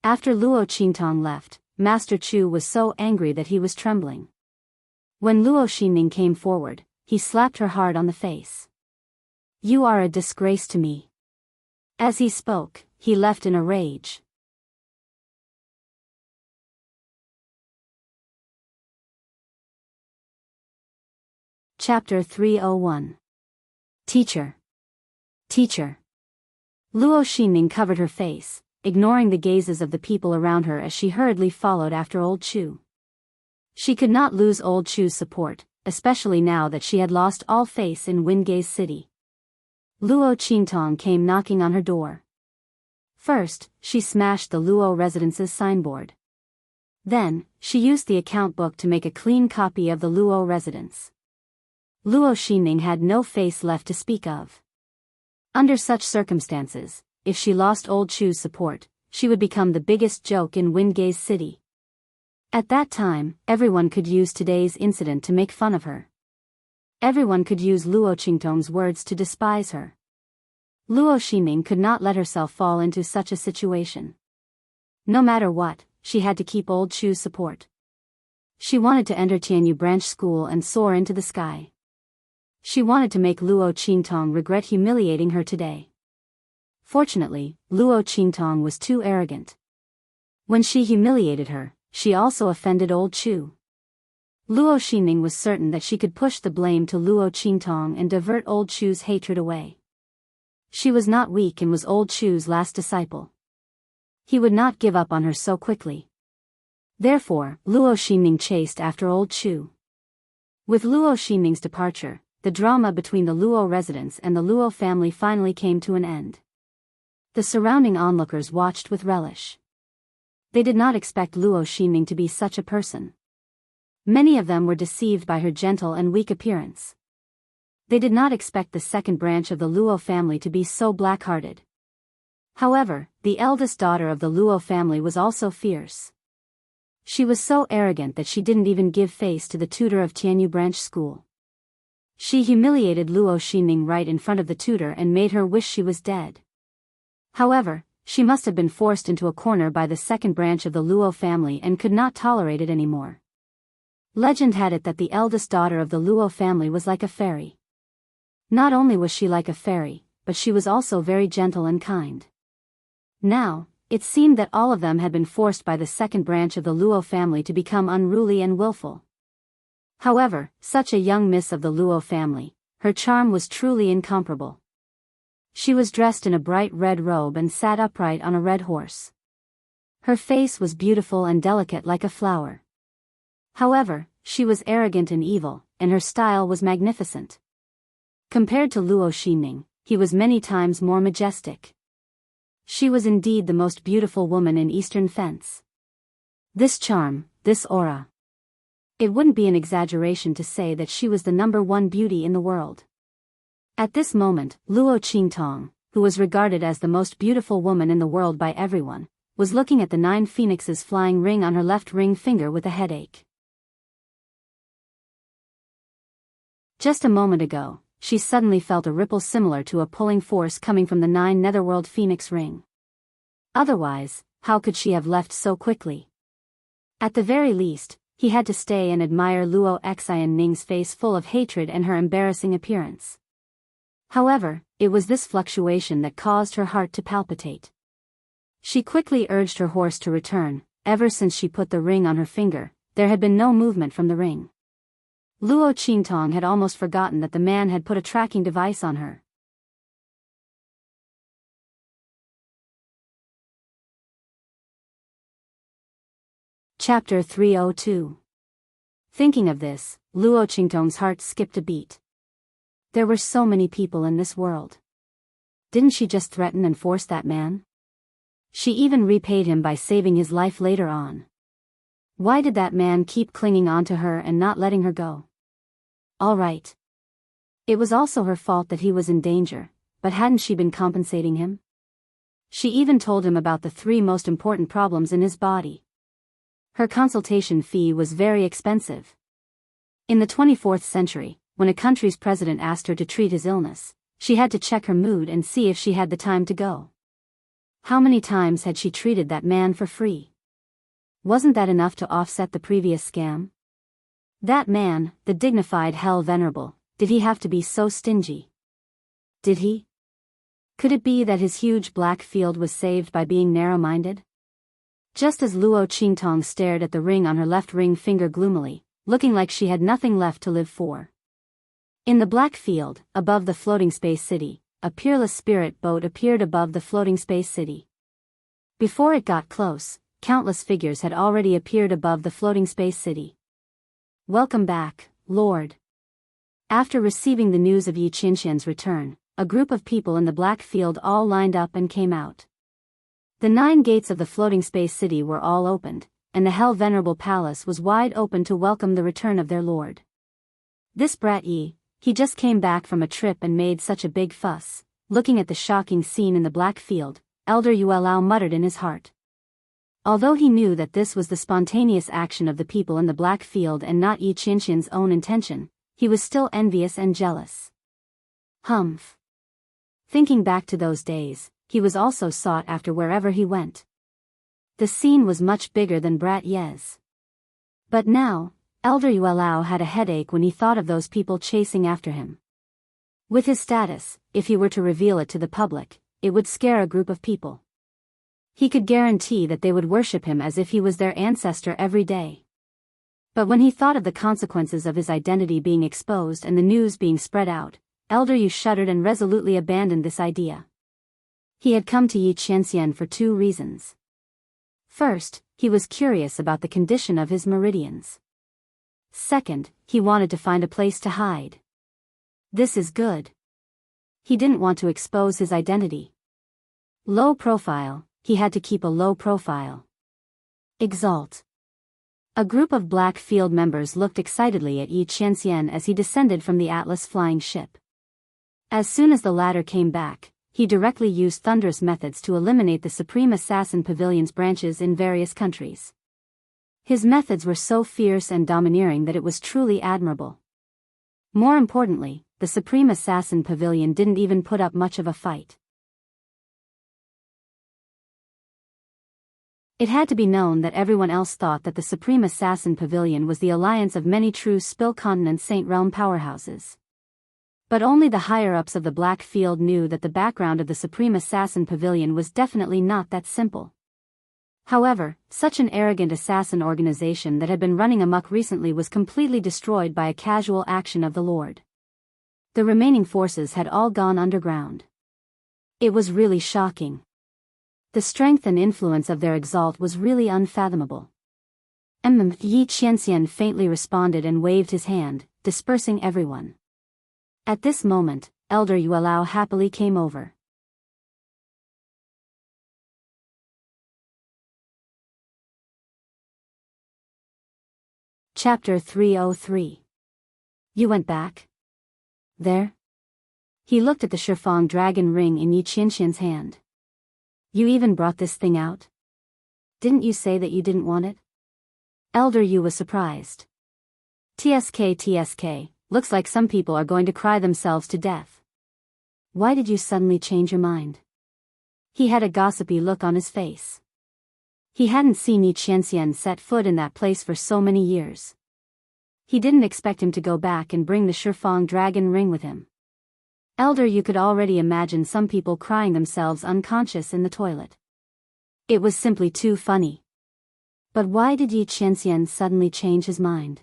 After Luo Qingtong left, Master Chu was so angry that he was trembling. When Luo Xinning came forward, he slapped her hard on the face. You are a disgrace to me. As he spoke, he left in a rage. Chapter 301. Teacher. Teacher. Luo Xinning covered her face, ignoring the gazes of the people around her as she hurriedly followed after old Chu. She could not lose old Chu's support, especially now that she had lost all faith in Wingaze City. Luo Qingtong came knocking on her door. First, she smashed the Luo residence's signboard. Then, she used the account book to make a clean copy of the Luo residence. Luo Xinning had no face left to speak of. Under such circumstances, if she lost old Chu's support, she would become the biggest joke in Wingaze City. At that time, everyone could use today's incident to make fun of her. Everyone could use Luo Qingtong's words to despise her. Luo Xinning could not let herself fall into such a situation. No matter what, she had to keep old Chu's support. She wanted to enter Tianyu Branch School and soar into the sky. She wanted to make Luo Qingtong regret humiliating her today. Fortunately, Luo Qingtong was too arrogant. When she humiliated her, she also offended old Chu. Luo Xinning was certain that she could push the blame to Luo Qingtong and divert old Chu's hatred away. She was not weak and was old Chu's last disciple. He would not give up on her so quickly. Therefore, Luo Xinning chased after old Chu. With Luo Xinning's departure, the drama between the Luo residents and the Luo family finally came to an end. The surrounding onlookers watched with relish. They did not expect Luo Xinning to be such a person. Many of them were deceived by her gentle and weak appearance. They did not expect the second branch of the Luo family to be so black-hearted. However, the eldest daughter of the Luo family was also fierce. She was so arrogant that she didn't even give face to the tutor of Tianyu branch school. She humiliated Luo Xinning right in front of the tutor and made her wish she was dead. However, she must have been forced into a corner by the second branch of the Luo family and could not tolerate it anymore. Legend had it that the eldest daughter of the Luo family was like a fairy. Not only was she like a fairy, but she was also very gentle and kind. Now, it seemed that all of them had been forced by the second branch of the Luo family to become unruly and willful. However, such a young miss of the Luo family, her charm was truly incomparable. She was dressed in a bright red robe and sat upright on a red horse. Her face was beautiful and delicate like a flower. However, she was arrogant and evil, and her style was magnificent. Compared to Luo Xinning, he was many times more majestic. She was indeed the most beautiful woman in Eastern Fence. This charm, this aura. It wouldn't be an exaggeration to say that she was the #1 beauty in the world. At this moment, Luo Qingtong, who was regarded as the most beautiful woman in the world by everyone, was looking at the 9 phoenixes flying ring on her left ring finger with a headache. Just a moment ago, she suddenly felt a ripple similar to a pulling force coming from the 9 netherworld phoenix ring. Otherwise, how could she have left so quickly? At the very least, he had to stay and admire Luo Xianning's face full of hatred and her embarrassing appearance. However, it was this fluctuation that caused her heart to palpitate. She quickly urged her horse to return. Ever since she put the ring on her finger, there had been no movement from the ring. Luo Qingtong had almost forgotten that the man had put a tracking device on her. Chapter 302. Thinking of this, Luo Qingtong's heart skipped a beat. There were so many people in this world. Didn't she just threaten and force that man? She even repaid him by saving his life later on. Why did that man keep clinging on to her and not letting her go? All right. It was also her fault that he was in danger, but hadn't she been compensating him? She even told him about the 3 most important problems in his body. Her consultation fee was very expensive. In the 24th century, when a country's president asked her to treat his illness, she had to check her mood and see if she had the time to go. How many times had she treated that man for free? Wasn't that enough to offset the previous scam? That man, the dignified Hell Venerable, did he have to be so stingy? Did he? Could it be that his huge black field was saved by being narrow-minded? Just as Luo Qingtong stared at the ring on her left ring finger gloomily, looking like she had nothing left to live for. In the black field, above the floating space city, a peerless spirit boat appeared above the floating space city. Before it got close, countless figures had already appeared above the floating space city. Welcome back, Lord. After receiving the news of Yi Qinxian's return, a group of people in the black field all lined up and came out. The 9 gates of the floating space city were all opened, and the Hell Venerable Palace was wide open to welcome the return of their lord. This brat Yi, he just came back from a trip and made such a big fuss. Looking at the shocking scene in the black field, Elder Yuelao muttered in his heart. Although he knew that this was the spontaneous action of the people in the black field and not Yi Qinxian's own intention, he was still envious and jealous. Humph. Thinking back to those days, he was also sought after wherever he went. The scene was much bigger than Brat Ye's. But now, Elder Yuelao had a headache when he thought of those people chasing after him. With his status, if he were to reveal it to the public, it would scare a group of people. He could guarantee that they would worship him as if he was their ancestor every day. But when he thought of the consequences of his identity being exposed and the news being spread out, Elder Yu shuddered and resolutely abandoned this idea. He had come to Yi Qianxian for 2 reasons. First, he was curious about the condition of his meridians. Second, he wanted to find a place to hide. This is good. He didn't want to expose his identity. Low profile, he had to keep a low profile. Exalt. A group of Black Field members looked excitedly at Yi Qianxian as he descended from the Atlas flying ship. As soon as the latter came back, he directly used thunderous methods to eliminate the Supreme Assassin Pavilion's branches in various countries. His methods were so fierce and domineering that it was truly admirable. More importantly, the Supreme Assassin Pavilion didn't even put up much of a fight. It had to be known that everyone else thought that the Supreme Assassin Pavilion was the alliance of many true Spill Continent Saint Realm powerhouses. But only the higher-ups of the Black Field knew that the background of the Supreme Assassin Pavilion was definitely not that simple. However, such an arrogant assassin organization that had been running amok recently was completely destroyed by a casual action of the Lord. The remaining forces had all gone underground. It was really shocking. The strength and influence of their exalt was really unfathomable. Yi Qianxian faintly responded and waved his hand, dispersing everyone. At this moment, Elder Yuelao happily came over. Chapter 303. You went back? There? He looked at the Shifang dragon ring in Yi Qianxian's hand. You even brought this thing out? Didn't you say that you didn't want it? Elder Yu was surprised. TSK, looks like some people are going to cry themselves to death. Why did you suddenly change your mind? He had a gossipy look on his face. He hadn't seen Yi Qianxian set foot in that place for so many years. He didn't expect him to go back and bring the Shifang dragon ring with him. Elder Yu could already imagine some people crying themselves unconscious in the toilet. It was simply too funny. But why did Yi Qianxian suddenly change his mind?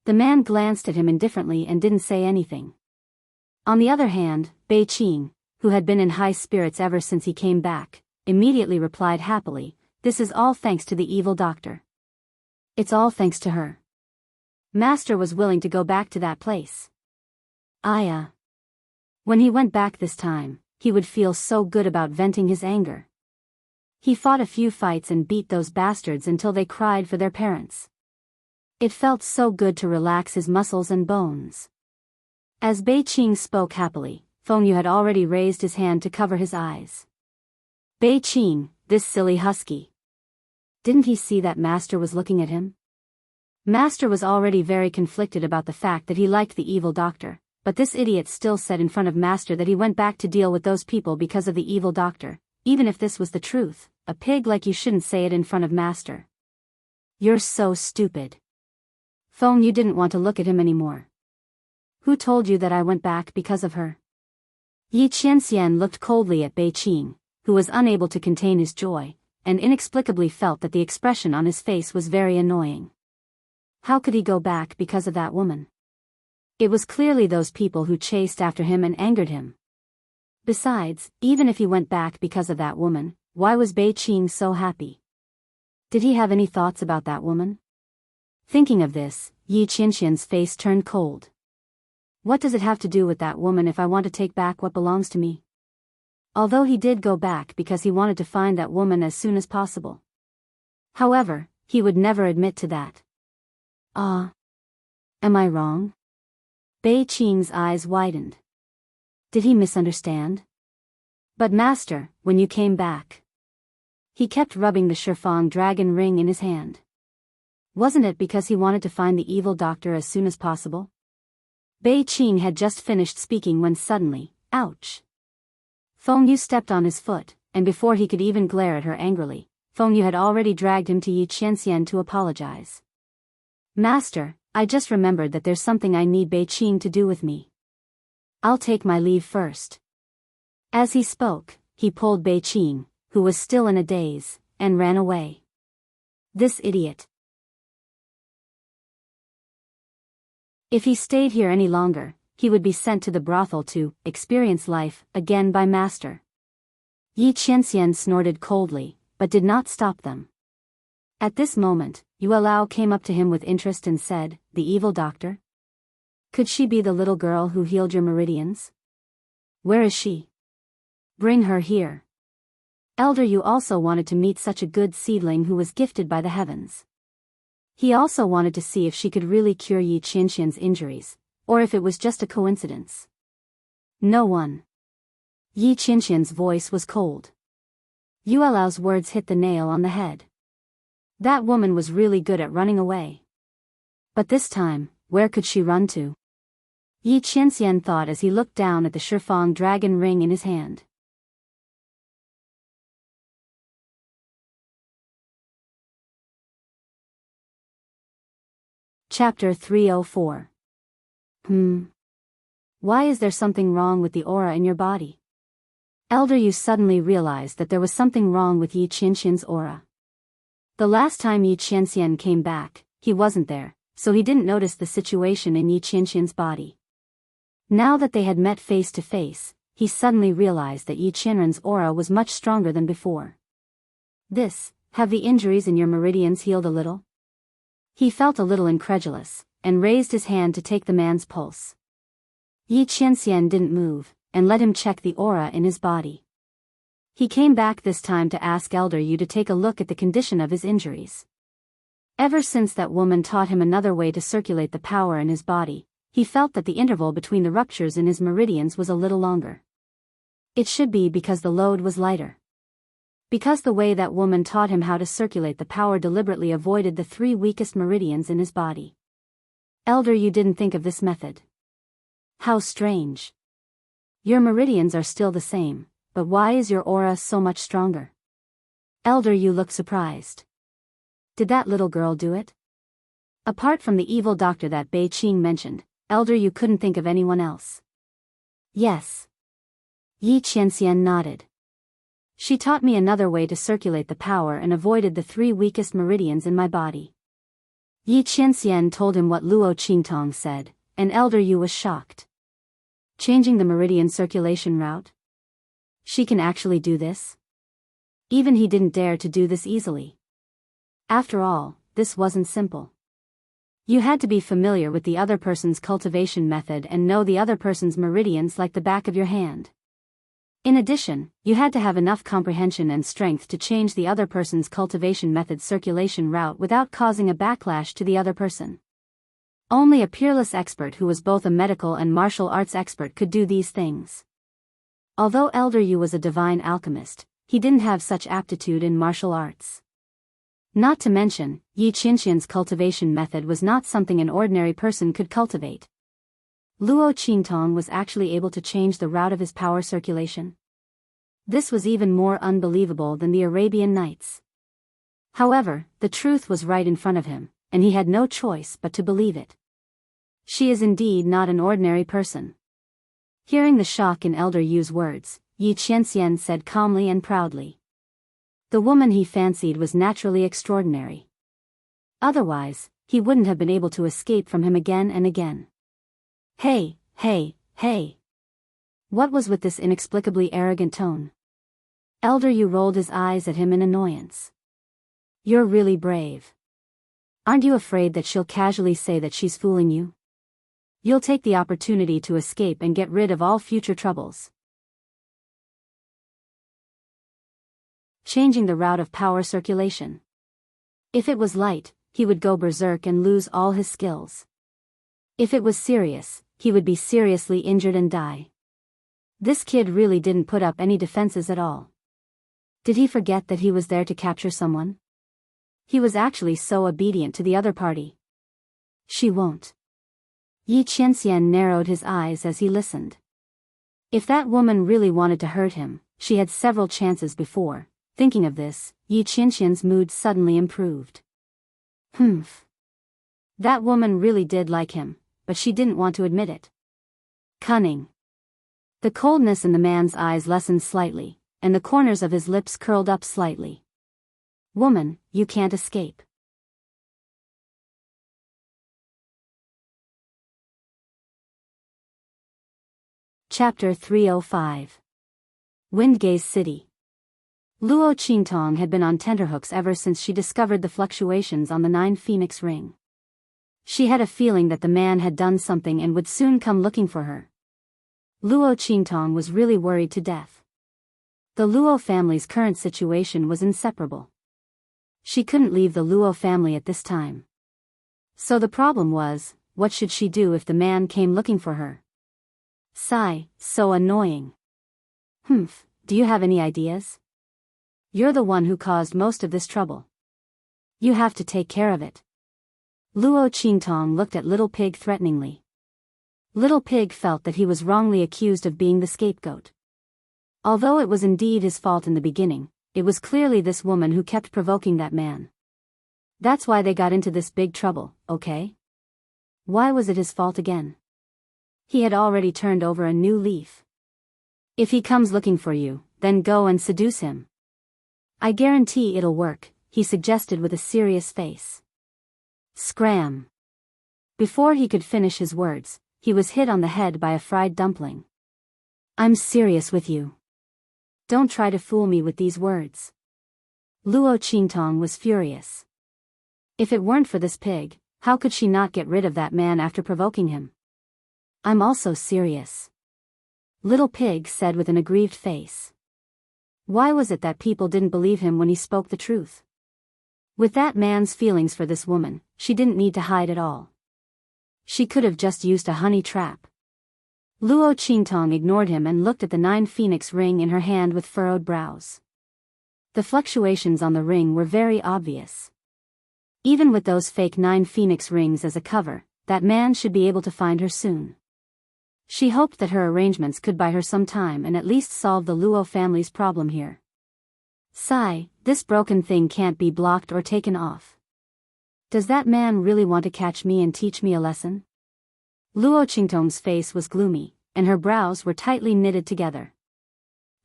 The man glanced at him indifferently and didn't say anything. On the other hand, Bei Qing, who had been in high spirits ever since he came back, immediately replied happily, "This is all thanks to the evil doctor. It's all thanks to her. Master was willing to go back to that place. When he went back this time, he would feel so good about venting his anger. He fought a few fights and beat those bastards until they cried for their parents. It felt so good to relax his muscles and bones." As Bei Qing spoke happily, Feng Yu had already raised his hand to cover his eyes. Bei Qing, this silly husky. Didn't he see that Master was looking at him? Master was already very conflicted about the fact that he liked the evil doctor, but this idiot still said in front of Master that he went back to deal with those people because of the evil doctor. Even if this was the truth, a pig like you shouldn't say it in front of Master. You're so stupid. Feng Yu didn't want to look at him anymore. Who told you that I went back because of her? Yi Qianxian looked coldly at Bei Qing, who was unable to contain his joy, and inexplicably felt that the expression on his face was very annoying. How could he go back because of that woman? It was clearly those people who chased after him and angered him. Besides, even if he went back because of that woman, why was Bei Qing so happy? Did he have any thoughts about that woman? Thinking of this, Yi Qianxian's face turned cold. What does it have to do with that woman if I want to take back what belongs to me? Although he did go back because he wanted to find that woman as soon as possible. However, he would never admit to that. Am I wrong? Bei Qing's eyes widened. Did he misunderstand? But Master, when you came back. He kept rubbing the Shifang dragon ring in his hand. Wasn't it because he wanted to find the evil doctor as soon as possible? Bei Qing had just finished speaking when suddenly, ouch! Feng Yu stepped on his foot, and before he could even glare at her angrily, Feng Yu had already dragged him to Yi Qianxian to apologize. Master, I just remembered that there's something I need Bei Qing to do with me. I'll take my leave first. As he spoke, he pulled Bei Qing, who was still in a daze, and ran away. This idiot. If he stayed here any longer, he would be sent to the brothel to experience life again by Master. Yi Qianxian snorted coldly, but did not stop them. At this moment, Yuelao came up to him with interest and said, "The evil doctor? Could she be the little girl who healed your meridians? Where is she? Bring her here." Elder Yu also wanted to meet such a good seedling who was gifted by the heavens. He also wanted to see if she could really cure Yi Qianxian's injuries, or if it was just a coincidence. No one. Yi Qianxian's voice was cold. Yuelao's words hit the nail on the head. That woman was really good at running away. But this time, where could she run to? Yi Qianxian thought as he looked down at the Shifang dragon ring in his hand. Chapter 304. Why is there something wrong with the aura in your body? Elder Yu suddenly realized that there was something wrong with Yi Qianxian's aura. The last time Yi Qianxian came back, he wasn't there, so he didn't notice the situation in Yi Qianxian's body. Now that they had met face to face, he suddenly realized that Yi Qianren's aura was much stronger than before. Have the injuries in your meridians healed a little? He felt a little incredulous, and raised his hand to take the man's pulse. Yi Qianxian didn't move, and let him check the aura in his body. He came back this time to ask Elder Yu to take a look at the condition of his injuries. Ever since that woman taught him another way to circulate the power in his body, he felt that the interval between the ruptures in his meridians was a little longer. It should be because the load was lighter. Because the way that woman taught him how to circulate the power deliberately avoided the 3 weakest meridians in his body. Elder Yu didn't think of this method. How strange. Your meridians are still the same, but why is your aura so much stronger? Elder Yu looked surprised. Did that little girl do it? Apart from the evil doctor that Bei Qing mentioned, Elder Yu couldn't think of anyone else. Yes. Yi Qianxian nodded. She taught me another way to circulate the power and avoided the 3 weakest meridians in my body. Yi Qianxian told him what Luo Qingtong said, and Elder Yu was shocked. Changing the meridian circulation route? She can actually do this? Even he didn't dare to do this easily. After all, this wasn't simple. You had to be familiar with the other person's cultivation method and know the other person's meridians like the back of your hand. In addition, you had to have enough comprehension and strength to change the other person's cultivation method's circulation route without causing a backlash to the other person. Only a peerless expert who was both a medical and martial arts expert could do these things. Although Elder Yu was a divine alchemist, he didn't have such aptitude in martial arts. Not to mention, Yi Qianxian's cultivation method was not something an ordinary person could cultivate. Luo Qingtong was actually able to change the route of his power circulation. This was even more unbelievable than the Arabian Nights. However, the truth was right in front of him, and he had no choice but to believe it. She is indeed not an ordinary person. Hearing the shock in Elder Yu's words, Yi Qianxian said calmly and proudly. The woman he fancied was naturally extraordinary. Otherwise, he wouldn't have been able to escape from him again and again. Hey. What was with this inexplicably arrogant tone? Elder Yu rolled his eyes at him in annoyance. You're really brave. Aren't you afraid that she'll casually say that she's fooling you? You'll take the opportunity to escape and get rid of all future troubles. Changing the route of power circulation. If it was light, he would go berserk and lose all his skills. If it was serious, he would be seriously injured and die. This kid really didn't put up any defenses at all. Did he forget that he was there to capture someone? He was actually so obedient to the other party. She won't. Yi Qianxian narrowed his eyes as he listened. If that woman really wanted to hurt him, she had several chances before. Thinking of this, Yi Qianxian's mood suddenly improved. That woman really did like him, but she didn't want to admit it. Cunning. The coldness in the man's eyes lessened slightly, and the corners of his lips curled up slightly. Woman, you can't escape. Chapter 305. Windgaze City. Luo Qingtong had been on tenterhooks ever since she discovered the fluctuations on the 9 Phoenix ring. She had a feeling that the man had done something and would soon come looking for her. Luo Qingtong was really worried to death. The Luo family's current situation was inseparable. She couldn't leave the Luo family at this time. So the problem was, what should she do if the man came looking for her? Sigh, so annoying. Humph, do you have any ideas? You're the one who caused most of this trouble. You have to take care of it. Luo Qingtong looked at Little Pig threateningly. Little Pig felt that he was wrongly accused of being the scapegoat. Although it was indeed his fault in the beginning, it was clearly this woman who kept provoking that man. That's why they got into this big trouble, okay? Why was it his fault again? He had already turned over a new leaf. If he comes looking for you, then go and seduce him. I guarantee it'll work, he suggested with a serious face. Scram. Before he could finish his words, he was hit on the head by a fried dumpling. I'm serious with you. Don't try to fool me with these words. Luo Qingtong was furious. If it weren't for this pig, how could she not get rid of that man after provoking him? I'm also serious. Little Pig said with an aggrieved face. Why was it that people didn't believe him when he spoke the truth? With that man's feelings for this woman, she didn't need to hide at all. She could have just used a honey trap. Luo Qingtong ignored him and looked at the 9 phoenix ring in her hand with furrowed brows. The fluctuations on the ring were very obvious. Even with those fake 9 phoenix rings as a cover, that man should be able to find her soon. She hoped that her arrangements could buy her some time and at least solve the Luo family's problem here. Sigh, this broken thing can't be blocked or taken off. Does that man really want to catch me and teach me a lesson? Luo Qingtong's face was gloomy, and her brows were tightly knitted together.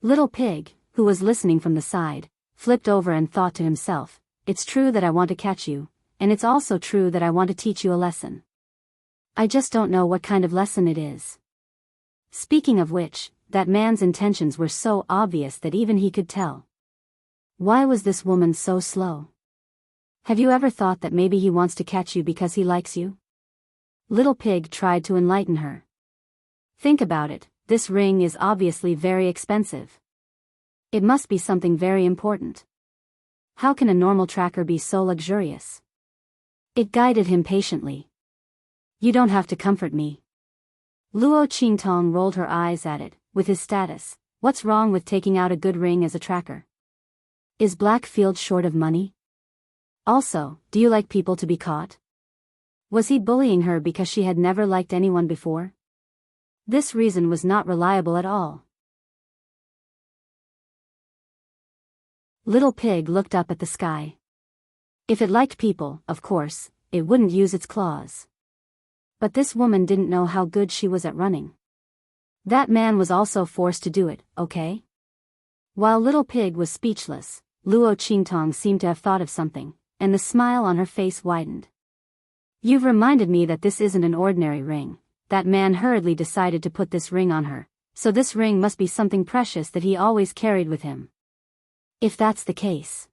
Little Pig, who was listening from the side, flipped over and thought to himself, it's true that I want to catch you, and it's also true that I want to teach you a lesson. I just don't know what kind of lesson it is. Speaking of which, that man's intentions were so obvious that even he could tell. Why was this woman so slow? Have you ever thought that maybe he wants to catch you because he likes you? Little Pig tried to enlighten her. Think about it, this ring is obviously very expensive. It must be something very important. How can a normal tracker be so luxurious? It guided him patiently. You don't have to comfort me. Luo Qingtong rolled her eyes at it. With his status, what's wrong with taking out a good ring as a tracker? Is Blackfield short of money? Also, do you like people to be caught? Was he bullying her because she had never liked anyone before? This reason was not reliable at all. Little Pig looked up at the sky. If it liked people, of course, it wouldn't use its claws. But this woman didn't know how good she was at running. That man was also forced to do it, okay? While Little Pig was speechless, Luo Qingtong seemed to have thought of something, and the smile on her face widened. You've reminded me that this isn't an ordinary ring. That man hurriedly decided to put this ring on her, so this ring must be something precious that he always carried with him. If that's the case.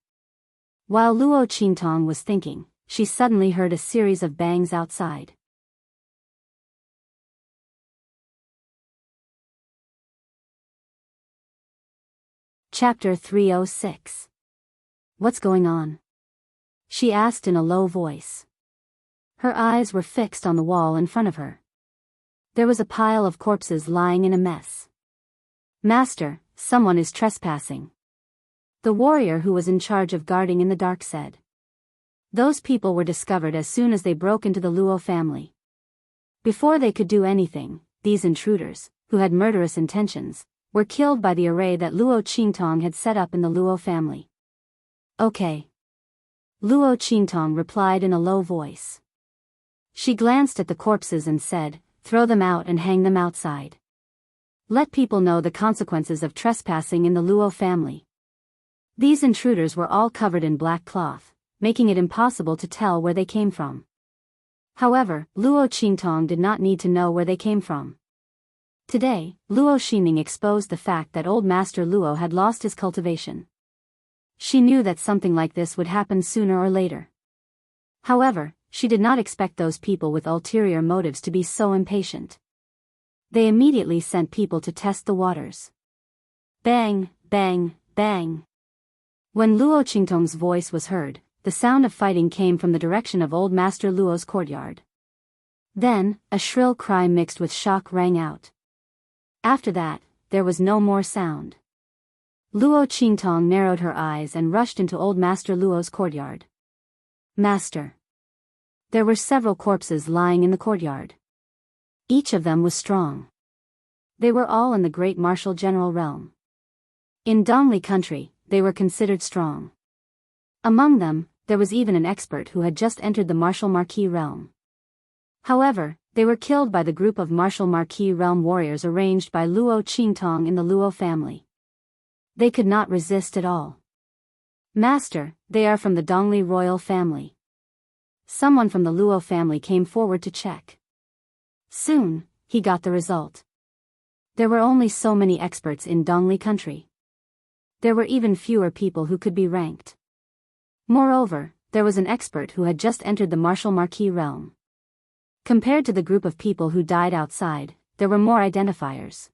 While Luo Qingtong was thinking, she suddenly heard a series of bangs outside. Chapter 306. What's going on? She asked in a low voice. Her eyes were fixed on the wall in front of her. There was a pile of corpses lying in a mess. Master, someone is trespassing. The warrior who was in charge of guarding in the dark said. Those people were discovered as soon as they broke into the Luo family. Before they could do anything, these intruders, who had murderous intentions, were killed by the array that Luo Qingtong had set up in the Luo family. Okay. Luo Qingtong replied in a low voice. She glanced at the corpses and said, throw them out and hang them outside. Let people know the consequences of trespassing in the Luo family. These intruders were all covered in black cloth, making it impossible to tell where they came from. However, Luo Qingtong did not need to know where they came from. Today, Luo Xining exposed the fact that old Master Luo had lost his cultivation. She knew that something like this would happen sooner or later. However, she did not expect those people with ulterior motives to be so impatient. They immediately sent people to test the waters. Bang, bang, bang. When Luo Qingtong's voice was heard, the sound of fighting came from the direction of Old Master Luo's courtyard. Then, a shrill cry mixed with shock rang out. After that, there was no more sound. Luo Qingtong narrowed her eyes and rushed into Old Master Luo's courtyard. Master. There were several corpses lying in the courtyard. Each of them was strong. They were all in the great martial general realm. In Dongli country, they were considered strong. Among them, there was even an expert who had just entered the martial marquis realm. However, they were killed by the group of martial marquis realm warriors arranged by Luo Qingtong in the Luo family. They could not resist at all. Master, they are from the Dongli royal family. Someone from the Luo family came forward to check. Soon, he got the result. There were only so many experts in Dongli country. There were even fewer people who could be ranked. Moreover, there was an expert who had just entered the martial marquis realm. Compared to the group of people who died outside, there were more identifiers.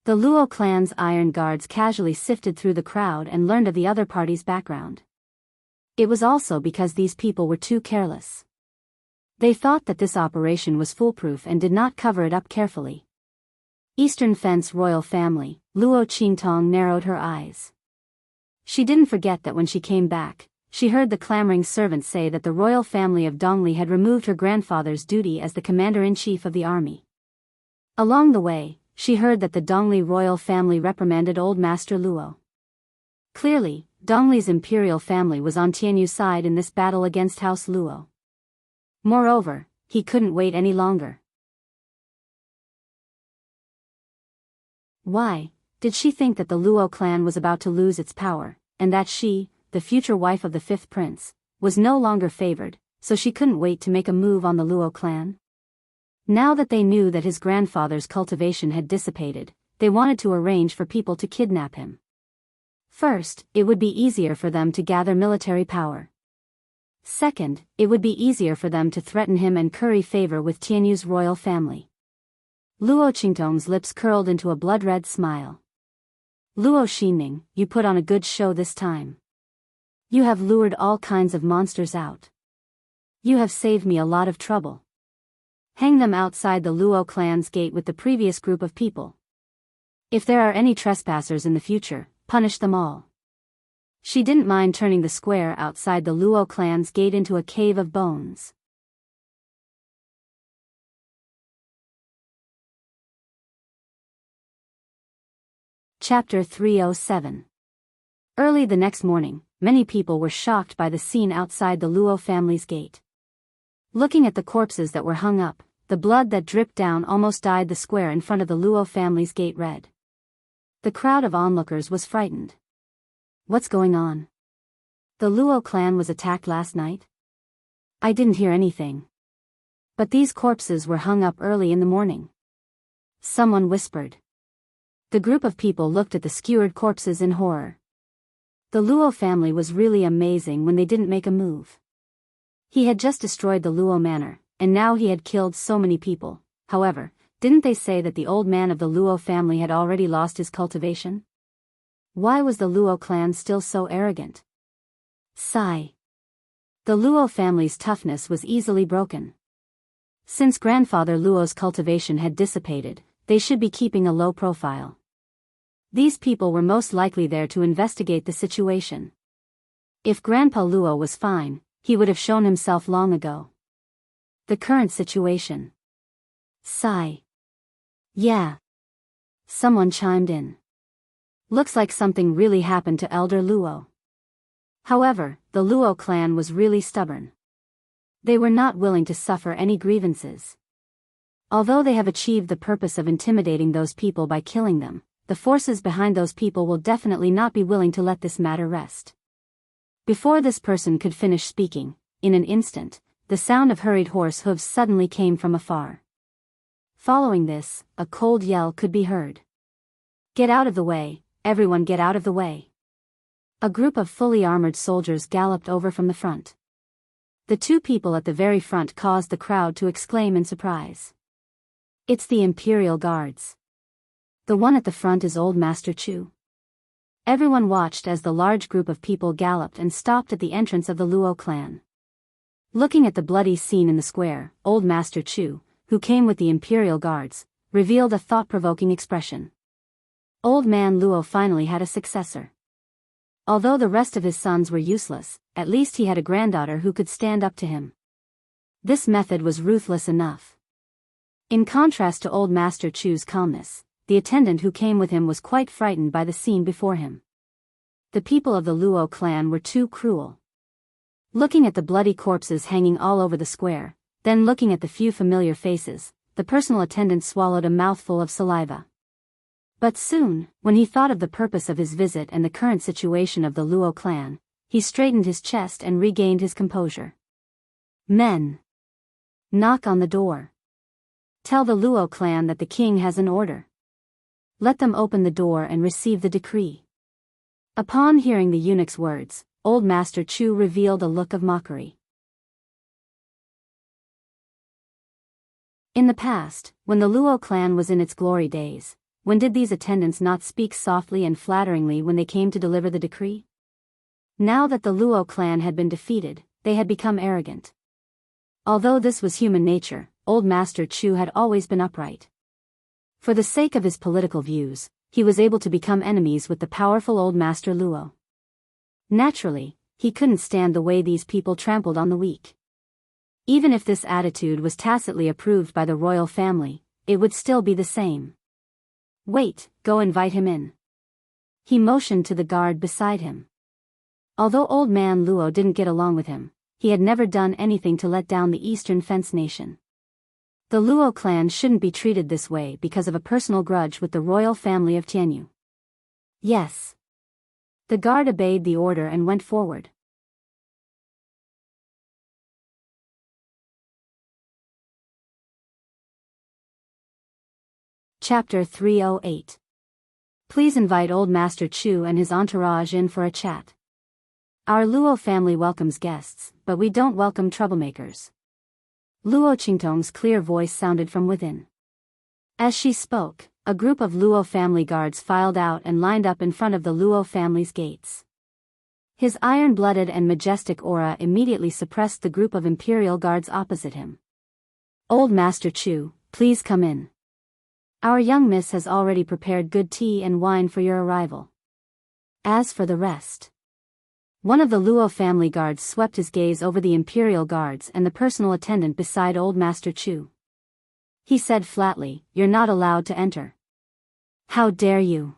The Luo clan's iron guards casually sifted through the crowd and learned of the other party's background. It was also because these people were too careless. They thought that this operation was foolproof and did not cover it up carefully. Eastern Fence royal family, Luo Qingtong narrowed her eyes. She didn't forget that when she came back, she heard the clamoring servants say that the royal family of Dongli had removed her grandfather's duty as the commander-in-chief of the army. Along the way, she heard that the Dongli royal family reprimanded Old Master Luo. Clearly, Dongli's imperial family was on Tianyu's side in this battle against House Luo. Moreover, he couldn't wait any longer. Why did she think that the Luo clan was about to lose its power, and that she, the future wife of the fifth prince, was no longer favored, so she couldn't wait to make a move on the Luo clan? Now that they knew that his grandfather's cultivation had dissipated, they wanted to arrange for people to kidnap him. First, it would be easier for them to gather military power. Second, it would be easier for them to threaten him and curry favor with Tianyu's royal family. Luo Qingtong's lips curled into a blood-red smile. Luo Xinning, you put on a good show this time. You have lured all kinds of monsters out. You have saved me a lot of trouble. Hang them outside the Luo clan's gate with the previous group of people. If there are any trespassers in the future, punish them all. She didn't mind turning the square outside the Luo clan's gate into a cave of bones. Chapter 307. Early the next morning, many people were shocked by the scene outside the Luo family's gate. Looking at the corpses that were hung up, the blood that dripped down almost dyed the square in front of the Luo family's gate red. The crowd of onlookers was frightened. What's going on? The Luo clan was attacked last night? I didn't hear anything. But these corpses were hung up early in the morning. Someone whispered. The group of people looked at the skewered corpses in horror. The Luo family was really amazing when they didn't make a move. He had just destroyed the Luo manor, and now he had killed so many people. However, didn't they say that the old man of the Luo family had already lost his cultivation? Why was the Luo clan still so arrogant? Sigh. The Luo family's toughness was easily broken. Since grandfather Luo's cultivation had dissipated, they should be keeping a low profile. These people were most likely there to investigate the situation. If Grandpa Luo was fine, he would have shown himself long ago. The current situation. Sigh. Yeah. Someone chimed in. Looks like something really happened to Elder Luo. However, the Luo clan was really stubborn. They were not willing to suffer any grievances. Although they have achieved the purpose of intimidating those people by killing them, the forces behind those people will definitely not be willing to let this matter rest. Before this person could finish speaking, in an instant, the sound of hurried horse hooves suddenly came from afar. Following this, a cold yell could be heard. Get out of the way, everyone get out of the way. A group of fully armored soldiers galloped over from the front. The two people at the very front caused the crowd to exclaim in surprise. It's the Imperial Guards. The one at the front is Old Master Chu. Everyone watched as the large group of people galloped and stopped at the entrance of the Luo clan. Looking at the bloody scene in the square, Old Master Chu, who came with the Imperial Guards, revealed a thought-provoking expression. Old Man Luo finally had a successor. Although the rest of his sons were useless, at least he had a granddaughter who could stand up to him. This method was ruthless enough. In contrast to Old Master Chu's calmness, the attendant who came with him was quite frightened by the scene before him. The people of the Luo clan were too cruel. Looking at the bloody corpses hanging all over the square, then looking at the few familiar faces, the personal attendant swallowed a mouthful of saliva. But soon, when he thought of the purpose of his visit and the current situation of the Luo clan, he straightened his chest and regained his composure. Men! Knock on the door. Tell the Luo clan that the king has an order. Let them open the door and receive the decree. Upon hearing the eunuch's words, Old Master Chu revealed a look of mockery. In the past, when the Luo clan was in its glory days, when did these attendants not speak softly and flatteringly when they came to deliver the decree? Now that the Luo clan had been defeated, they had become arrogant. Although this was human nature, Old Master Chu had always been upright. For the sake of his political views, he was able to become enemies with the powerful Old Master Luo. Naturally, he couldn't stand the way these people trampled on the weak. Even if this attitude was tacitly approved by the royal family, it would still be the same. Wait, go invite him in. He motioned to the guard beside him. Although Old Man Luo didn't get along with him, he had never done anything to let down the Eastern Fence Nation. The Luo clan shouldn't be treated this way because of a personal grudge with the royal family of Jianghu. Yes. The guard obeyed the order and went forward. Chapter 308. Please invite Old Master Chu and his entourage in for a chat. Our Luo family welcomes guests, but we don't welcome troublemakers. Luo Qingtong's clear voice sounded from within. As she spoke, a group of Luo family guards filed out and lined up in front of the Luo family's gates. His iron-blooded and majestic aura immediately suppressed the group of imperial guards opposite him. Old Master Chu, please come in. Our young miss has already prepared good tea and wine for your arrival. As for the rest. One of the Luo family guards swept his gaze over the imperial guards and the personal attendant beside Old Master Chu. He said flatly, "You're not allowed to enter." "How dare you?"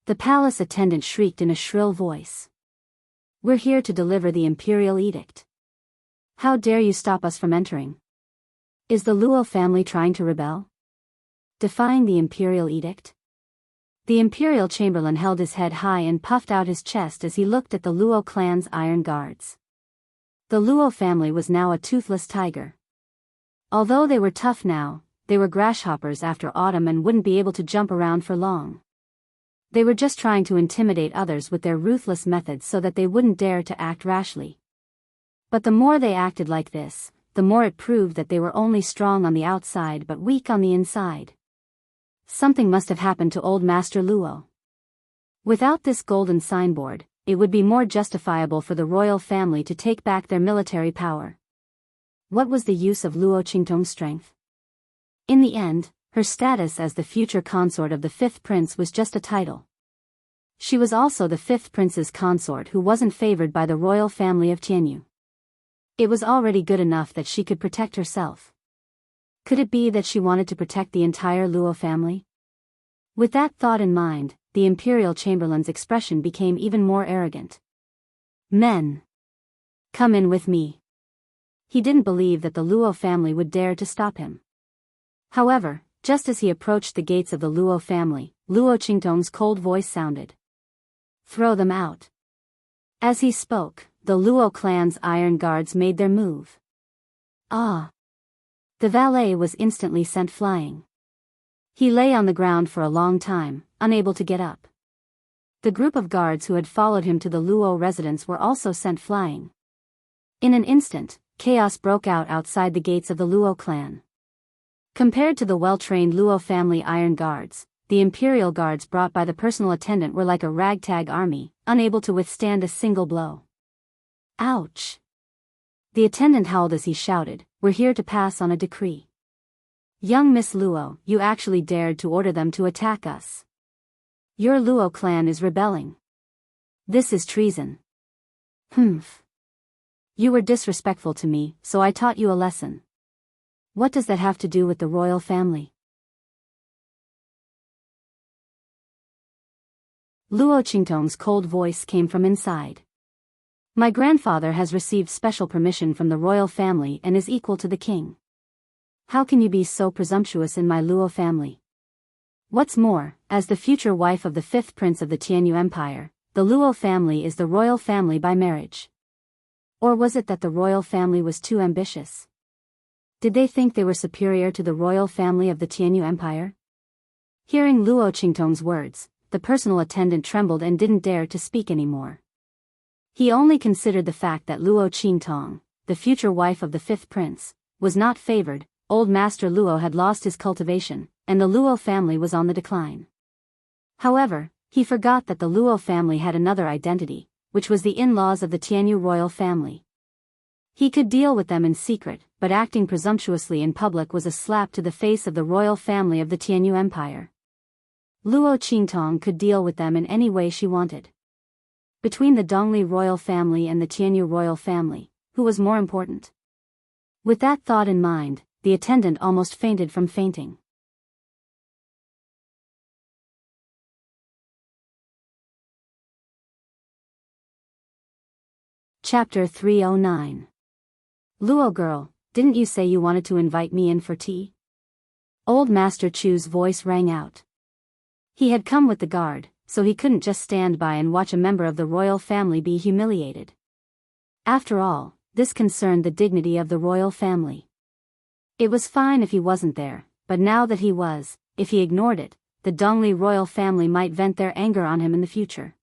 The palace attendant shrieked in a shrill voice. "We're here to deliver the imperial edict. How dare you stop us from entering? Is the Luo family trying to rebel? Defying the imperial edict?" The imperial chamberlain held his head high and puffed out his chest as he looked at the Luo clan's iron guards. The Luo family was now a toothless tiger. Although they were tough now, they were grasshoppers after autumn and wouldn't be able to jump around for long. They were just trying to intimidate others with their ruthless methods so that they wouldn't dare to act rashly. But the more they acted like this, the more it proved that they were only strong on the outside but weak on the inside. Something must have happened to Old Master Luo. Without this golden signboard, it would be more justifiable for the royal family to take back their military power. What was the use of Luo Qingtong's strength? In the end, her status as the future consort of the fifth prince was just a title. She was also the fifth prince's consort who wasn't favored by the royal family of Jianghu. It was already good enough that she could protect herself. Could it be that she wanted to protect the entire Luo family? With that thought in mind, the imperial chamberlain's expression became even more arrogant. "Men! Come in with me." He didn't believe that the Luo family would dare to stop him. However, just as he approached the gates of the Luo family, Luo Qingtong's cold voice sounded. "Throw them out." As he spoke, the Luo clan's iron guards made their move. Ah! The valet was instantly sent flying. He lay on the ground for a long time, unable to get up. The group of guards who had followed him to the Luo residence were also sent flying. In an instant, chaos broke out outside the gates of the Luo clan. Compared to the well-trained Luo family iron guards, the imperial guards brought by the personal attendant were like a ragtag army, unable to withstand a single blow. Ouch! The attendant howled as he shouted, "We're here to pass on a decree. Young Miss Luo, you actually dared to order them to attack us. Your Luo clan is rebelling. This is treason." "Humph. You were disrespectful to me, so I taught you a lesson. What does that have to do with the royal family?" Luo Qingtong's cold voice came from inside. "My grandfather has received special permission from the royal family and is equal to the king. How can you be so presumptuous in my Luo family? What's more, as the future wife of the 5th prince of the Tianyu Empire, the Luo family is the royal family by marriage. Or was it that the royal family was too ambitious? Did they think they were superior to the royal family of the Tianyu Empire?" Hearing Luo Qingtong's words, the personal attendant trembled and didn't dare to speak anymore. He only considered the fact that Luo Qingtong, the future wife of the 5th prince, was not favored. Old Master Luo had lost his cultivation, and the Luo family was on the decline. However, he forgot that the Luo family had another identity, which was the in-laws of the Tianyu royal family. He could deal with them in secret, but acting presumptuously in public was a slap to the face of the royal family of the Tianyu Empire. Luo Qingtong could deal with them in any way she wanted. Between the Dongli royal family and the Tianyu royal family, who was more important? With that thought in mind, the attendant almost fainted from fainting. Chapter 309. Luo girl, didn't you say you wanted to invite me in for tea? Old Master Chu's voice rang out. He had come with the guard, so he couldn't just stand by and watch a member of the royal family be humiliated. After all, this concerned the dignity of the royal family. It was fine if he wasn't there, but now that he was, if he ignored it, the Dongli royal family might vent their anger on him in the future.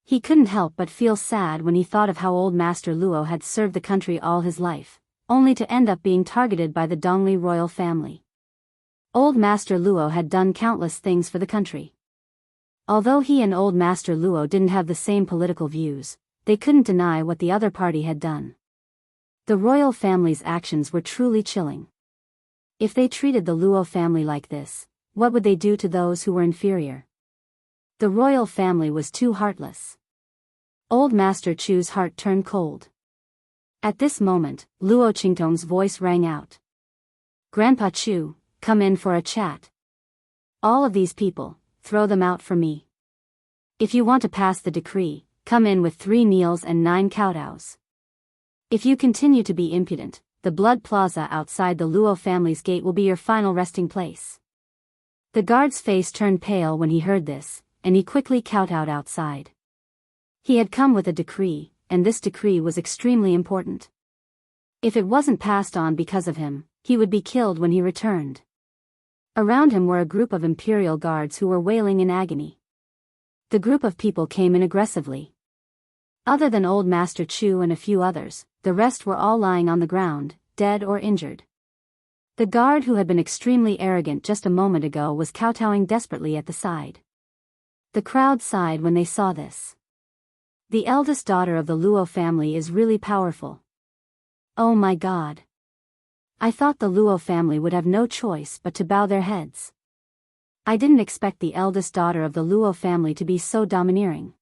He couldn't help but feel sad when he thought of how old Master Luo had served the country all his life, only to end up being targeted by the Dongli royal family. Old Master Luo had done countless things for the country. Although he and Old Master Luo didn't have the same political views, they couldn't deny what the other party had done. The royal family's actions were truly chilling. If they treated the Luo family like this, what would they do to those who were inferior? The royal family was too heartless. Old Master Chu's heart turned cold. At this moment, Luo Qingtong's voice rang out. "Grandpa Chu, come in for a chat. All of these people, throw them out for me. If you want to pass the decree, come in with 3 meals and 9 kowtows. If you continue to be impudent, the blood plaza outside the Luo family's gate will be your final resting place." The guard's face turned pale when he heard this, and he quickly kowtowed outside. He had come with a decree, and this decree was extremely important. If it wasn't passed on because of him, he would be killed when he returned. Around him were a group of imperial guards who were wailing in agony. The group of people came in aggressively. Other than Old Master Chu and a few others, the rest were all lying on the ground, dead or injured. The guard who had been extremely arrogant just a moment ago was kowtowing desperately at the side. The crowd sighed when they saw this. The eldest daughter of the Luo family is really powerful. Oh my God. I thought the Luo family would have no choice but to bow their heads. I didn't expect the eldest daughter of the Luo family to be so domineering.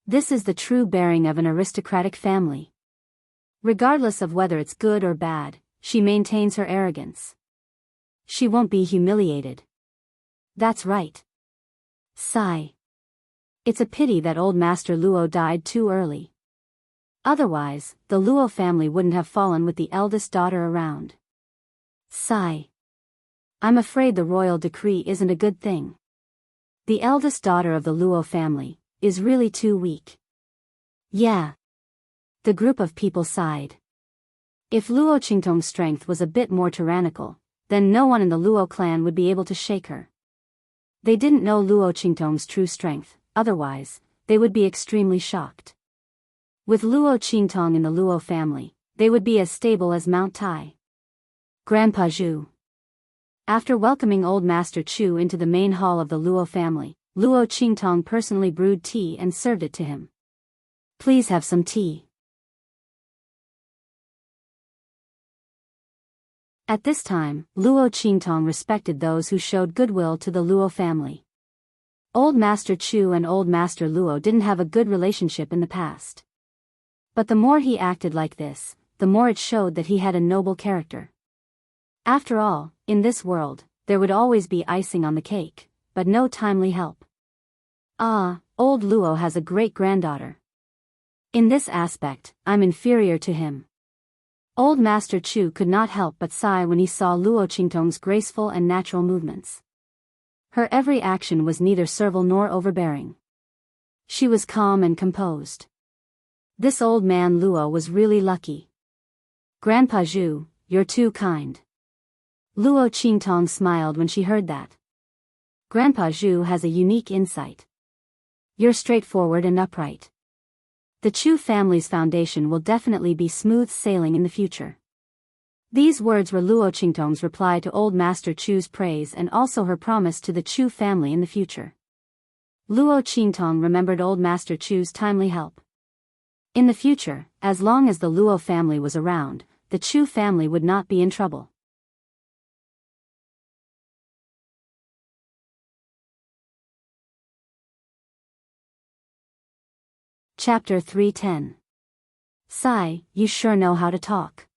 This is the true bearing of an aristocratic family. Regardless of whether it's good or bad, she maintains her arrogance. She won't be humiliated. That's right. Sigh. It's a pity that old Master Luo died too early. Otherwise, the Luo family wouldn't have fallen with the eldest daughter around. Sigh. I'm afraid the royal decree isn't a good thing. The eldest daughter of the Luo family is really too weak. Yeah. The group of people sighed. If Luo Qingtong's strength was a bit more tyrannical, then no one in the Luo clan would be able to shake her. They didn't know Luo Qingtong's true strength, otherwise, they would be extremely shocked. With Luo Qingtong in the Luo family, they would be as stable as Mount Tai. Grandpa Zhu. After welcoming old Master Chu into the main hall of the Luo family, Luo Qingtong personally brewed tea and served it to him. Please have some tea. At this time, Luo Qingtong respected those who showed goodwill to the Luo family. Old Master Chu and Old Master Luo didn't have a good relationship in the past. But the more he acted like this, the more it showed that he had a noble character. After all, in this world, there would always be icing on the cake, but no timely help. Ah, old Luo has a great-granddaughter. In this aspect, I'm inferior to him. Old Master Chu could not help but sigh when he saw Luo Qingtong's graceful and natural movements. Her every action was neither servile nor overbearing. She was calm and composed. This old man Luo was really lucky. Grandpa Zhu, you're too kind. Luo Qingtong smiled when she heard that. Grandpa Zhu has a unique insight. You're straightforward and upright. The Chu family's foundation will definitely be smooth sailing in the future. These words were Luo Qingtong's reply to old Master Chu's praise and also her promise to the Chu family in the future. Luo Qingtong remembered old Master Chu's timely help. In the future, as long as the Luo family was around, the Chu family would not be in trouble. Chapter 310. Sai, you sure know how to talk.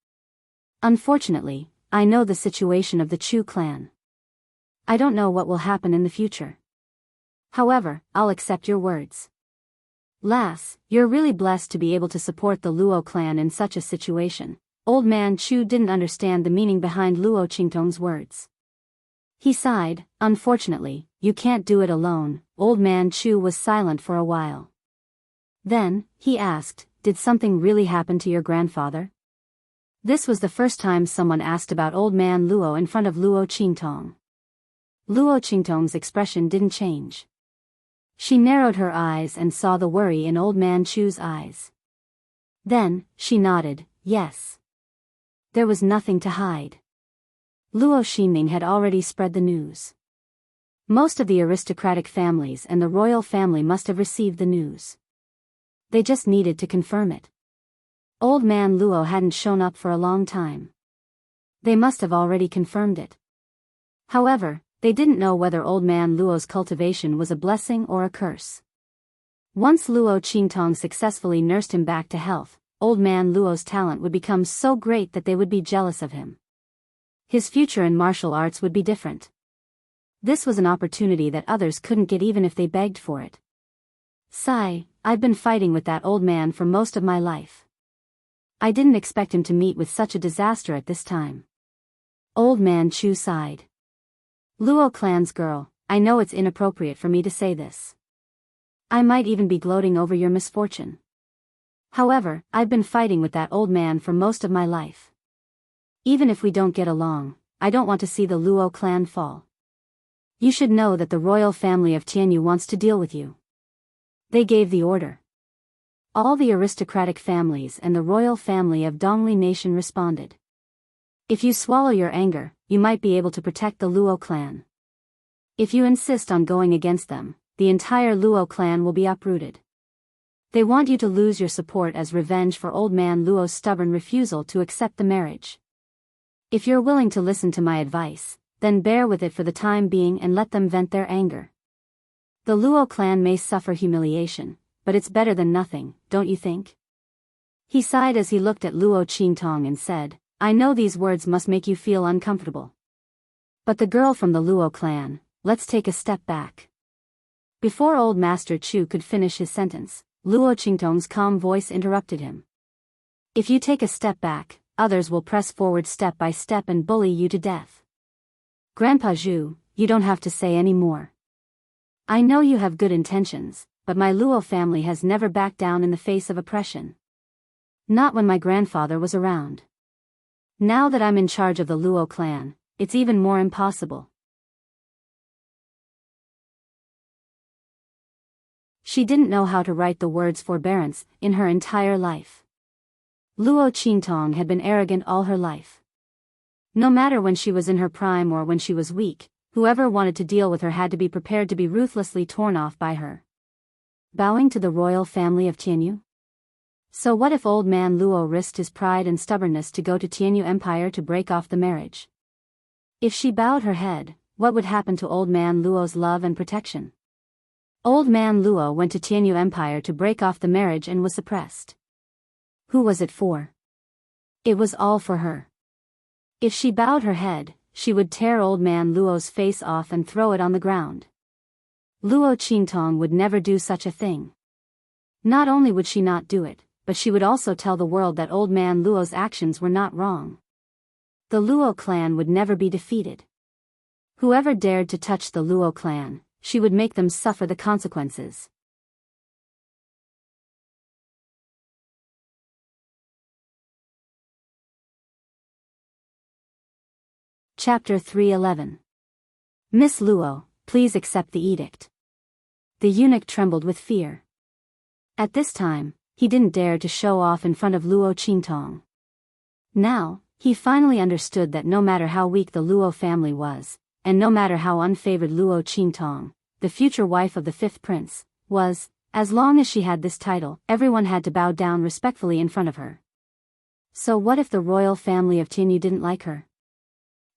Unfortunately, I know the situation of the Chu clan. I don't know what will happen in the future. However, I'll accept your words. Lass, you're really blessed to be able to support the Luo clan in such a situation. Old man Chu didn't understand the meaning behind Luo Qingtong's words. He sighed. Unfortunately, you can't do it alone. Old man Chu was silent for a while. Then, he asked, did something really happen to your grandfather? This was the first time someone asked about old man Luo in front of Luo Qingtong. Luo Qingtong's expression didn't change. She narrowed her eyes and saw the worry in old man Chu's eyes. Then, she nodded, yes. There was nothing to hide. Luo Xinming had already spread the news. Most of the aristocratic families and the royal family must have received the news. They just needed to confirm it. Old man Luo hadn't shown up for a long time. They must have already confirmed it. However, they didn't know whether old man Luo's cultivation was a blessing or a curse. Once Luo Qingtong successfully nursed him back to health, old man Luo's talent would become so great that they would be jealous of him. His future in martial arts would be different. This was an opportunity that others couldn't get even if they begged for it. Sai, I've been fighting with that old man for most of my life. I didn't expect him to meet with such a disaster at this time. Old man Chu sighed. Luo clan's girl, I know it's inappropriate for me to say this. I might even be gloating over your misfortune. However, I've been fighting with that old man for most of my life. Even if we don't get along, I don't want to see the Luo clan fall. You should know that the royal family of Tianyu wants to deal with you. They gave the order. All the aristocratic families and the royal family of Dongli nation responded. If you swallow your anger, you might be able to protect the Luo clan. If you insist on going against them, the entire Luo clan will be uprooted. They want you to lose your support as revenge for old man Luo's stubborn refusal to accept the marriage. If you're willing to listen to my advice, then bear with it for the time being and let them vent their anger. The Luo clan may suffer humiliation, but it's better than nothing, don't you think? He sighed as he looked at Luo Qingtong and said, I know these words must make you feel uncomfortable. But the girl from the Luo clan, let's take a step back. Before old Master Chu could finish his sentence, Luo Qingtong's calm voice interrupted him. If you take a step back, others will press forward step by step and bully you to death. Grandpa Zhu, you don't have to say any more. I know you have good intentions, but my Luo family has never backed down in the face of oppression. Not when my grandfather was around. Now that I'm in charge of the Luo clan, it's even more impossible. She didn't know how to write the words forbearance in her entire life. Luo Qingtong had been arrogant all her life. No matter when she was in her prime or when she was weak, whoever wanted to deal with her had to be prepared to be ruthlessly torn off by her. Bowing to the royal family of Jianghu? So what if old man Luo risked his pride and stubbornness to go to Jianghu Empire to break off the marriage? If she bowed her head, what would happen to old man Luo's love and protection? Old man Luo went to Jianghu Empire to break off the marriage and was suppressed. Who was it for? It was all for her. If she bowed her head, she would tear old man Luo's face off and throw it on the ground. Luo Qingtong would never do such a thing. Not only would she not do it, but she would also tell the world that old man Luo's actions were not wrong. The Luo clan would never be defeated. Whoever dared to touch the Luo clan, she would make them suffer the consequences. Chapter 311. Miss Luo, please accept the edict. The eunuch trembled with fear. At this time, he didn't dare to show off in front of Luo Qingtong. Now, he finally understood that no matter how weak the Luo family was, and no matter how unfavored Luo Qingtong, the future wife of the fifth prince, was, as long as she had this title, everyone had to bow down respectfully in front of her. So what if the royal family of Jianghu didn't like her?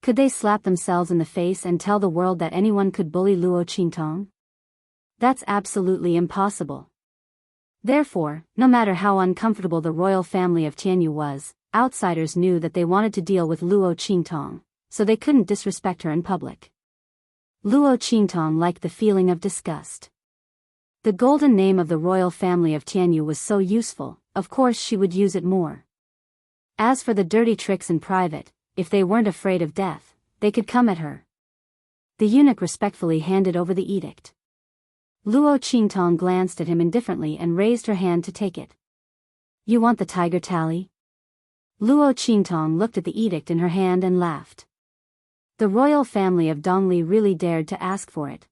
Could they slap themselves in the face and tell the world that anyone could bully Luo Qingtong? That's absolutely impossible. Therefore, no matter how uncomfortable the royal family of Jianghu was, outsiders knew that they wanted to deal with Luo Qingtong, so they couldn't disrespect her in public. Luo Qingtong liked the feeling of disgust. The golden name of the royal family of Jianghu was so useful, of course she would use it more. As for the dirty tricks in private, if they weren't afraid of death, they could come at her. The eunuch respectfully handed over the edict. Luo Qingtong glanced at him indifferently and raised her hand to take it. You want the tiger tally? Luo Qingtong looked at the edict in her hand and laughed. The royal family of Dongli really dared to ask for it.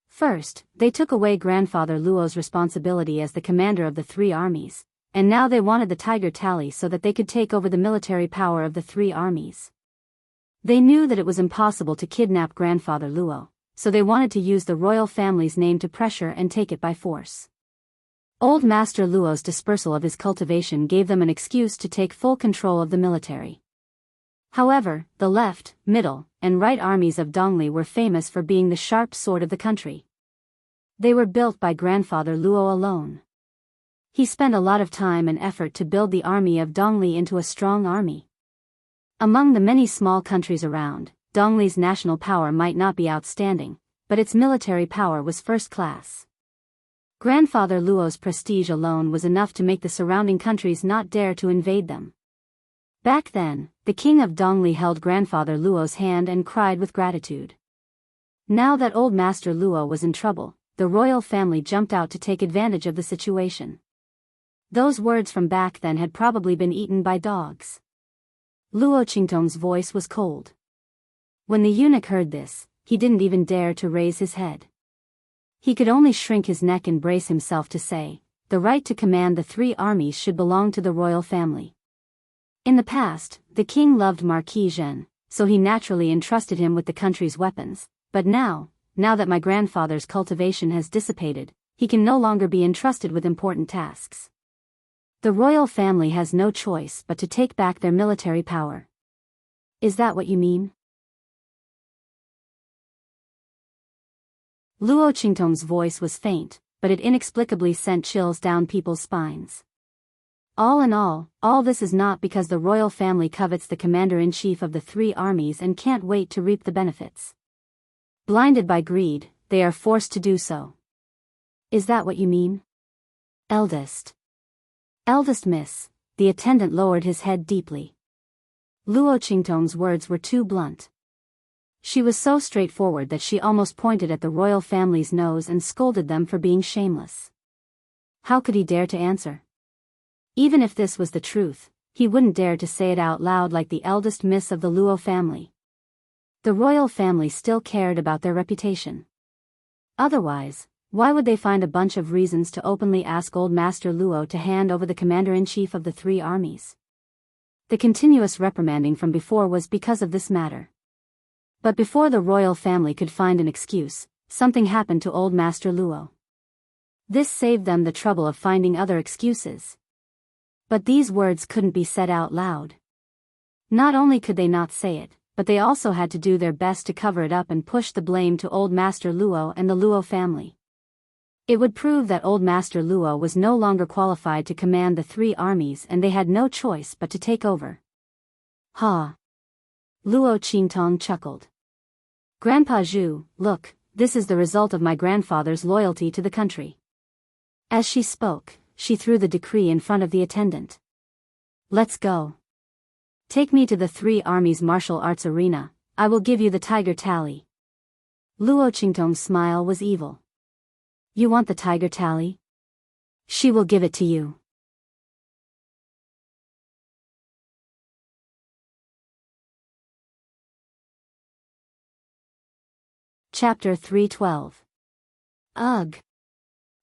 First, they took away grandfather Luo's responsibility as the commander of the three armies, and now they wanted the tiger tally so that they could take over the military power of the three armies. They knew that it was impossible to kidnap grandfather Luo, so they wanted to use the royal family's name to pressure and take it by force. Old Master Luo's dispersal of his cultivation gave them an excuse to take full control of the military. However, the left, middle, and right armies of Dongli were famous for being the sharp sword of the country. They were built by grandfather Luo alone. He spent a lot of time and effort to build the army of Dongli into a strong army. Among the many small countries around, Dongli's national power might not be outstanding, but its military power was first class. Grandfather Luo's prestige alone was enough to make the surrounding countries not dare to invade them. Back then, the king of Dongli held grandfather Luo's hand and cried with gratitude. Now that old Master Luo was in trouble, the royal family jumped out to take advantage of the situation. Those words from back then had probably been eaten by dogs. Luo Qingtong's voice was cold. When the eunuch heard this, he didn't even dare to raise his head. He could only shrink his neck and brace himself to say, the right to command the three armies should belong to the royal family. In the past, the king loved Marquis Zhen, so he naturally entrusted him with the country's weapons, but now that my grandfather's cultivation has dissipated, he can no longer be entrusted with important tasks. The royal family has no choice but to take back their military power. Is that what you mean? Luo Qingtong's voice was faint, but it inexplicably sent chills down people's spines. All in all this is not because the royal family covets the commander-in-chief of the three armies and can't wait to reap the benefits. Blinded by greed, they are forced to do so. Is that what you mean? Eldest miss, the attendant lowered his head deeply. Luo Qingtong's words were too blunt. She was so straightforward that she almost pointed at the royal family's nose and scolded them for being shameless. How could he dare to answer? Even if this was the truth, he wouldn't dare to say it out loud like the eldest miss of the Luo family. The royal family still cared about their reputation. Otherwise, why would they find a bunch of reasons to openly ask old Master Luo to hand over the commander-in-chief of the three armies? The continuous reprimanding from before was because of this matter. But before the royal family could find an excuse, something happened to old Master Luo. This saved them the trouble of finding other excuses. But these words couldn't be said out loud. Not only could they not say it, but they also had to do their best to cover it up and push the blame to old Master Luo and the Luo family. It would prove that old Master Luo was no longer qualified to command the 3 armies and they had no choice but to take over. Ha! Luo Qingtong chuckled. Grandpa Zhu, look, this is the result of my grandfather's loyalty to the country. As she spoke, she threw the decree in front of the attendant. Let's go. Take me to the 3 armies martial arts arena, I will give you the tiger tally. Luo Qingtong's smile was evil. You want the tiger tally? She will give it to you. Chapter 312. Ugh.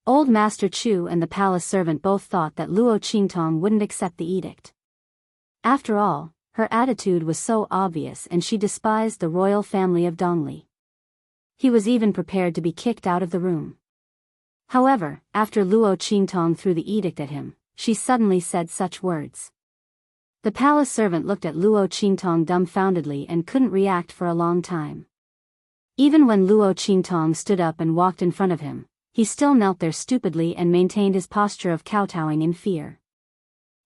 Old Master Chu and the palace servant both thought that Luo Qingtong wouldn't accept the edict. After all, her attitude was so obvious and she despised the royal family of Dongli. He was even prepared to be kicked out of the room. However, after Luo Qingtong threw the edict at him, she suddenly said such words. The palace servant looked at Luo Qingtong dumbfoundedly and couldn't react for a long time. Even when Luo Qingtong stood up and walked in front of him, he still knelt there stupidly and maintained his posture of kowtowing in fear.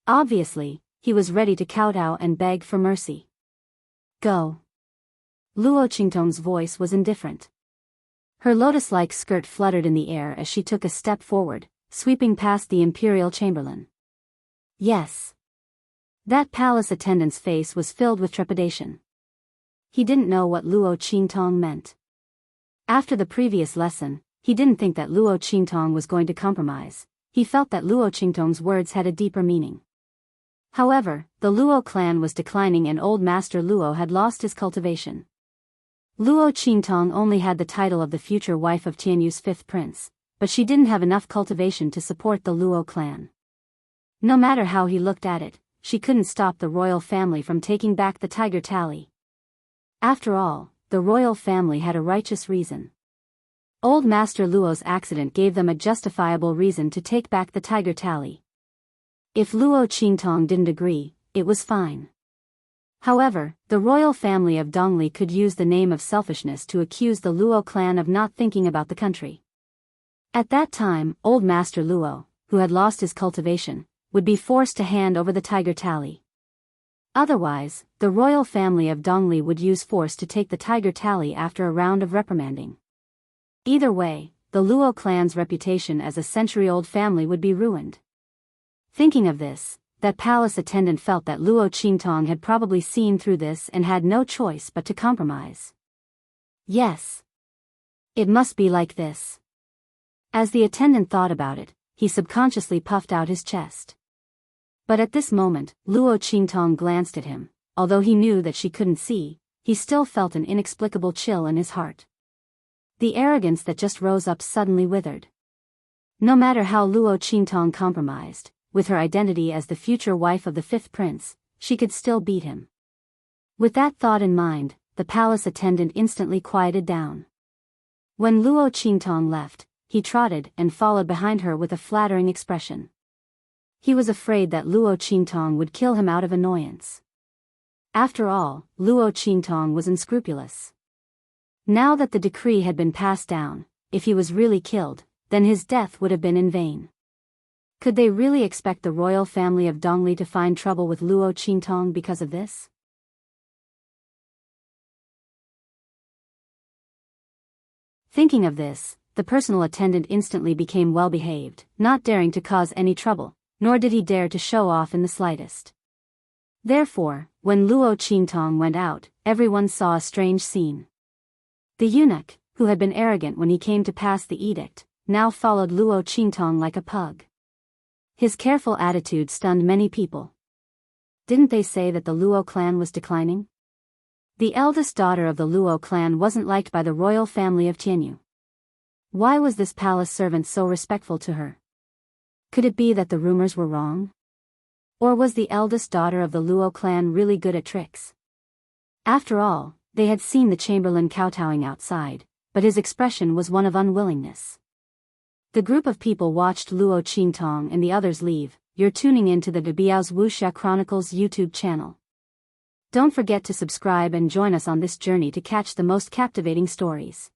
Obviously, he was ready to kowtow and beg for mercy. Go. Luo Qingtong's voice was indifferent. Her lotus-like skirt fluttered in the air as she took a step forward, sweeping past the imperial chamberlain. Yes. That palace attendant's face was filled with trepidation. He didn't know what Luo Qingtong meant. After the previous lesson, he didn't think that Luo Qingtong was going to compromise. He felt that Luo Qingtong's words had a deeper meaning. However, the Luo clan was declining and old Master Luo had lost his cultivation. Luo Qingtong only had the title of the future wife of Tianyu's 5th prince, but she didn't have enough cultivation to support the Luo clan. No matter how he looked at it, she couldn't stop the royal family from taking back the tiger tally. After all, the royal family had a righteous reason. Old Master Luo's accident gave them a justifiable reason to take back the tiger tally. If Luo Qingtong didn't agree, it was fine. However, the royal family of Dongli could use the name of selfishness to accuse the Luo clan of not thinking about the country. At that time, old Master Luo, who had lost his cultivation, would be forced to hand over the tiger tally. Otherwise, the royal family of Dongli would use force to take the tiger tally after a round of reprimanding. Either way, the Luo clan's reputation as a century-old family would be ruined. Thinking of this, that palace attendant felt that Luo Qingtong had probably seen through this and had no choice but to compromise. Yes. It must be like this. As the attendant thought about it, he subconsciously puffed out his chest. But at this moment, Luo Qingtong glanced at him. Although he knew that she couldn't see, he still felt an inexplicable chill in his heart. The arrogance that just rose up suddenly withered. No matter how Luo Qingtong compromised, with her identity as the future wife of the 5th prince, she could still beat him. With that thought in mind, the palace attendant instantly quieted down. When Luo Qingtong left, he trotted and followed behind her with a flattering expression. He was afraid that Luo Qingtong would kill him out of annoyance. After all, Luo Qingtong was unscrupulous. Now that the decree had been passed down, if he was really killed, then his death would have been in vain. Could they really expect the royal family of Dongli to find trouble with Luo Qingtong because of this? Thinking of this, the personal attendant instantly became well-behaved, not daring to cause any trouble, nor did he dare to show off in the slightest. Therefore, when Luo Qingtong went out, everyone saw a strange scene. The eunuch, who had been arrogant when he came to pass the edict, now followed Luo Qingtong like a pug. His careful attitude stunned many people. Didn't they say that the Luo clan was declining? The eldest daughter of the Luo clan wasn't liked by the royal family of Tianyu. Why was this palace servant so respectful to her? Could it be that the rumors were wrong? Or was the eldest daughter of the Luo clan really good at tricks? After all, they had seen the chamberlain kowtowing outside, but his expression was one of unwillingness. The group of people watched Luo Qingtong and the others leave. You're tuning in to the Biyao's Wuxia Chronicles YouTube channel. Don't forget to subscribe and join us on this journey to catch the most captivating stories.